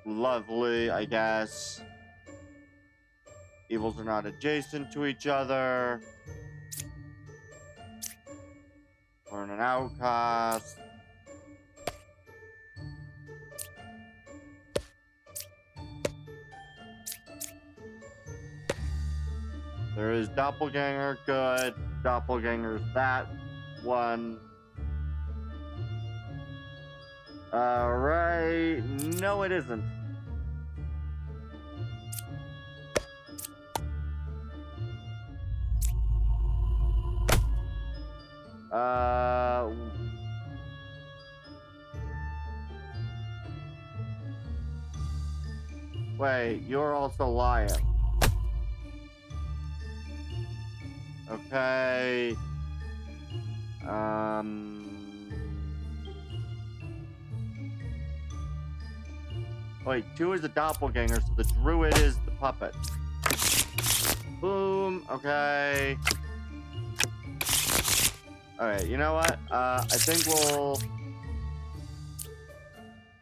lovely, I guess. Evils are not adjacent to each other. We're an outcast. There is doppelganger, good. Doppelganger's that one. Right. No, it isn't. Wait, you're also lying. Okay. Wait, 2 is the doppelganger, so the druid is the puppet. Boom. Okay. Alright, you know what? I think we'll...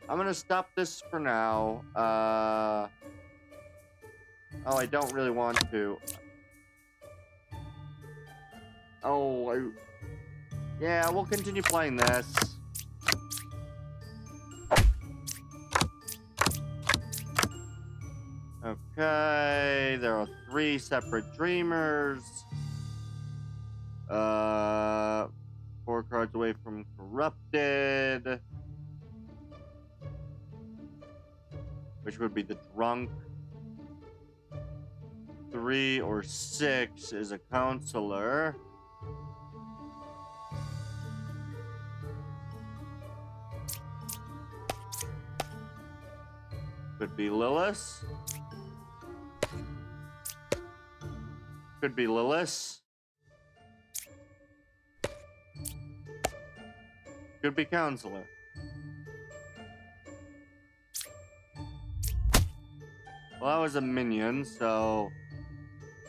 I'm gonna stop this for now. Oh, I don't really want to. Oh, yeah, we'll continue playing this. Okay, there are 3 separate dreamers. 4 cards away from corrupted. Which would be the drunk. 3 or 6 is a counselor. Could be Lilith. Could be Lilith. Could be counselor. Well, I was a minion, so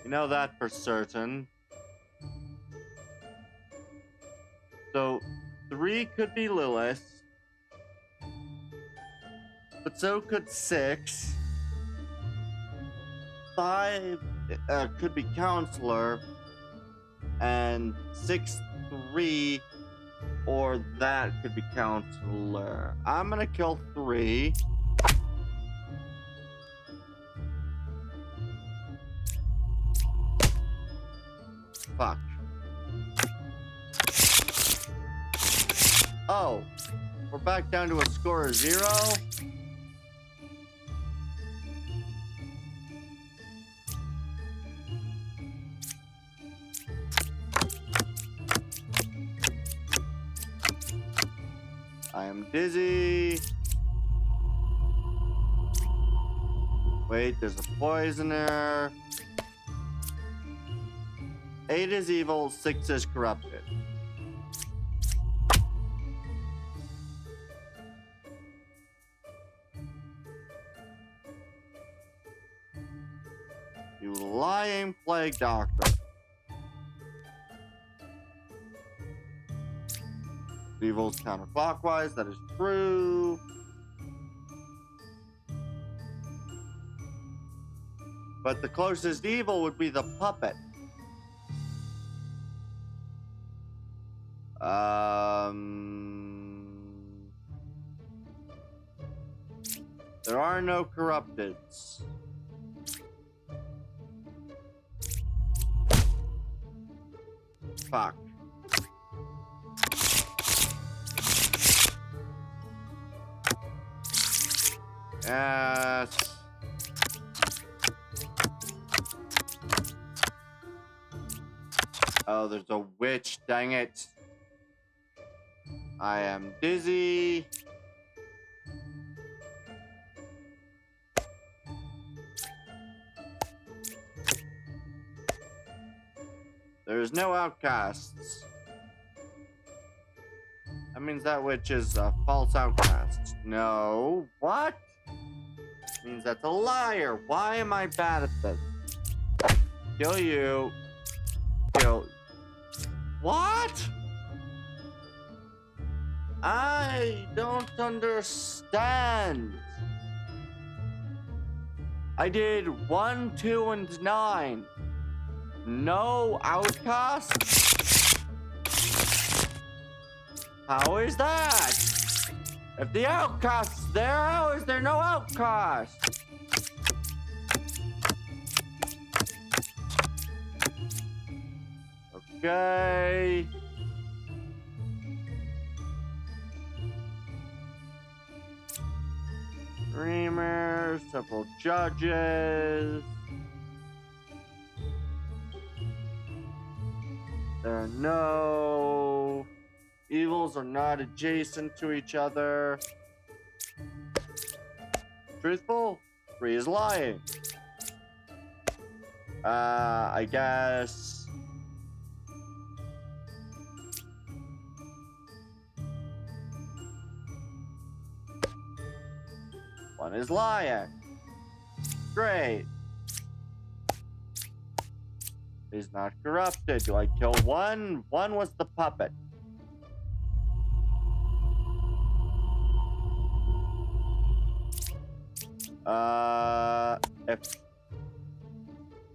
you know that for certain. So 3 could be Lilith, but so could 6. 5 could be counselor, and 6, 3, or that could be counselor. I'm gonna kill 3. Fuck. Oh, we're back down to a score of 0. I am dizzy. Wait, there's a poisoner. 8 is evil, 6 is corrupted. You lying plague doctor. Evil's counterclockwise, that is true. But the closest evil would be the puppet. There are no corrupteds. Fuck. Yes. Oh, there's a witch, dang it. I am dizzy. There's no outcasts. That means that witch is a false outcast. No. What? Means that's a liar. Why am I bad at this? Kill you. Kill. What? I don't understand. I did 1, 2, and 9. No outcasts? How is that? If the outcast's there, how is there no outcast? Okay. Streamers, several judges. There are no evils are not adjacent to each other. Truthful? 3 is lying. I guess. One is lying. Great. He's not corrupted. Do I kill 1? 1 was the puppet. If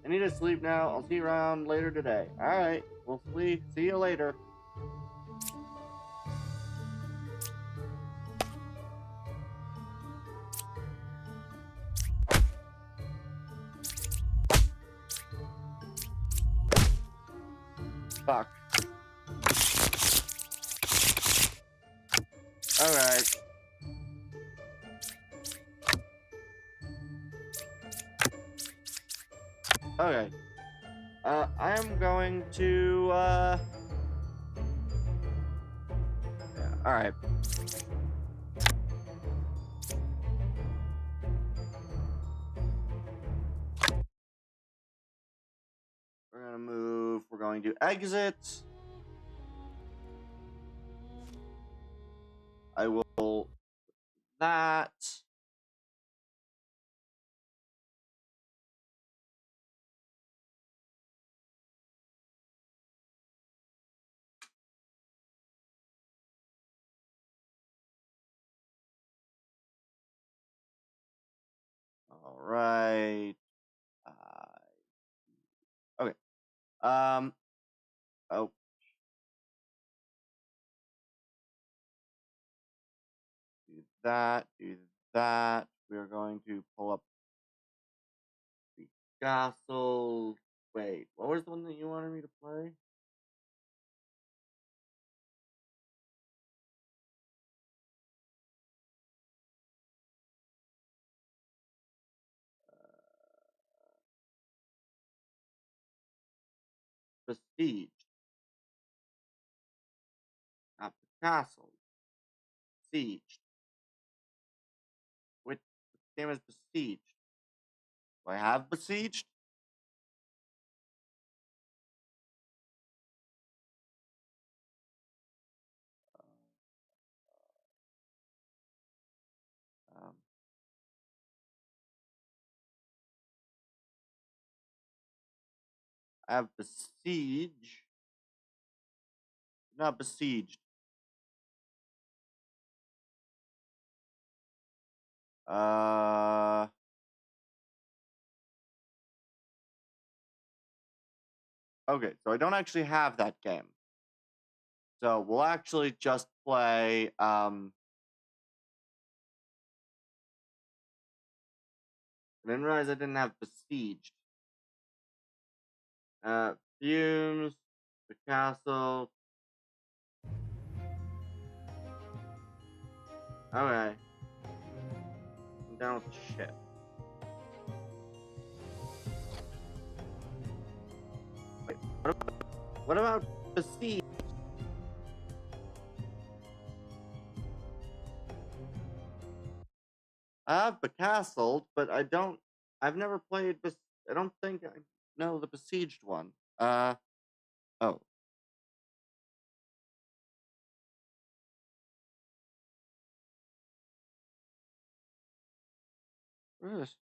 I need to sleep now, I'll see you around later today. Alright, we'll see you later. Fuck. Alright. Okay. I am going to, yeah, alright. We're gonna move, we're going to exit. I will that. All right. Okay. Oh, do that. Do that. We're going to pull up the castle. Wait, what was the one that you wanted me to play? Besieged. Not the castle. Besieged. Which game is besieged? Do I have besieged? Um, I have besiege. Not besieged. Okay, so I don't actually have that game. So we'll actually just play I didn't realize I didn't have besieged. Fumes, the castle. Okay. I'm down with the ship. Wait, what about besieged? I have becastled, but I've never played I don't think I know the besieged one. Oh. Where is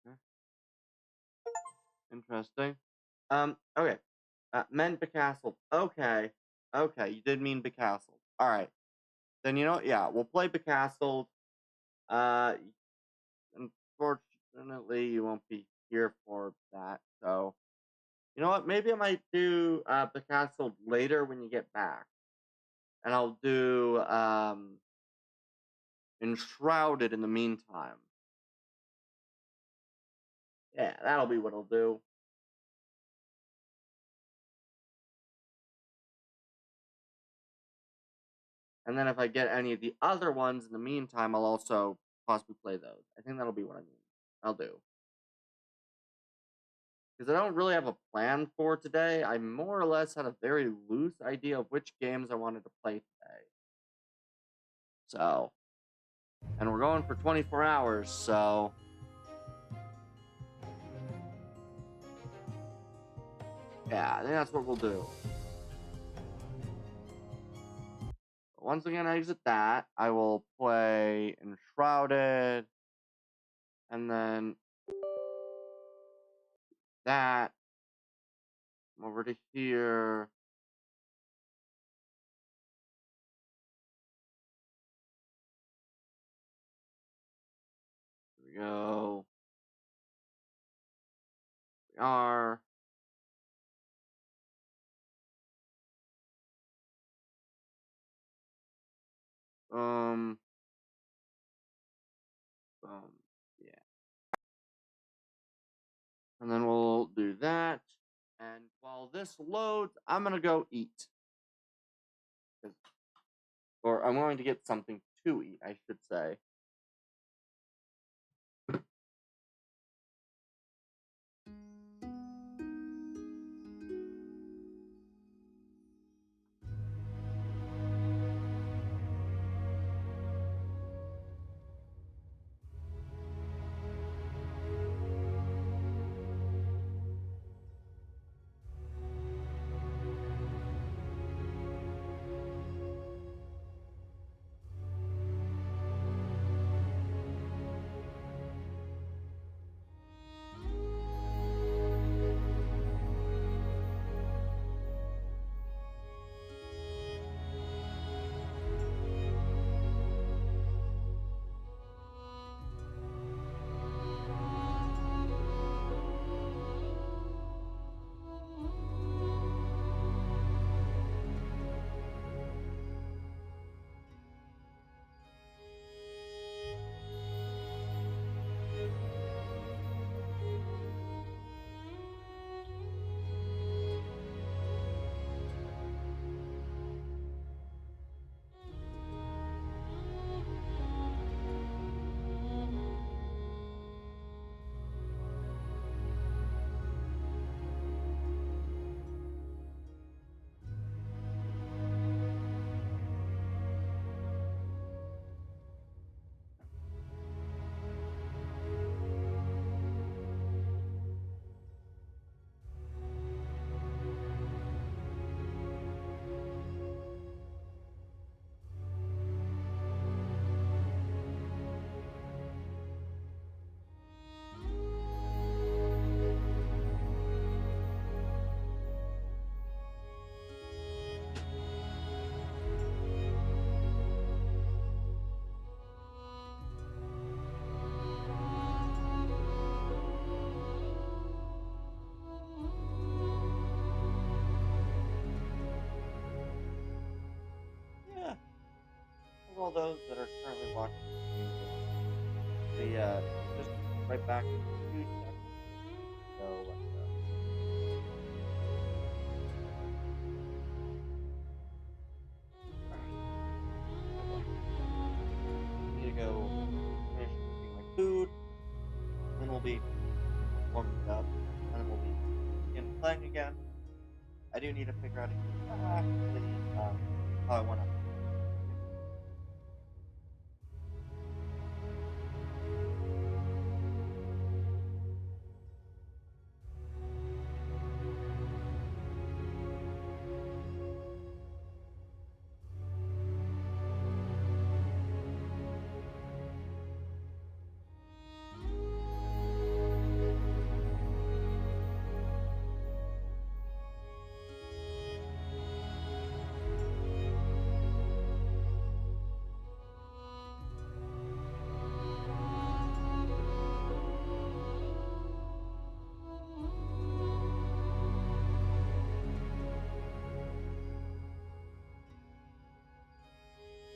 okay. Interesting. Okay. Meant becastled. Okay. Okay, you did mean becastled. Alright. Then you know what? Yeah, we'll play becastled. Uh, Unfortunately, you won't be here for that. So, you know what? Maybe I might do becastled later when you get back. And I'll do Enshrouded in the meantime. Yeah, that'll be what I'll do. And then if I get any of the other ones in the meantime, I'll also possibly play those. I think that'll be what I mean. I'll do. Because I don't really have a plan for today. I more or less had a very loose idea of which games I wanted to play today. So, and we're going for 24 hours, so yeah, I think that's what we'll do. Once again, I exit that. I will play Enshrouded, and then that. Over to here. Here we go. We are. Um, yeah. And then we'll do that. And while this loads, I'm gonna go eat. Or I'm going to get something to eat, I should say. for all those that are currently watching the stream, just right back in 2 seconds. So, I need to go finish cooking my food, then we'll be warming it up, and then we'll begin playing again. I do need to figure out exactly how I want to.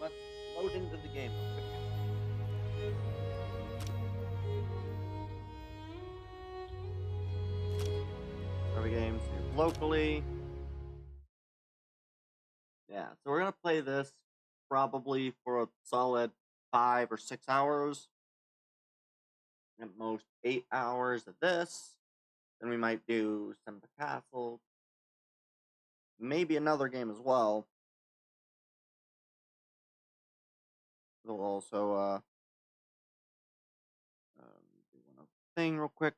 Let's load into the game real quick. Every game's locally. Yeah, so we're gonna play this probably for a solid 5 or 6 hours. At most 8 hours of this. Then we might do some of the castle. Maybe another game as well. We'll also do one other thing real quick.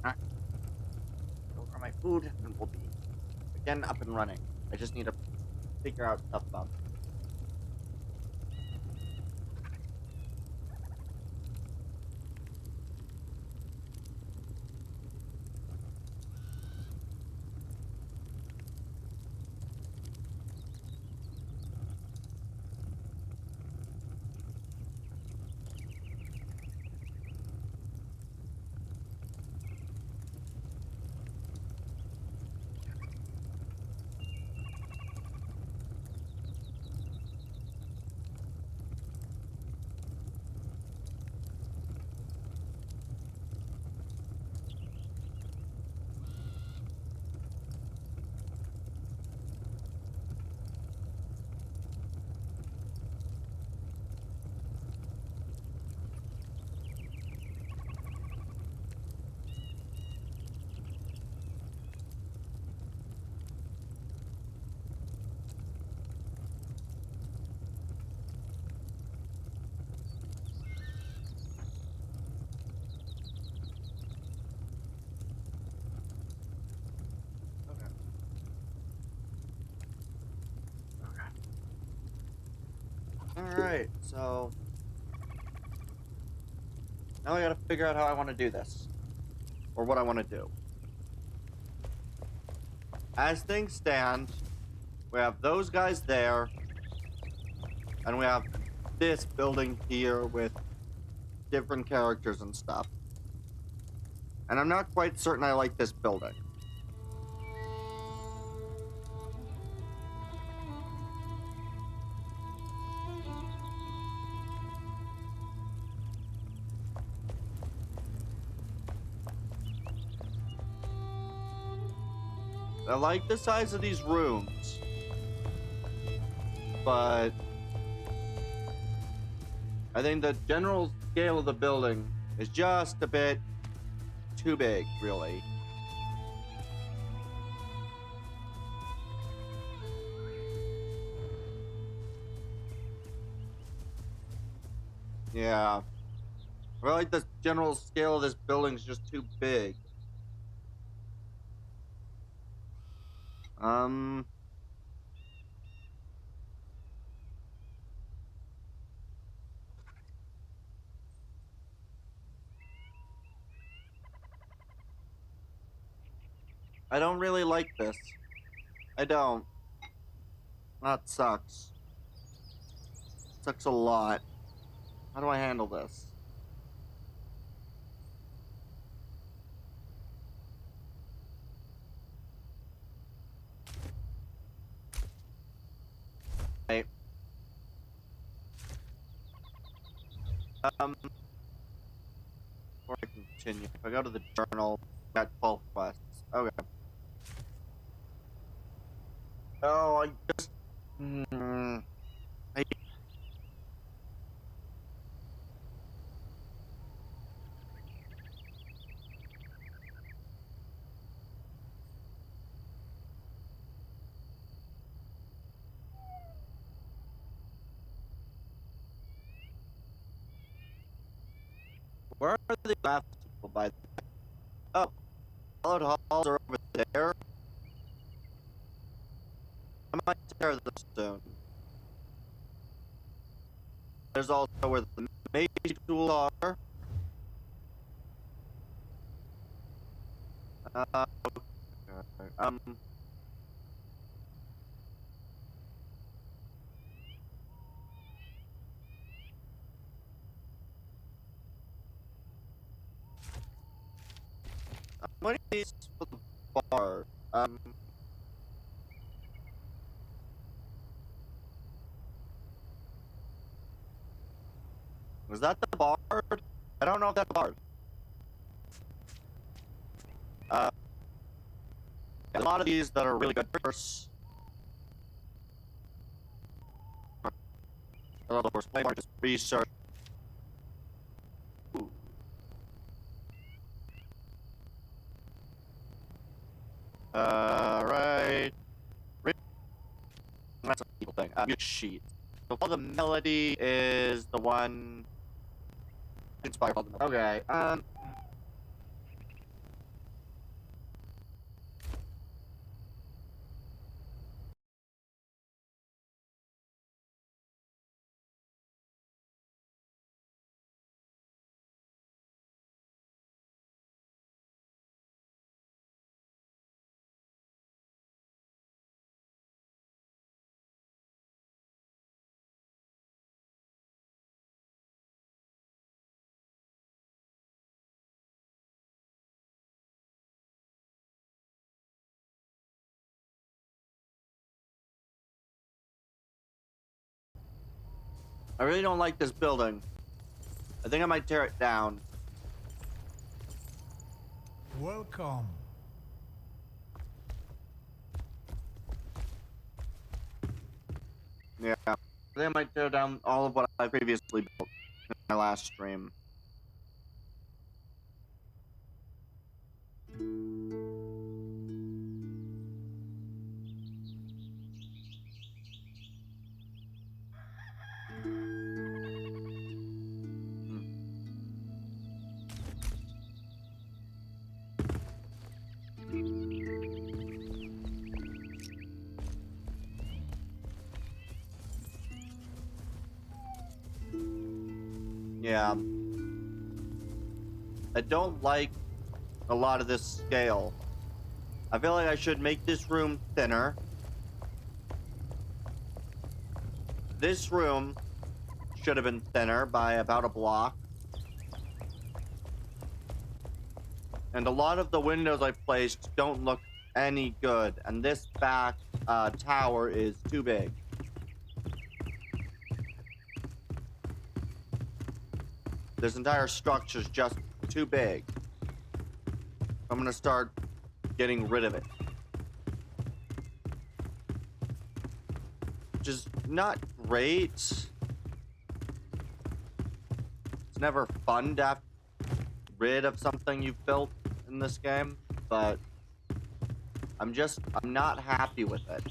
Alright. Go for my food and we'll be again up and running. I just need to figure out stuff about it. Alright, so now I gotta figure out how I want to do this. or what I want to do. As things stand, we have those guys there, and we have this building here with different characters and stuff. And I'm not quite certain I like this building. I like the size of these rooms, but I think the general scale of the building is just a bit too big, really. Yeah. I feel like the general scale of this building is just too big. I don't really like this. I don't. That sucks. Sucks a lot. How do I handle this? Right. Before I continue, if I go to the journal, got 12 quests. Okay. Oh, I just... I... Where are the last people by the... Oh, hallowed halls are over there. I might tear this soon. There's also where the mage tools are. Okay. What are these for the bar? Was that the bard? I don't know if that's the bard. A lot of these that are really good first. Of course, play just research. Ooh. Right. That's a people thing. Sheet. So the melody is the one inspired by the melody. Okay. I really don't like this building. I think I might tear it down. Welcome. Yeah. I think I might tear down all of what I previously built in my last stream. Yeah. I don't like a lot of this scale. I feel like I should make this room thinner. This room should have been thinner by about a block. And a lot of the windows I placed don't look any good. And this back tower is too big. This entire structure is just too big. I'm gonna start getting rid of it. Which is not great. It's never fun to have rid of something you've built in this game, but I'm not happy with it.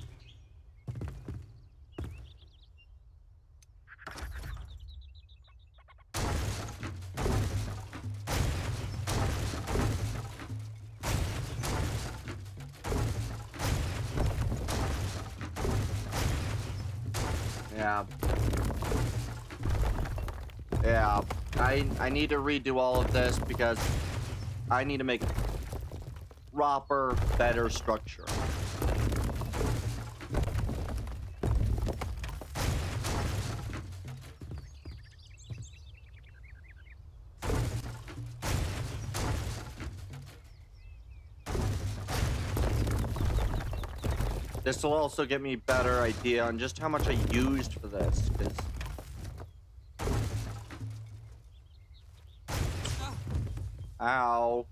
Yeah, I need to redo all of this because I need to make a proper, better structure. This will also give me a better idea on just how much I used for this, because ow.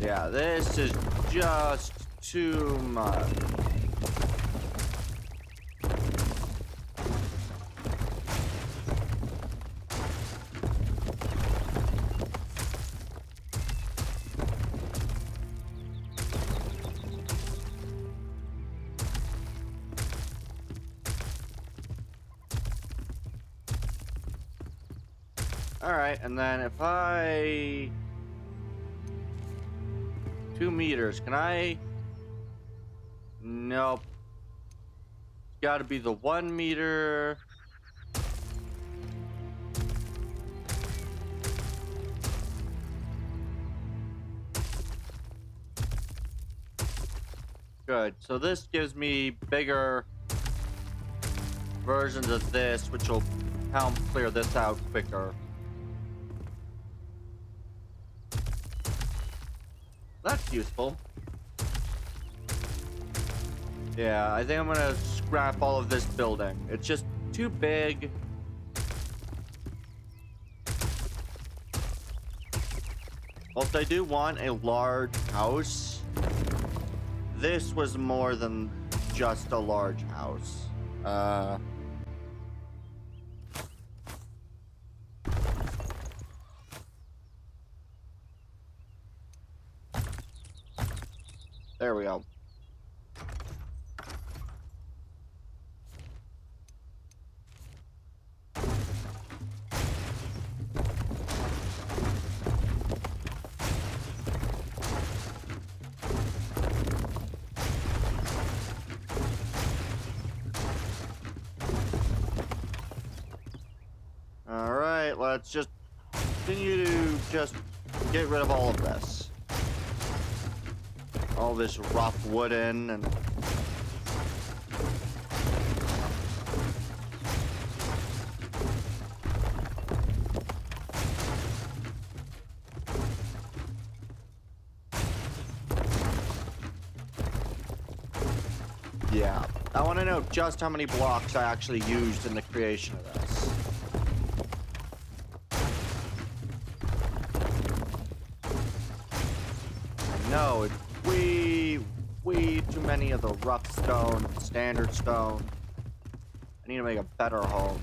Yeah, this is just too much. Alright, and then if I... 2 meters, can I... Nope. It's gotta be the 1 meter. Good, so this gives me bigger versions of this, which will help clear this out quicker. That's useful. Yeah, I think I'm gonna scrap all of this building. It's just too big. Whilst I do want a large house, this was more than just a large house. There we go. Alright, let's just continue to just get rid of all of this. All this rough wooden and... Yeah, I want to know just how many blocks I actually used in the creation of this. I know, it's way too many of the rough stone, standard stone. I need to make a better home.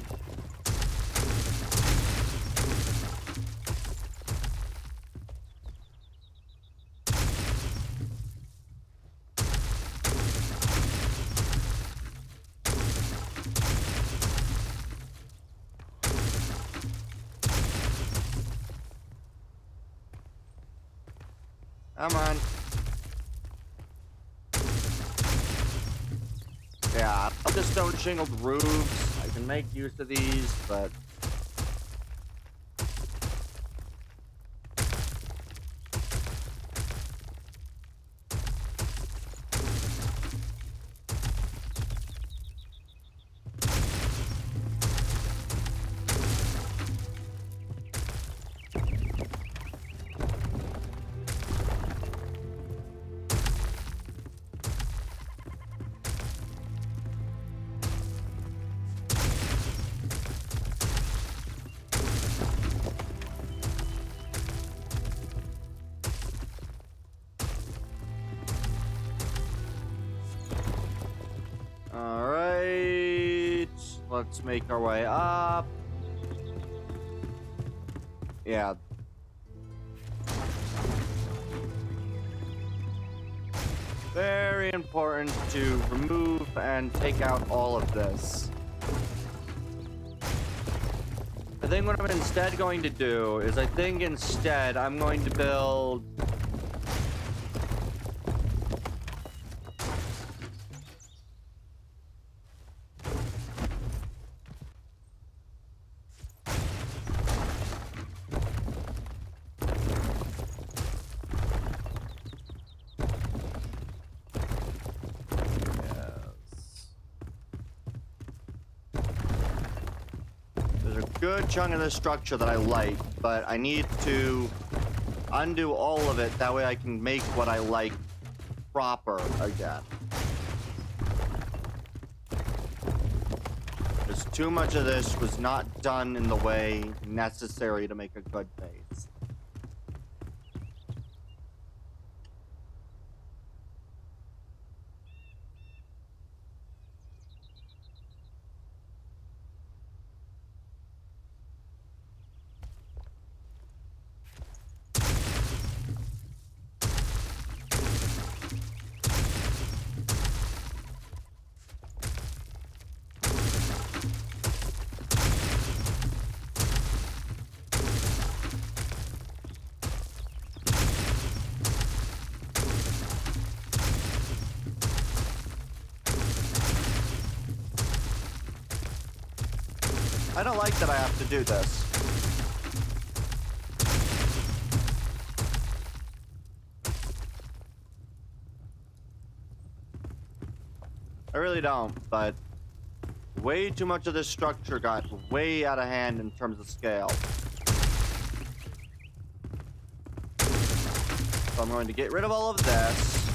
Come on. Yeah, the stone shingled roofs. I can make use of these, but all right. Let's make our way up. Yeah. Very important to remove and take out all of this. I think what I'm instead going to do is I'm going to build there's a good chunk of this structure that I like, but I need to undo all of it. That way I can make what I like proper again. Because too much of this was not done in the way necessary to make a good base. I don't like that I have to do this. I really don't, but way too much of this structure got way out of hand in terms of scale. So I'm going to get rid of all of this.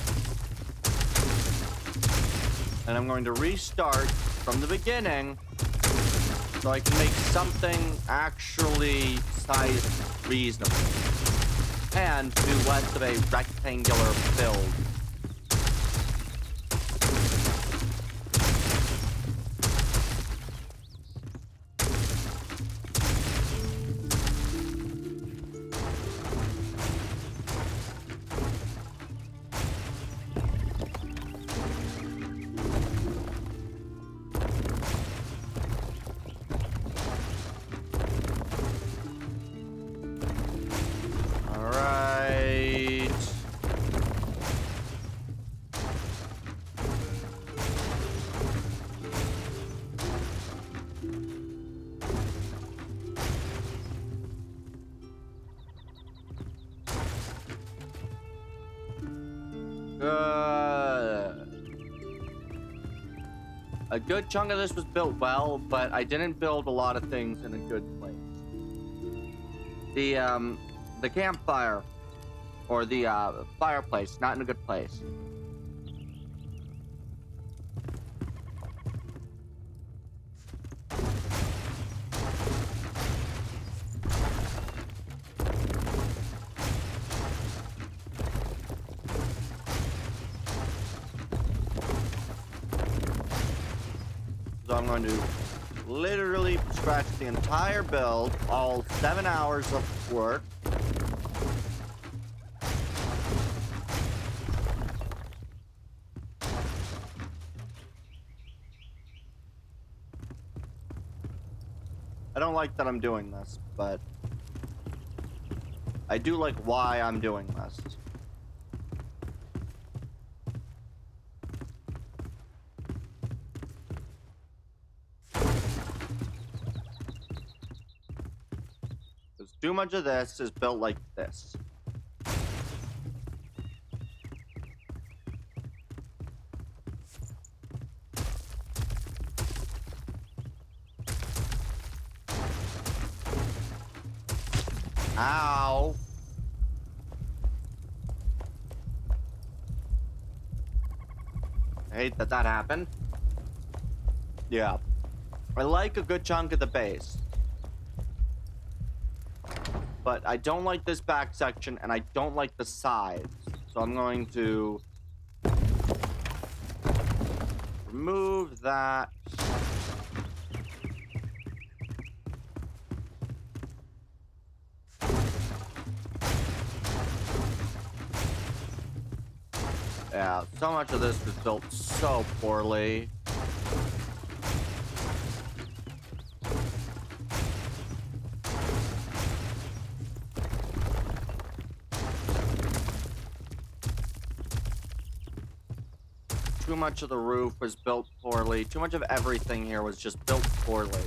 And I'm going to restart from the beginning so I can make something actually sized reasonable. And do less of a rectangular build. A good chunk of this was built well, but I didn't build a lot of things in a good place. The campfire, or the fireplace, not in a good place. So I'm going to literally scratch the entire build, all 7 hours of work. I don't like that I'm doing this, but I do like why I'm doing this. Too much of this is built like this. Ow. I hate that that happened. Yeah. I like a good chunk of the base. But I don't like this back section, and I don't like the sides. So I'm going to remove that. Yeah, so much of this was built so poorly. Too much of the roof was built poorly. Too much of everything here was just built poorly.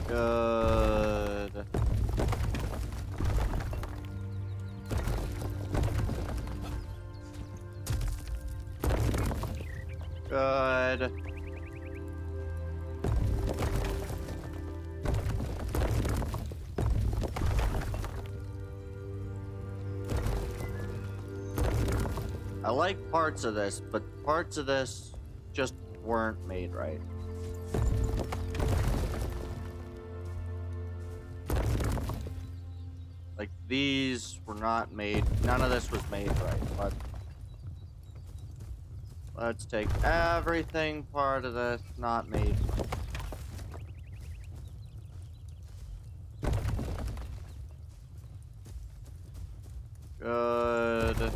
Good. Good. I like parts of this, but parts of this just weren't made right. Like, these were not made. None of this was made right. But let's take everything part of this not made right. Good.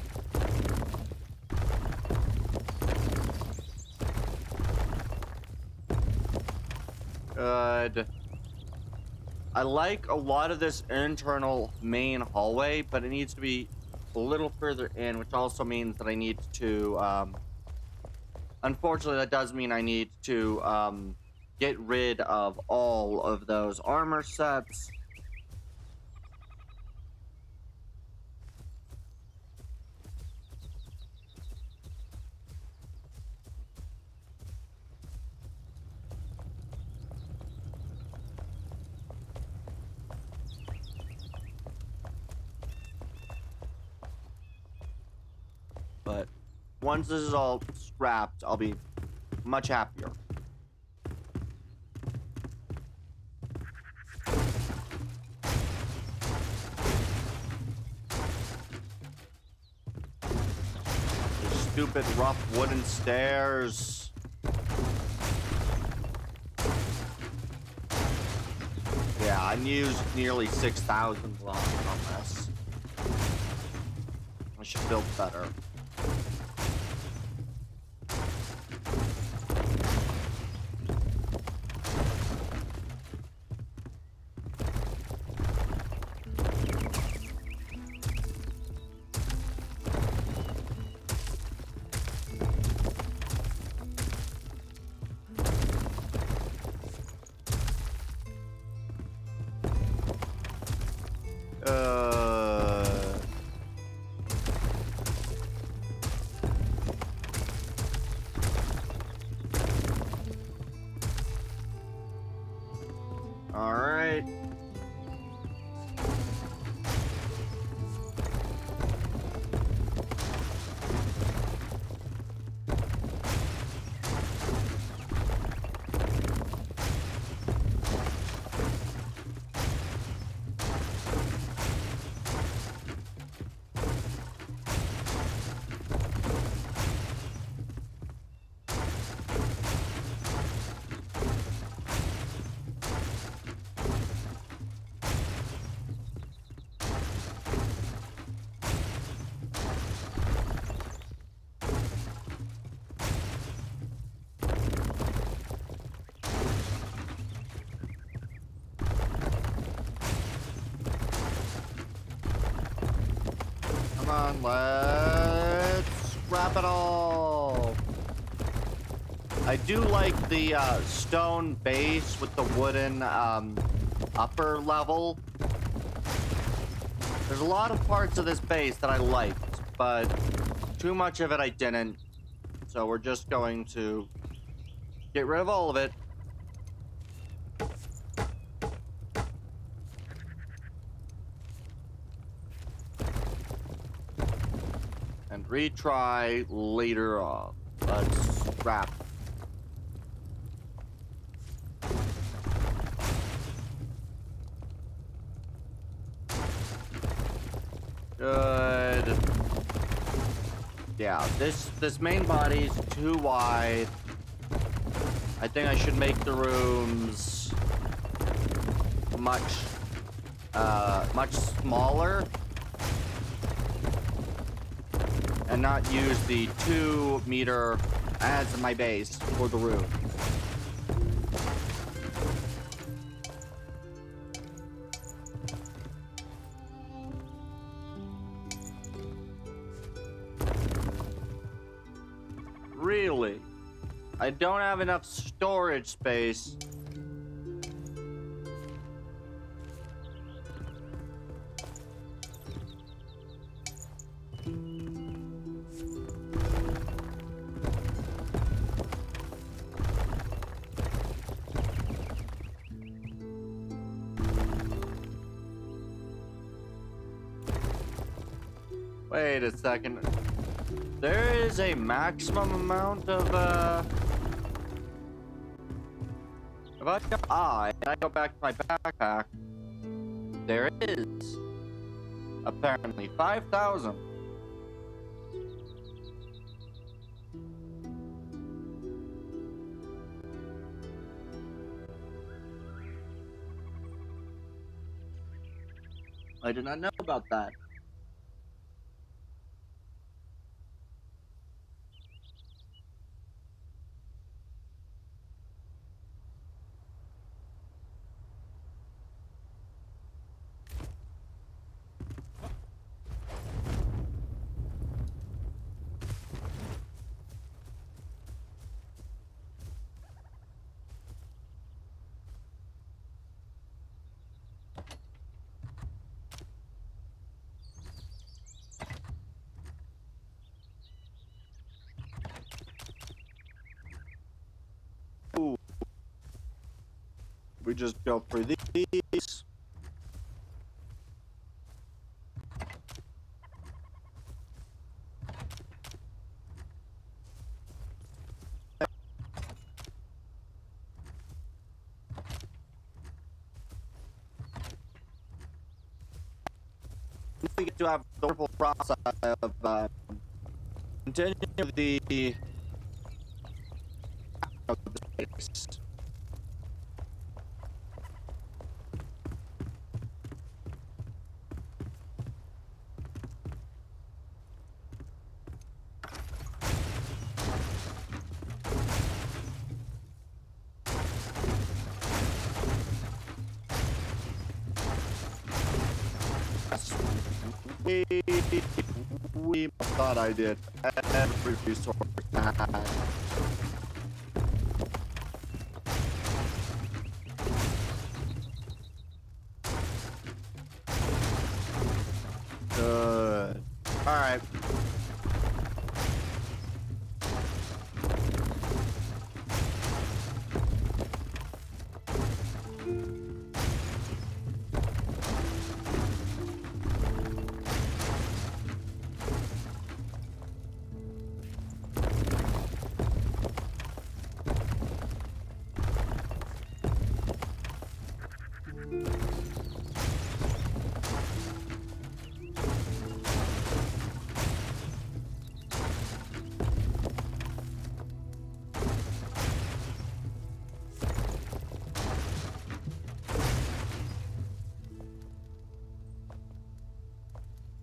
Good. I like a lot of this internal main hallway, but it needs to be a little further in, which also means that I need to, unfortunately, that does mean I need to, get rid of all of those armor sets. But once this is all scrapped, I'll be much happier. These stupid rough wooden stairs. Yeah, I used nearly 6,000 blocks on this. I should build better. and let's wrap it all. I do like the stone base with the wooden upper level. There's a lot of parts of this base that I liked, but too much of it I didn't. So we're just going to get rid of all of it. And retry later on. Let's wrap. Good. Yeah, this main body's too wide. I think I should make the rooms much smaller and not use the 2 meter as my base for the room. Really? I don't have enough storage space. Wait a second. There is a maximum amount of if I go and I go back to my backpack, there is apparently 5,000. I did not know about that. Ooh. We just go through these. We get to have the wonderful process of continuing the base. We thought I did every resource I had. Good. All right.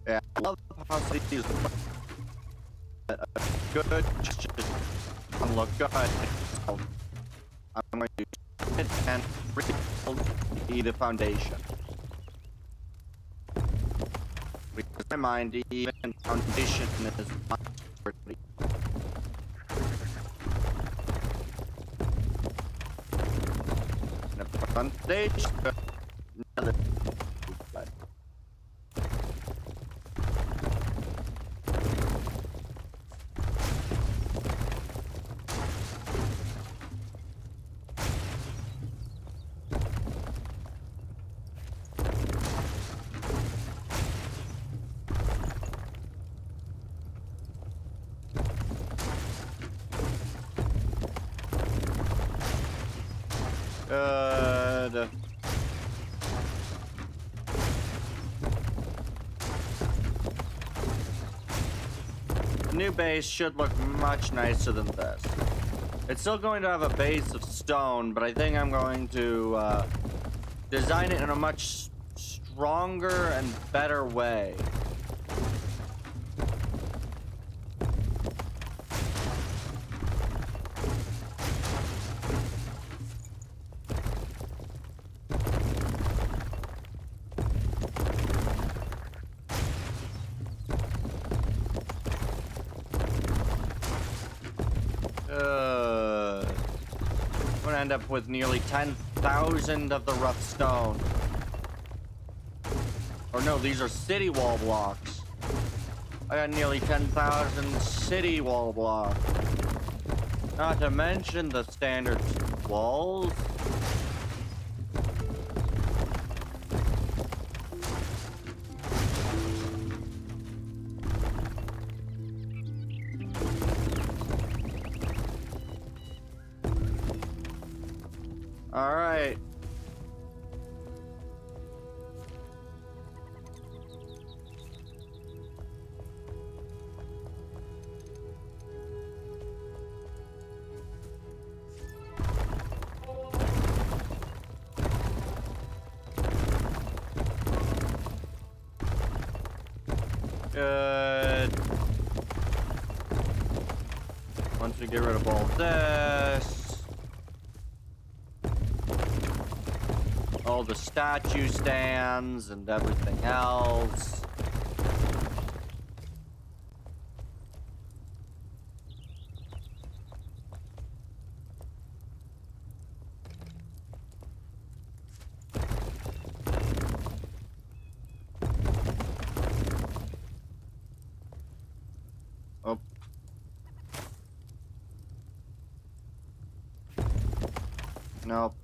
Yeah, I love how these good just look good. So I'm going to use it and rebuild the foundation. Because in my mind, even foundation is not sturdy. And if the foundation, another. Good. The new base should look much nicer than this. It's still going to have a base of stone, but I think I'm going to design it in a much stronger and better way. I'm gonna end up with nearly 10,000 of the rough stone. Or no, these are city wall blocks. I got nearly 10,000 city wall blocks. Not to mention the standard walls. All right. Good. Once we get rid of all this, all the statue stands and everything else. Oh. Nope.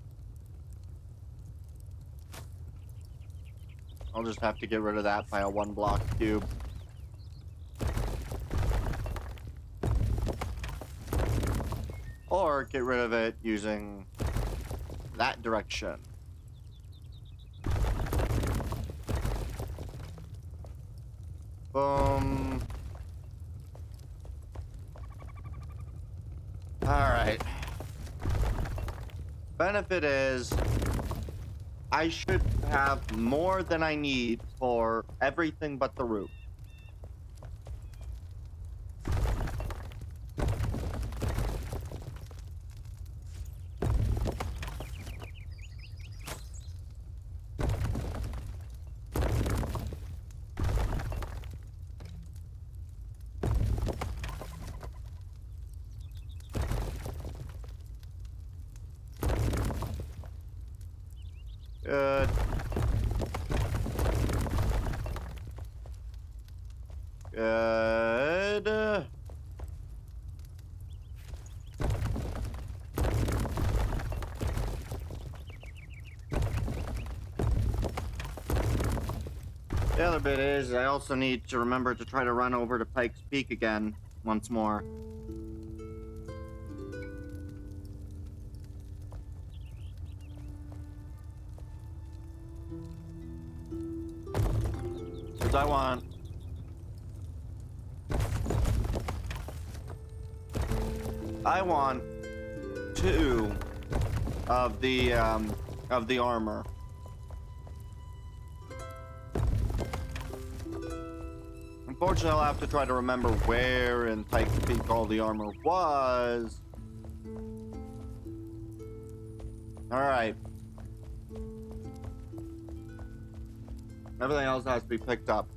I'll just have to get rid of that by a 1-block cube. Or get rid of it using that direction. Boom. Alright. Benefit is I should have more than I need for everything but the roof. Good. Good. The other bit is I also need to remember to try to run over to Pike's Peak again once more. Because I want 2 of the armor. Unfortunately, I'll have to try to remember where in Pike's Peak all the armor was. Alright. Everything else has to be picked up.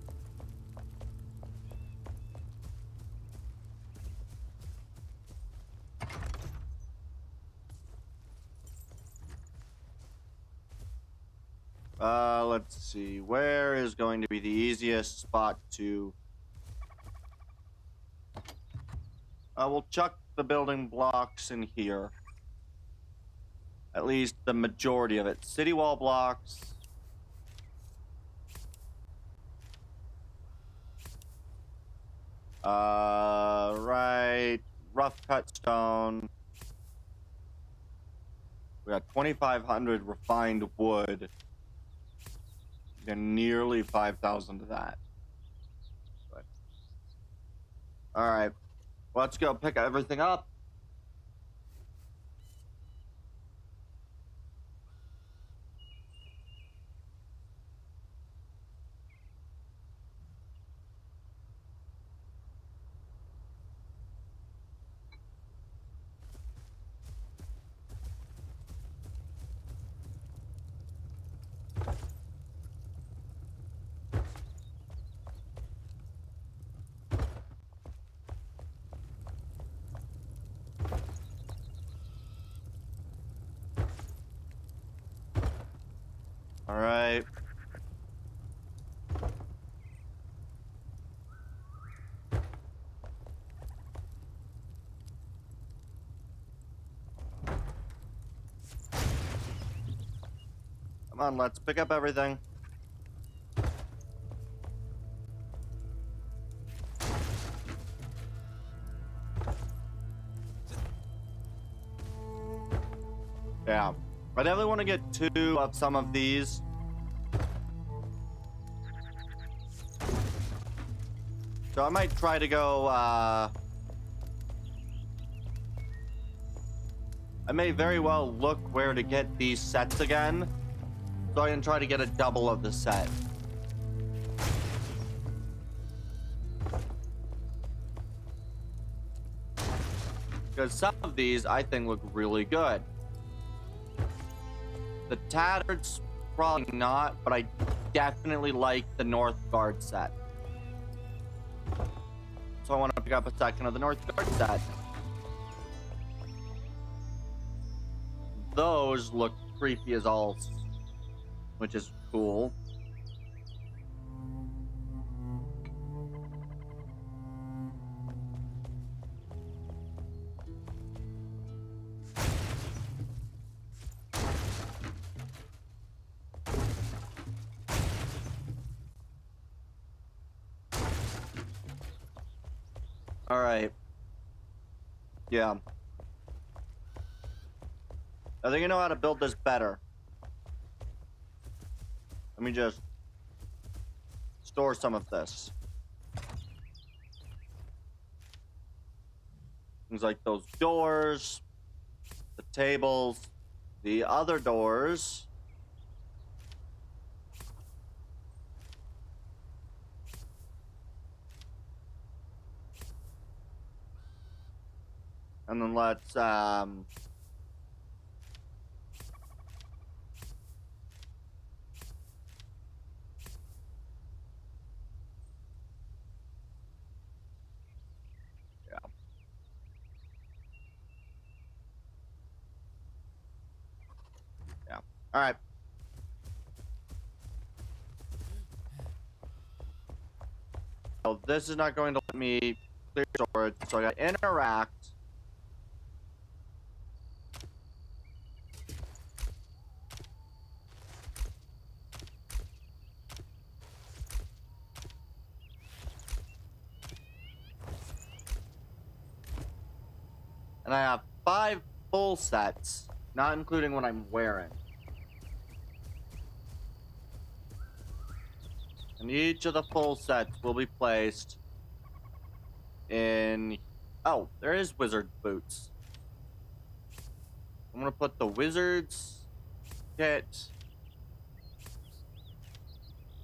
Let's see. Where is going to be the easiest spot to... we'll chuck the building blocks in here. At least the majority of it. City wall blocks. Right. Rough cut stone. We got 2,500 refined wood. We got nearly 5,000 of that. But... all right. Let's go pick everything up. All right. Come on, let's pick up everything. Yeah. I definitely want to get 2 of some of these. So I might try to go, I may very well look where to get these sets again, so I can try to get a double of the set. Because some of these I think look really good. The Tattered's probably not, but I definitely like the North Guard set. So I want to pick up a second of the North Guard set. Those look creepy as all, which is cool. All right. Yeah. I think I know how to build this better. Let me just store some of this. Things like those doors, the tables, the other doors. And then let's yeah. Yeah. All right. So this is not going to let me clear storage, so I got to interact. And I have 5 full sets, not including what I'm wearing. And each of the full sets will be placed in... oh, there is wizard boots. I'm gonna put the wizard's kit.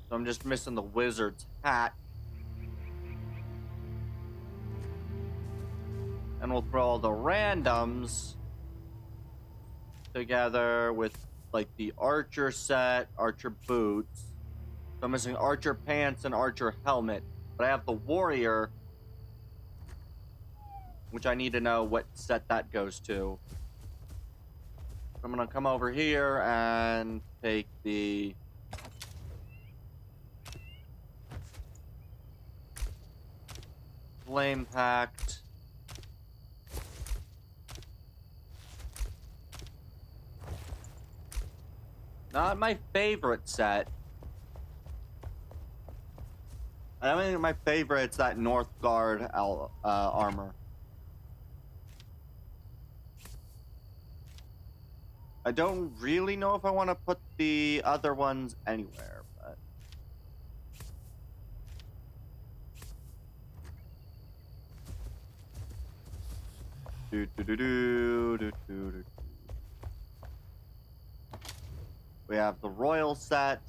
So I'm just missing the wizard's hat. And we'll throw all the randoms together with like the archer set, archer boots. So I'm missing archer pants and archer helmet. But I have the warrior, which I need to know what set that goes to. I'm gonna come over here and take the flame pact. Not my favorite set. I don't think my favorite's that North Guard armor. I don't really know if I want to put the other ones anywhere, but... We have the Royal set.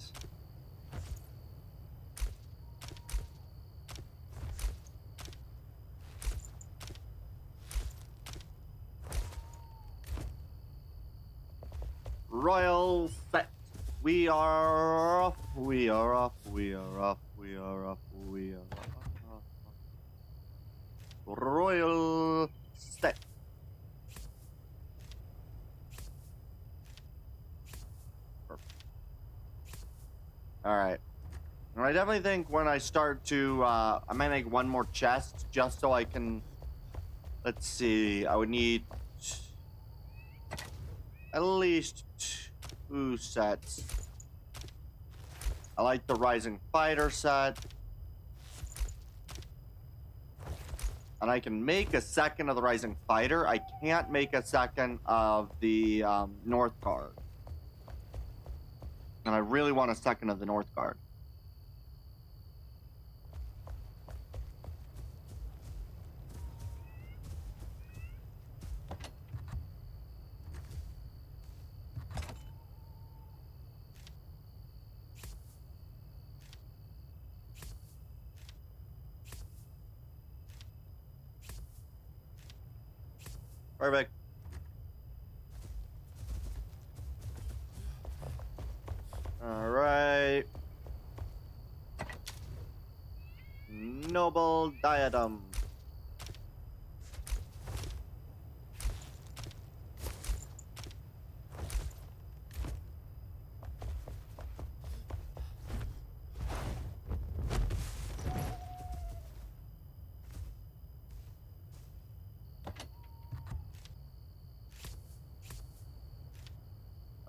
Royal set. We are off. We are off. We are off. We are off. We are off. Royal set. All right. And I definitely think when I start to, I might make one more chest just so I can. Let's see. I would need at least 2 sets. I like the Rising Fighter set. And I can make a second of the Rising Fighter. I can't make a second of the North Guard. And I really want a second of the North Guard. Perfect. All right. Noble diadem.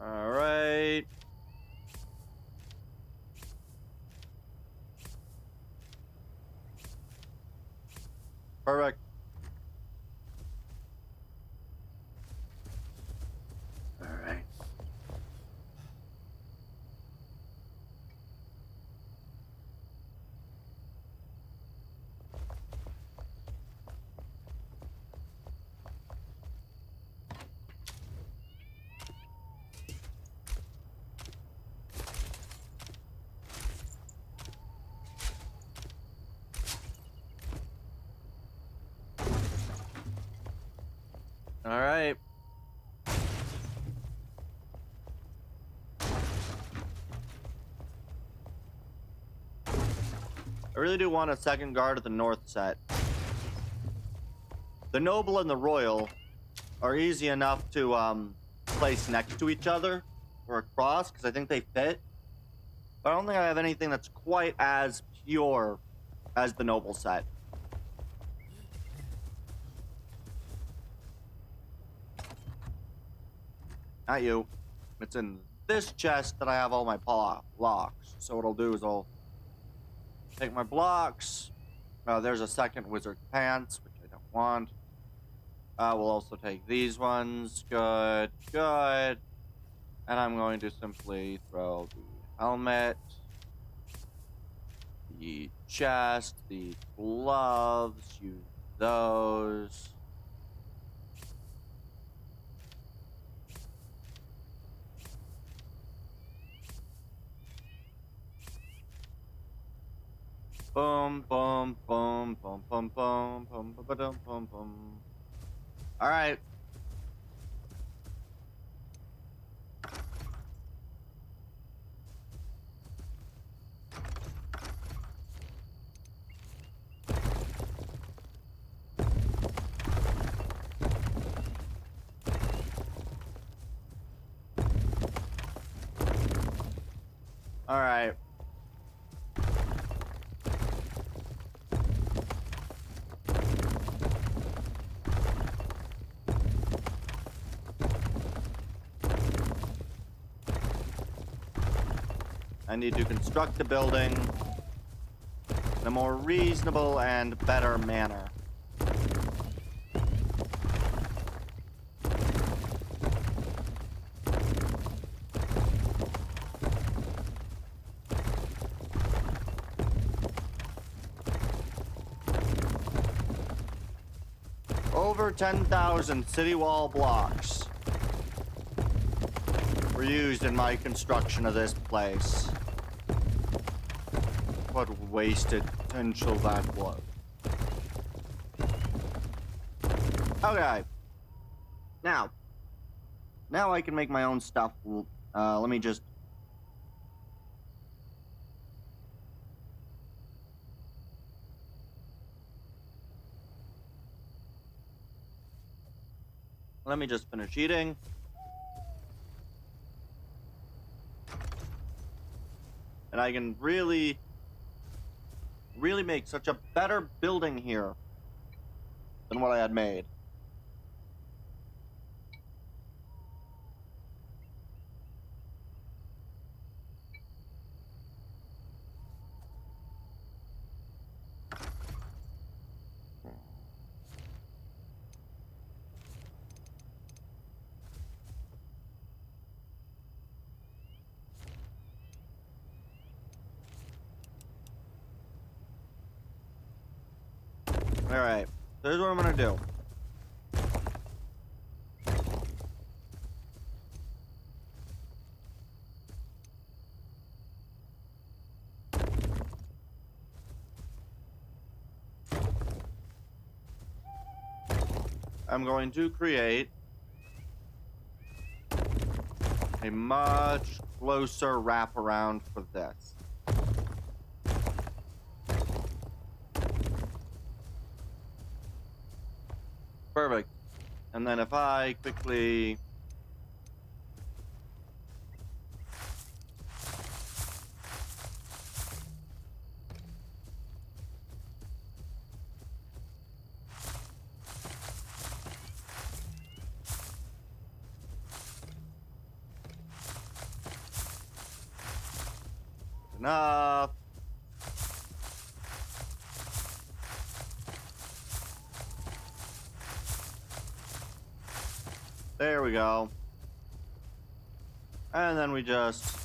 All right. Perfect. All right. All right. I really do want a second guard of the North set. The Noble and the Royal are easy enough to place next to each other or across because I think they fit. But I don't think I have anything that's quite as pure as the Noble set. Not you. It's in this chest that I have all my blocks. So what I'll do is I'll take my blocks. There's a second wizard pants, which I don't want. We'll also take these ones. Good, good. And I'm going to simply throw the helmet, the chest, the gloves, use those. Boom, boom, boom, boom, boom, boom, boom, boom, boom, boom, boom. All right. All right. I need to construct a building in a more reasonable and better manner. Over 10,000 city wall blocks were used in my construction of this place. What wasted potential that was. Okay. Now I can make my own stuff. Let me just... Let me just finish eating. And I can really make such a better building here than what I had made. Alright, so here's what I'm gonna do. I'm going to create a much closer wraparound for this. Perfect. And then if I quickly... Enough. There we go. And then we just...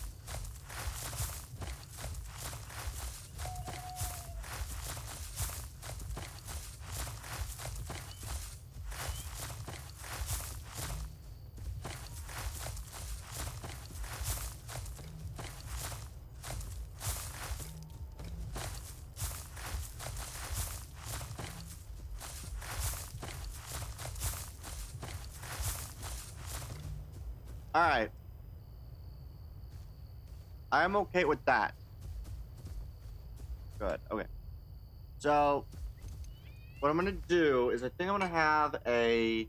Alright. I'm okay with that. Good, okay. So, what I'm gonna do is I think I'm gonna have a...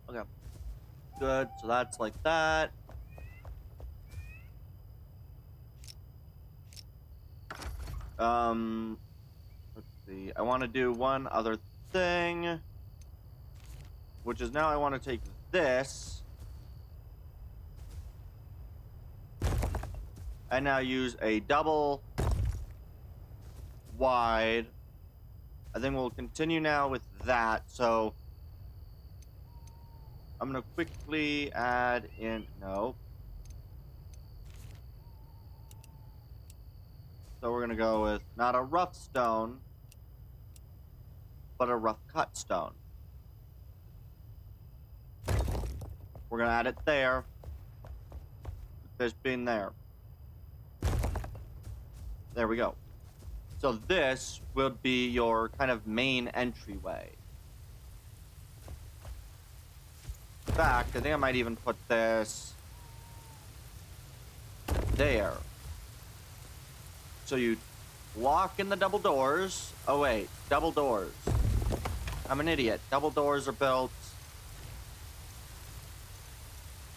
Okay. Good, so that's like that. Let's see. I want to do one other thing, which is now I want to take this and now use a double wide. I think we'll continue now with that. So I'm gonna quickly add in, no. So we're gonna go with not a rough stone, but a rough cut stone. We're gonna add it there. The fish being there. There we go. So this will be your kind of main entryway. In fact, I think I might even put this there. So you walk in the double doors. Oh wait, double doors. I'm an idiot. Double doors are built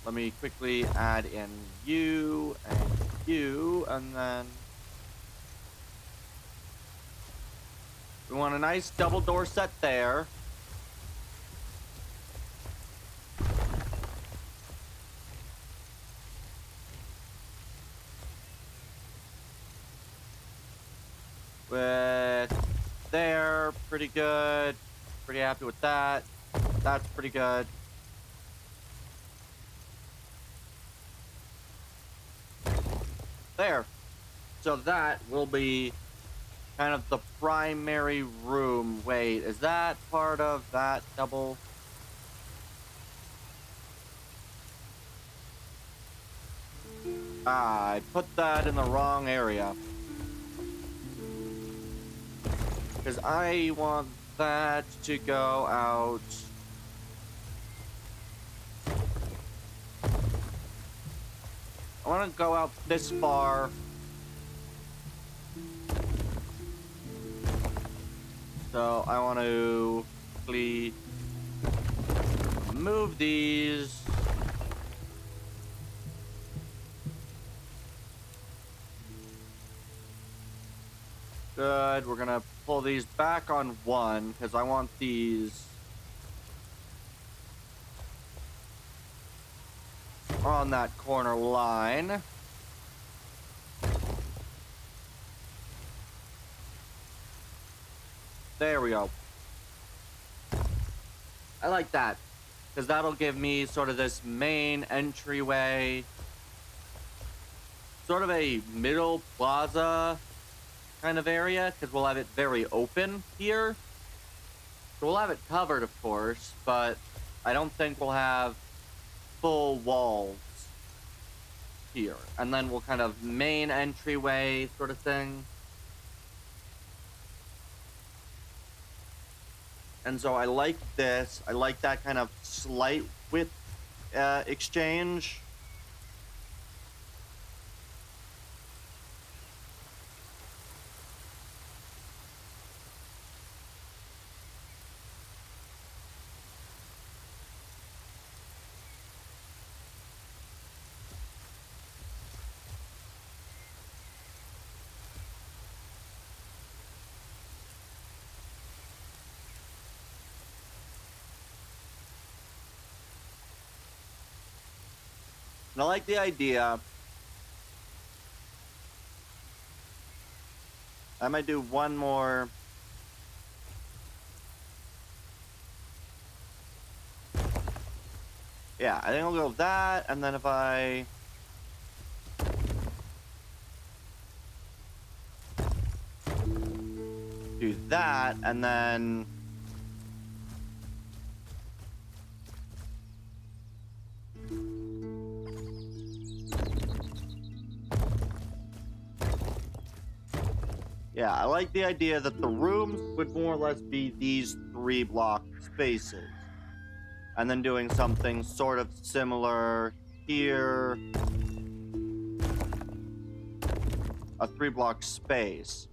Let me quickly add in you, and then we want a nice double door set there. With there, pretty good. Pretty happy with that. That's pretty good. There. So that will be kind of the primary room. Wait, is that part of that double? Ah, I put that in the wrong area. Because I want that to go out. I want to go out this far. So I want to quickly move these. Good. We're gonna pull these back on one because I want these on that corner line. There we go. I like that because that'll give me sort of this main entryway, sort of a middle plaza kind of area, because we'll have it very open here. So we'll have it covered, of course, but I don't think we'll have full walls here. And then we'll kind of main entryway sort of thing. And so I like this. I like that kind of slight width exchange. And I like the idea. I might do one more. Yeah, I think I'll go with that, and then if I do that, and then yeah, I like the idea that the rooms would more or less be these 3 block spaces. And then doing something sort of similar here. A 3 block space.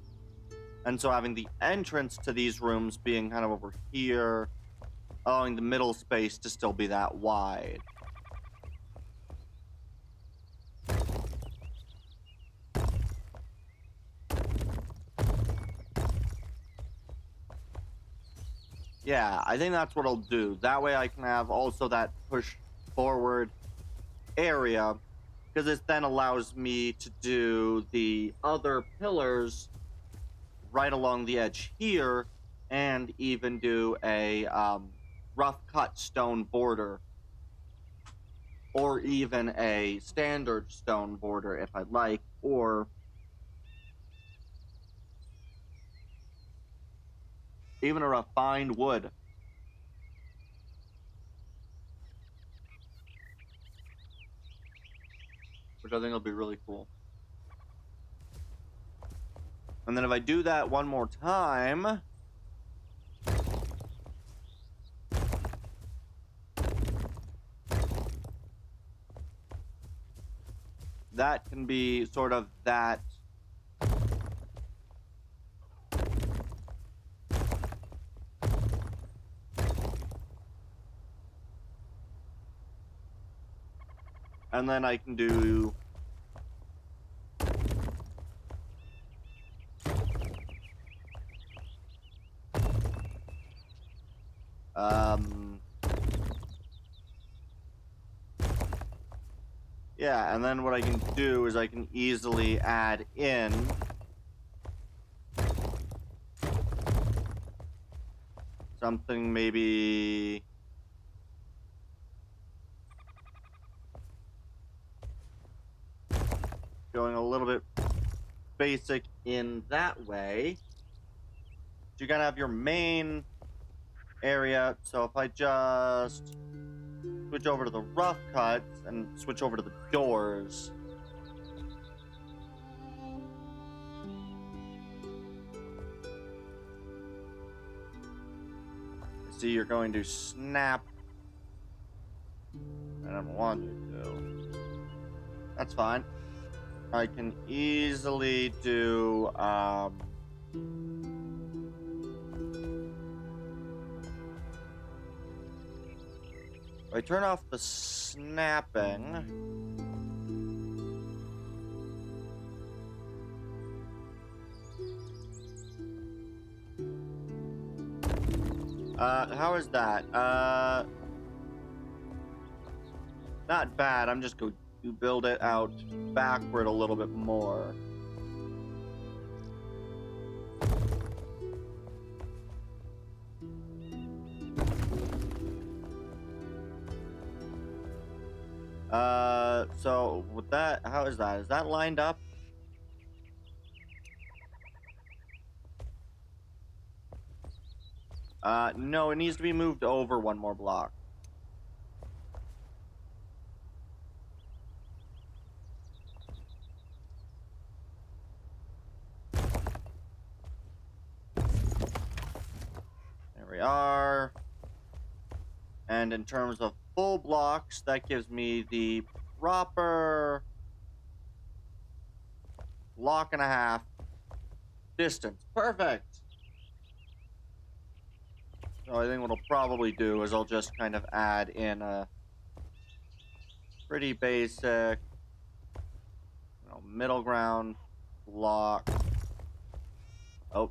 And so having the entrance to these rooms being kind of over here, allowing the middle space to still be that wide. Yeah, I think that's what I'll do. That way I can have also that push forward area, because this then allows me to do the other pillars right along the edge here, and even do a rough cut stone border, or even a standard stone border if I'd like, or even a refined wood. Which I think will be really cool. And then if I do that one more time, that can be sort of that And then I can do yeah, and then what I can do is I can easily add in something maybe going a little bit basic in that way. You gotta have your main area. So if I just switch over to the rough cuts and switch over to the doors. See, you're going to snap. I don't want you to. That's fine. I can easily do, I turn off the snapping. How is that? Not bad. I'm just going to build it out backward a little bit more. So with that, how is that? Is that lined up? No, it needs to be moved over one more block. There we are. And in terms of full blocks, that gives me the proper block and a half distance. Perfect. So I think what I'll probably do is I'll just kind of add in a pretty basic, middle ground block. Oh.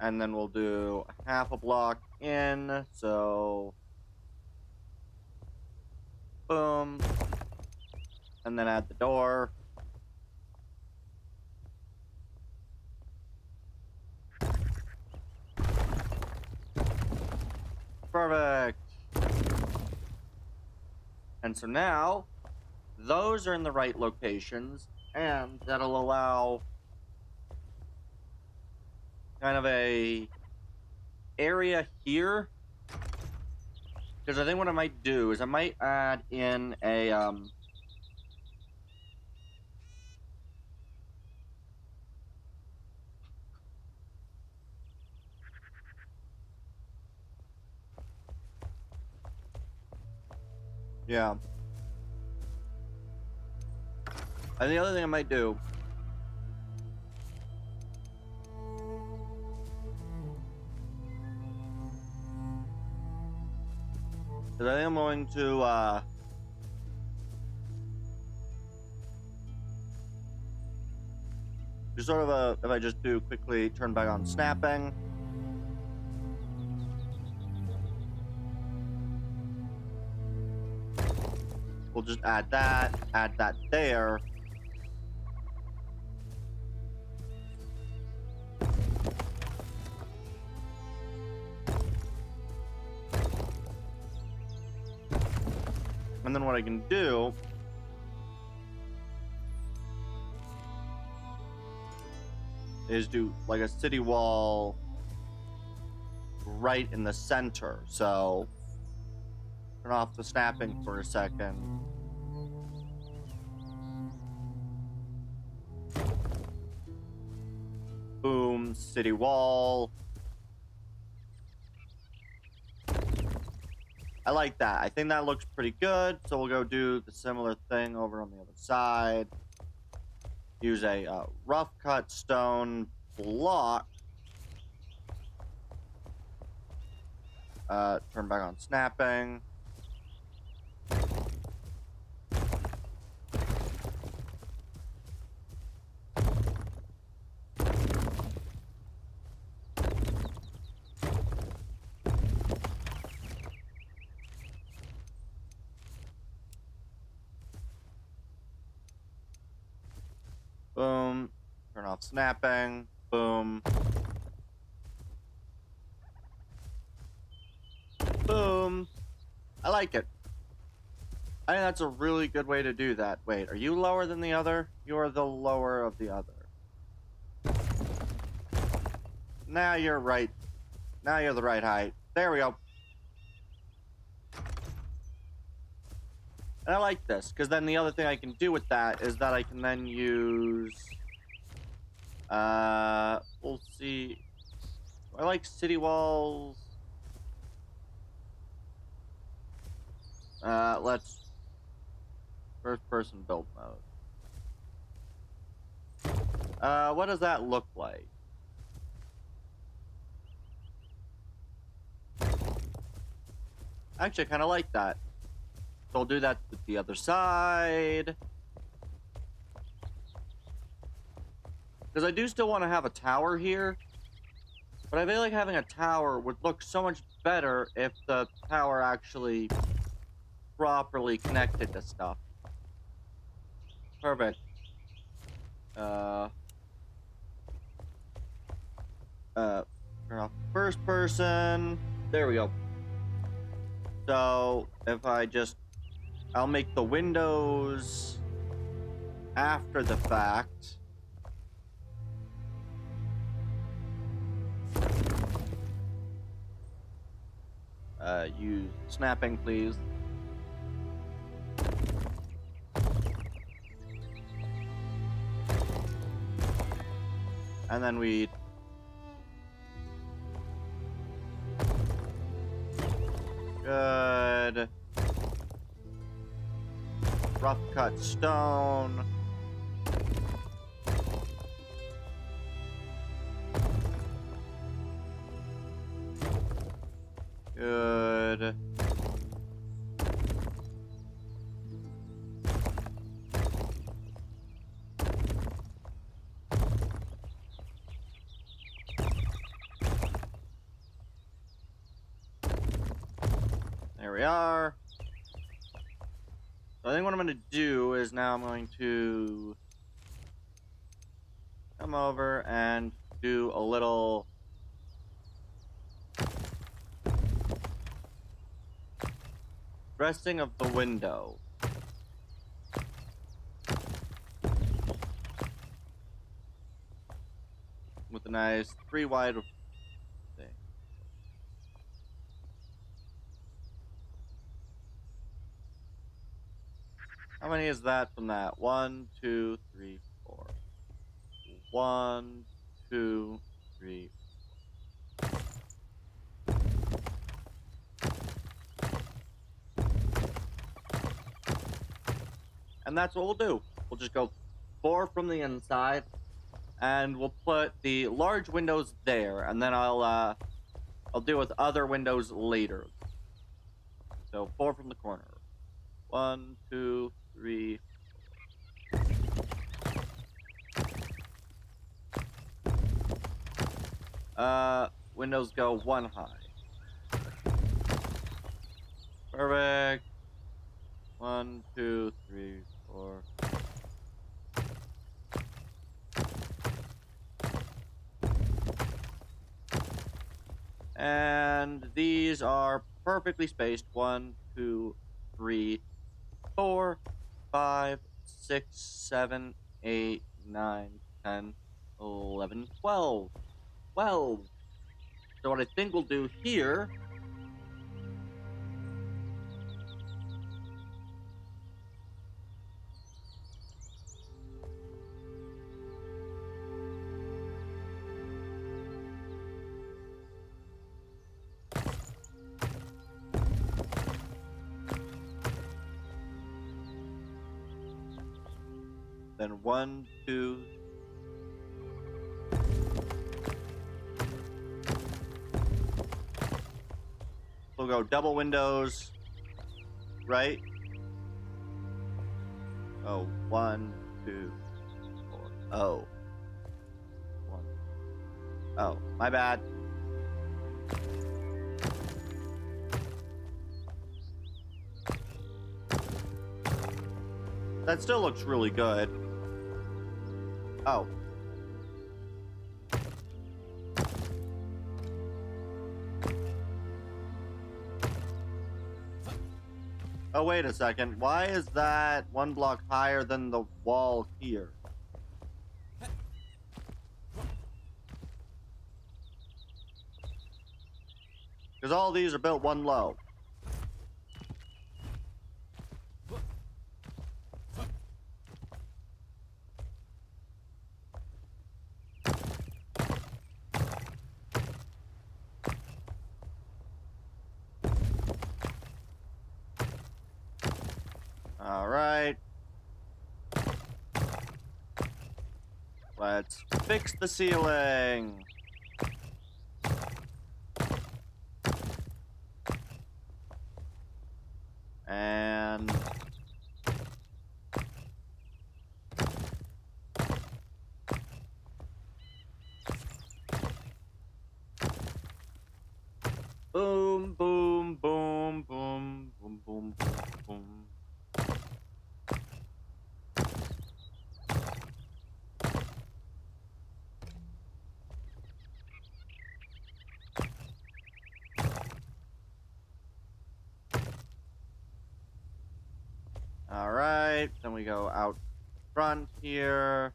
And then we'll do half a block in, so boom. And then add the door. Perfect. And so now, those are in the right locations, and that'll allow kind of a area here. Because I think what I might do is I might add in a, yeah. And the other thing I might do is I think I'm going to, just sort of if I just do quickly turn back on snapping. We'll just add that there. And then what I can do is do like a city wall right in the center. So turn off the snapping for a second. Boom, city wall. I like that. I think that looks pretty good. So we'll go do the similar thing over on the other side. Use a rough cut stone block. Turn back on snapping. Boom. Turn off snapping. Boom. Boom. I like it. I think that's a really good way to do that. Wait, are you lower than the other? You're the lower of the other. Now you're right. Now you're the right height. There we go. And I like this, because then the other thing I can do with that is that I can then use... we'll see. I like city walls. Let's... First person build mode. What does that look like? Actually, I kind of like that. So I'll do that with the other side. Because I do still want to have a tower here. But I feel like having a tower would look so much better if the tower actually properly connected to stuff. Perfect. Turn off first person. There we go. So if I just, I'll make the windows after the fact. Use snapping, please. And then we good rough cut stone. Good. There we are. So I think what I'm going to do is now I'm going to come over and do a little dressing of the window. With a nice 3 wide thing. How many is that from that? 1, 2, 3, 4. 1, 2, 3. And that's what we'll do. We'll just go 4 from the inside, and we'll put the large windows there, and then I'll deal with other windows later. So 4 from the corner. 1, 2, 3. Windows go 1 high. Perfect. 1, 2, 3, 4. And these are perfectly spaced. 1, 2, 3, 4, 5, 6, 7, 8, 9, 10, 11, 12. 12. So what I think we'll do here then 1, 2. We'll go double windows, right? Oh, 1, 2, 4. Oh. 1. Oh, my bad. That still looks really good. Oh. Oh, wait a second. Why is that 1 block higher than the wall here? Because all these are built 1 low. All right. Let's fix the ceiling. And boom, boom, boom, boom, boom, boom, boom, boom. All right, then we go out front here.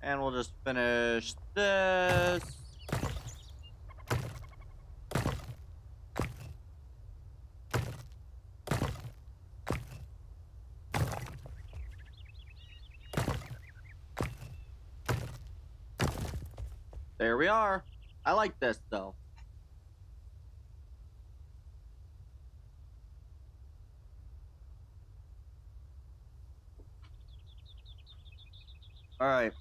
And we'll just finish this. There we are. I like this though. All right.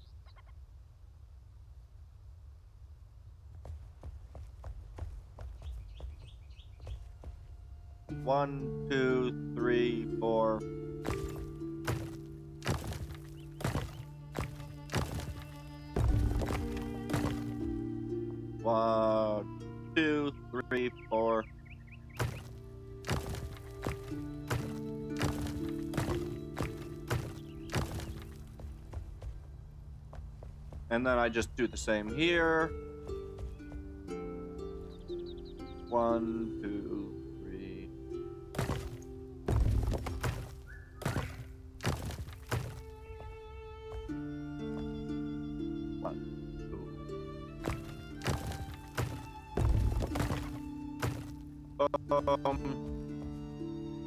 One, two, three, four. One, two, three, four. And then I just do the same here. 1, 2, 3. Boom.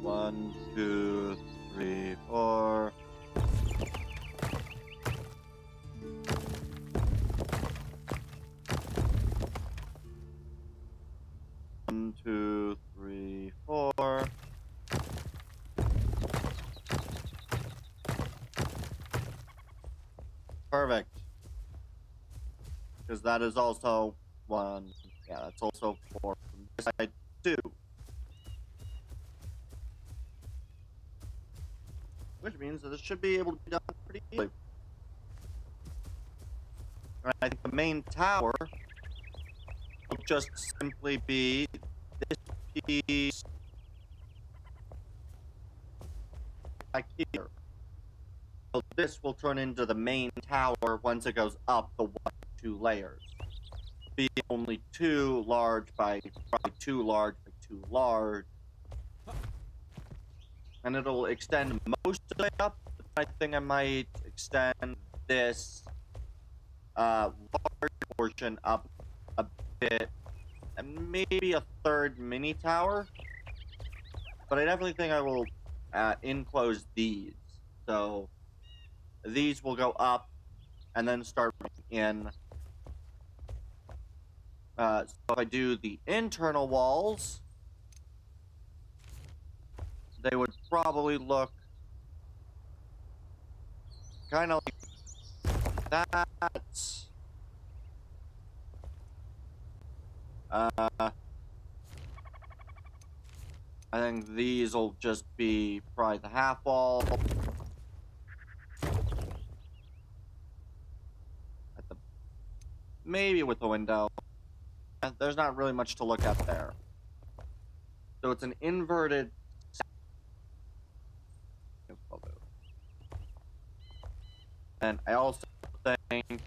1, 2, 3, 4. One, two, three, four. Perfect. Because that is also 1. Yeah, that's also 4 from this side too. Which means that this should be able to be done pretty easily. And I think the main tower will just simply be this piece back here. So this will turn into the main tower once it goes up the 1 or 2 layers. Be only 2 large by 2 large by 2 large. And it'll extend most of the way up. I think I might extend this large portion up a bit, and maybe a 3rd mini tower. But I definitely think I will enclose these. So these will go up and then start in. So if I do the internal walls, they would probably look kind of like that. I think these will just be probably the half wall. At the, maybe with the window. There's not really much to look at there. So it's an inverted. And I also think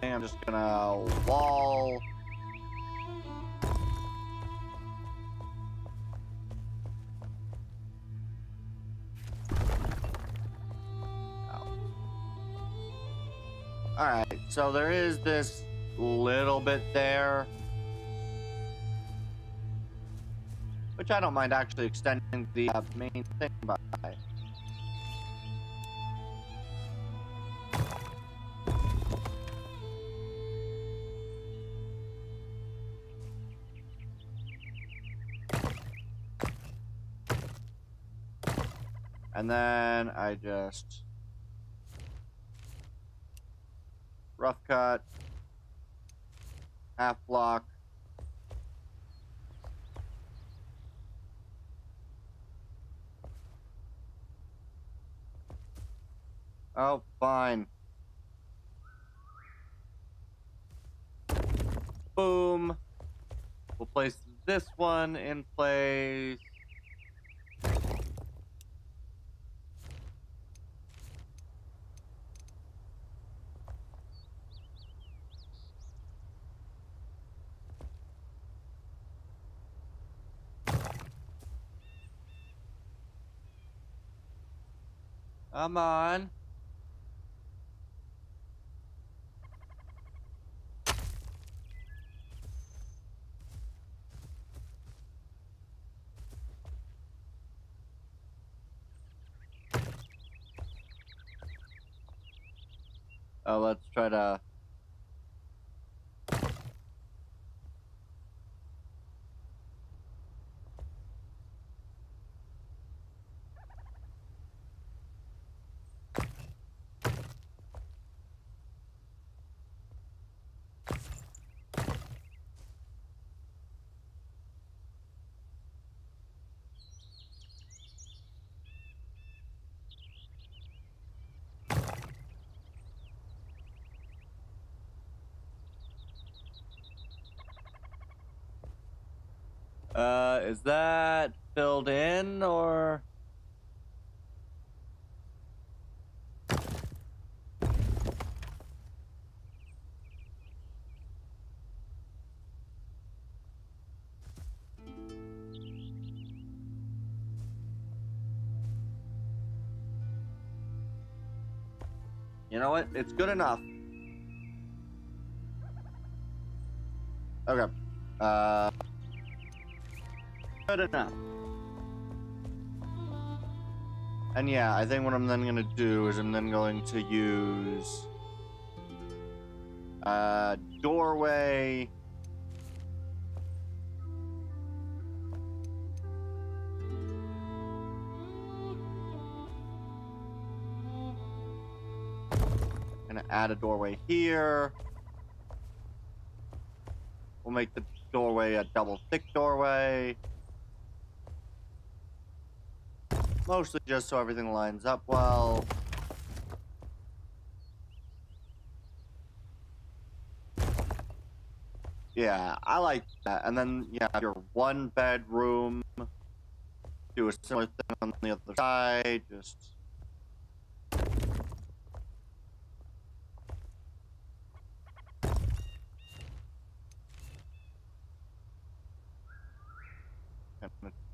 I'm just gonna wall. Alright, so there is this little bit there, which I don't mind actually extending the main thing by. And then I just rough cut, half block. Oh, fine. Boom. We'll place this one in place. Come on. Let's try to. Is that filled in or? You know what? It's good enough. Okay. Good enough. And yeah, I think what I'm then gonna do is I'm then going to use doorway. Gonna add a doorway here. We'll make the doorway a double thick doorway. Mostly just so everything lines up well. Yeah, I like that. And then you have your one bedroom. Do a similar thing on the other side. Just.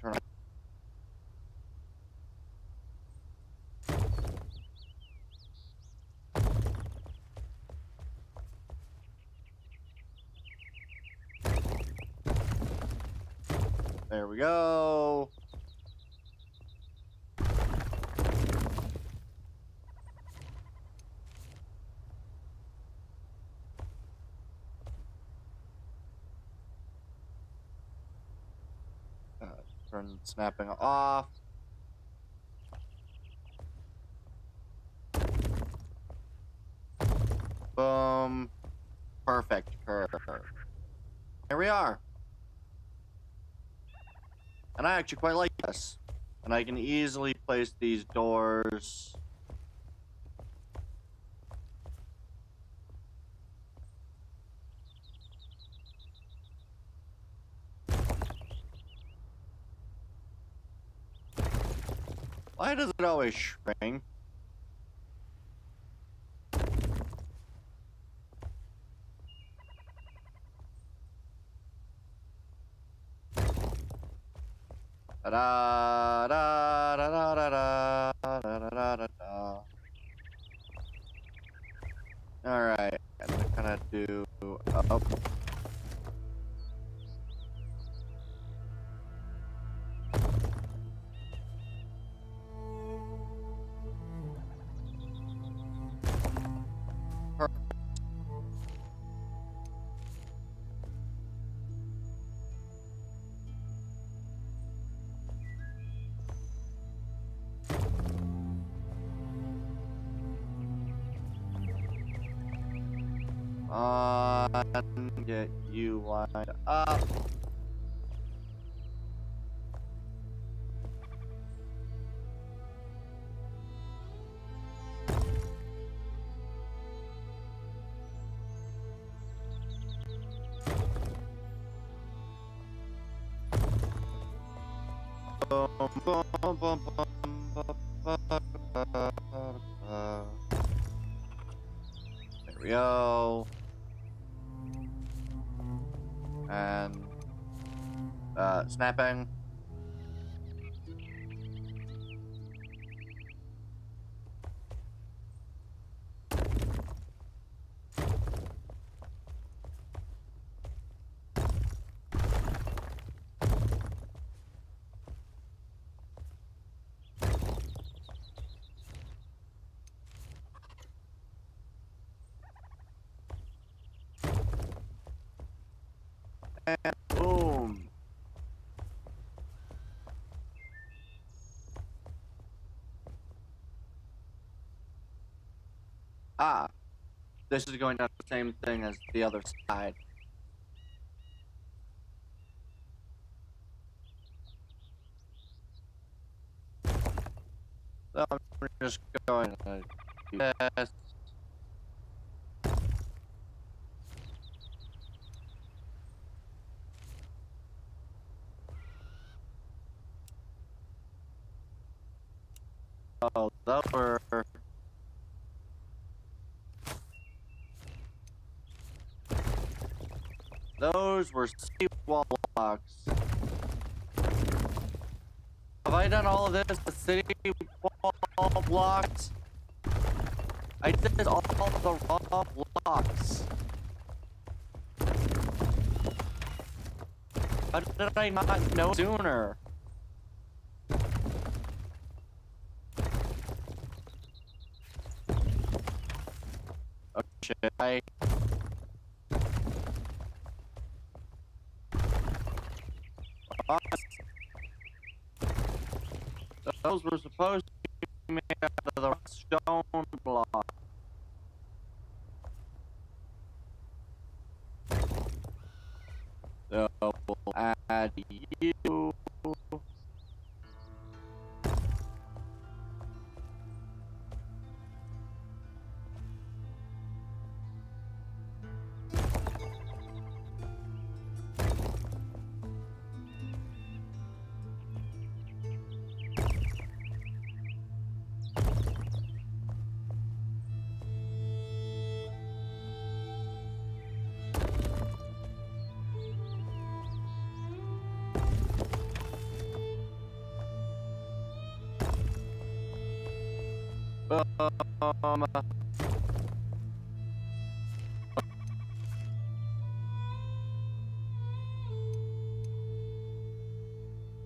Turn on. There we go. Turn snapping off. Boom. Perfect curve. Here we are. And I actually quite like this. And I can easily place these doors. Why does it always shrink? Da da da da da da da da da da. All right, I'm gonna kind of do up. Get you lined up. Boom, boom, boom, boom, there we go. And snapping. And boom. Ah, this is going down the same thing as the other side. So I'm just going to do this. Oh, those were seawall blocks. Have I done all of this with city wall blocks? I did all the wrong blocks. How did I not know sooner? Oh shit, those were supposed to be made out of the stone block. So we'll add you.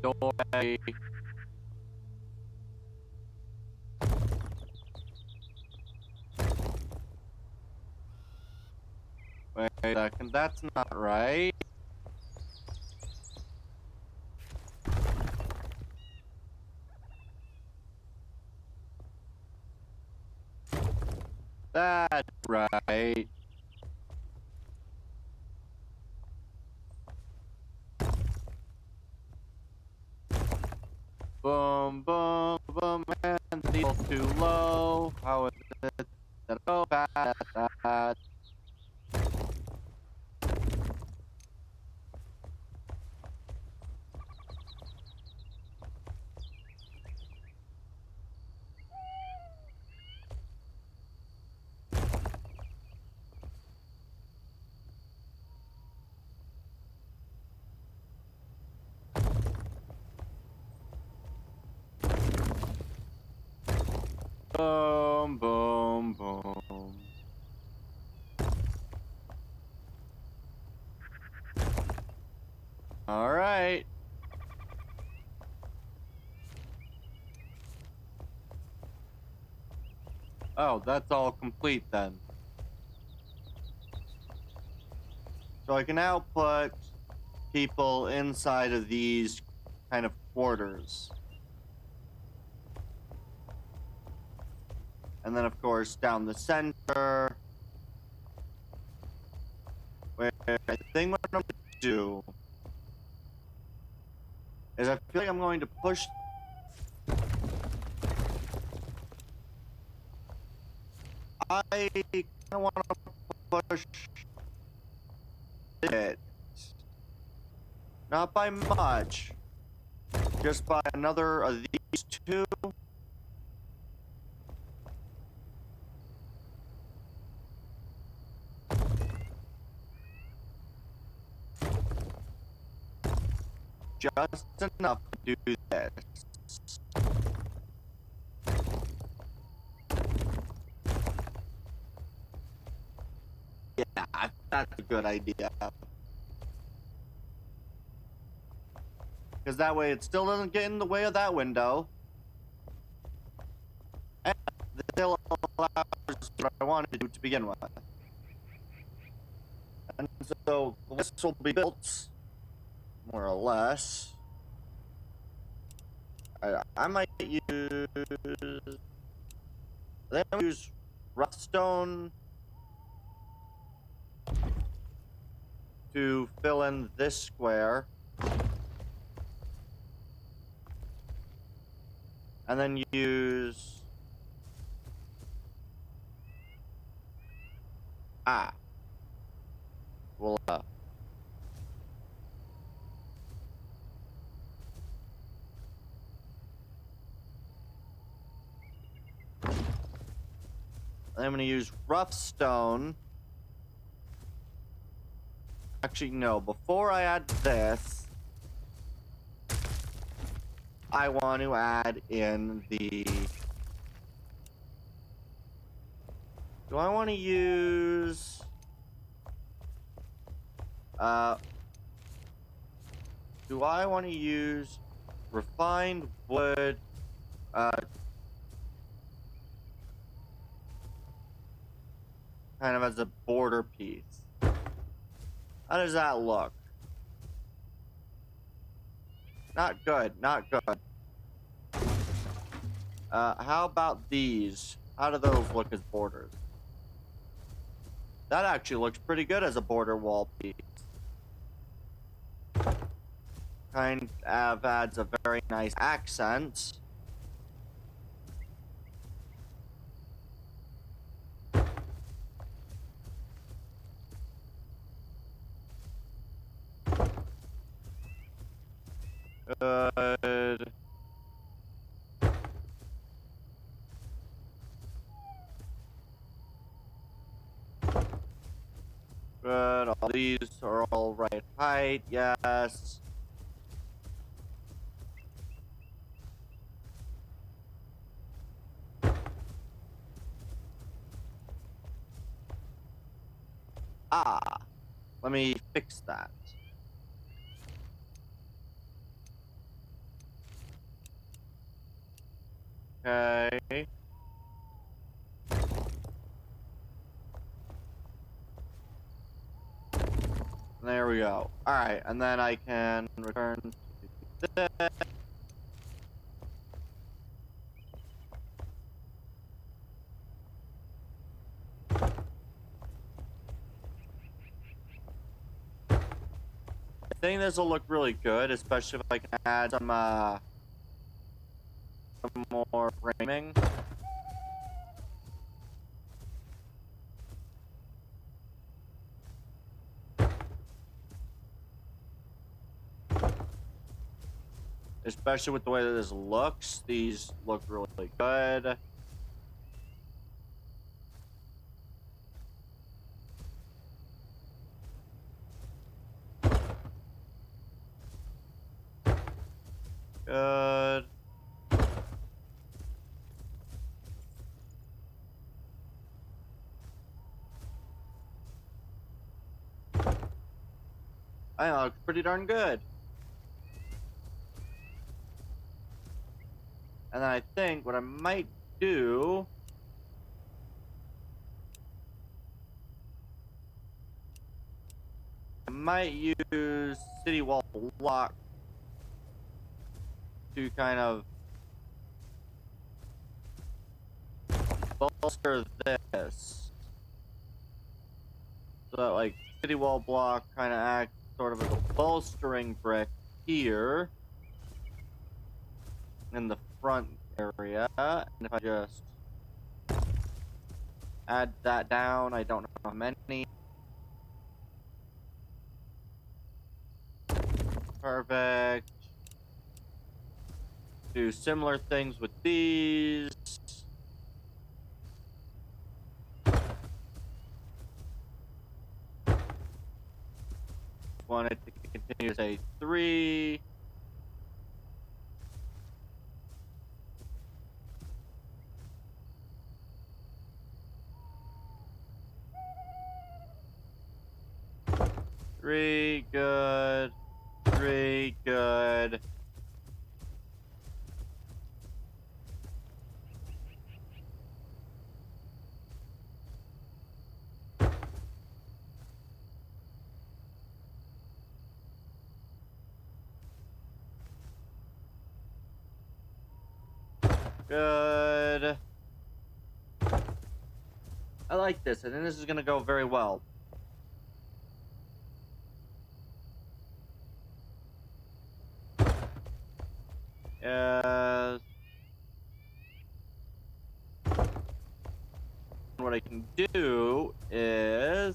Doorway. Wait a second, that's not right. That's right. Boom, boom, boom, and the needle's too low. How is it that I go fast? Boom, boom, boom. All right. Oh, that's all complete then. So I can now put people inside of these kind of quarters. And then, of course, down the center, where I think what I'm going to do is I feel like I'm going to push. I kind of want to push it. Not by much, just by another of these two. Just enough to do this. Yeah, that's a good idea. Because that way it still doesn't get in the way of that window. And it still allows what I wanted to do to begin with. And so this will be built, more or less. I might use... Then use rough stone to fill in this square. And then use... Well, I'm going to use rough stone. Actually, no. Before I add this, I want to add in the... Do I want to use... do I want to use refined wood, kind of as a border piece? How does that look? Not good, not good. How about these? How do those look as borders? That actually looks pretty good as a border wall piece. Kind of adds a very nice accent. Good. Good. All these are all right height. Yes. Let me fix that. Okay. There we go. Alright, and then I can return to this. think this will look really good, especially if I can add some more framing. Especially with the way that this looks, these look really good. Good. I think it looks pretty darn good. And then I think what I might do I might use city wall block to kind of bolster this. So that like city wall block kind of acts sort of as a bolstering brick here in the front area. And if I just add that down, I don't know how many. Perfect. Do similar things with these. Want it to continue to say 3. Three, good. 3, good. Good. I like this. I think this is going to go very well. Yes. What I can do is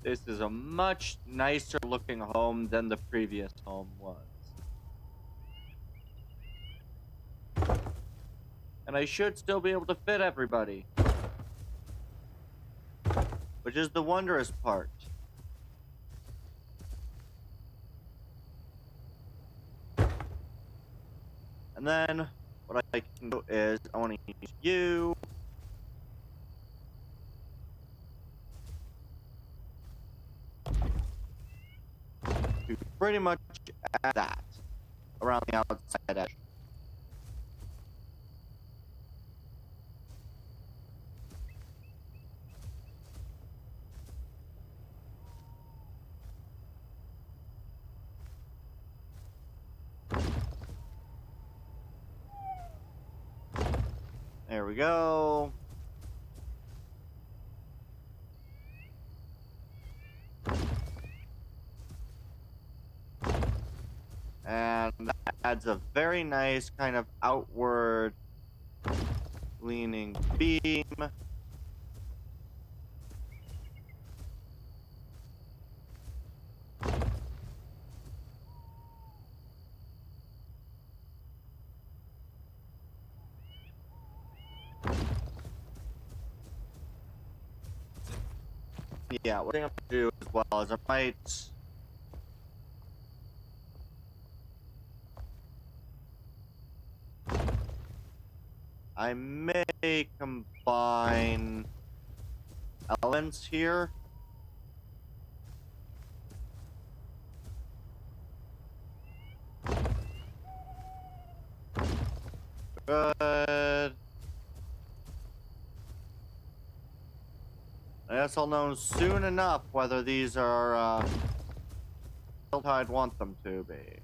this is a much nicer looking home than the previous home was. And I should still be able to fit everybody. Which is the wondrous part. And then what I can do is I want to use you. To pretty much add that around the outside edge. There we go. And that adds a very nice kind of outward leaning beam. Yeah, what I'm gonna do as well is I may combine elements here. Good. I guess I'll know soon enough whether these are built how I'd want them to be.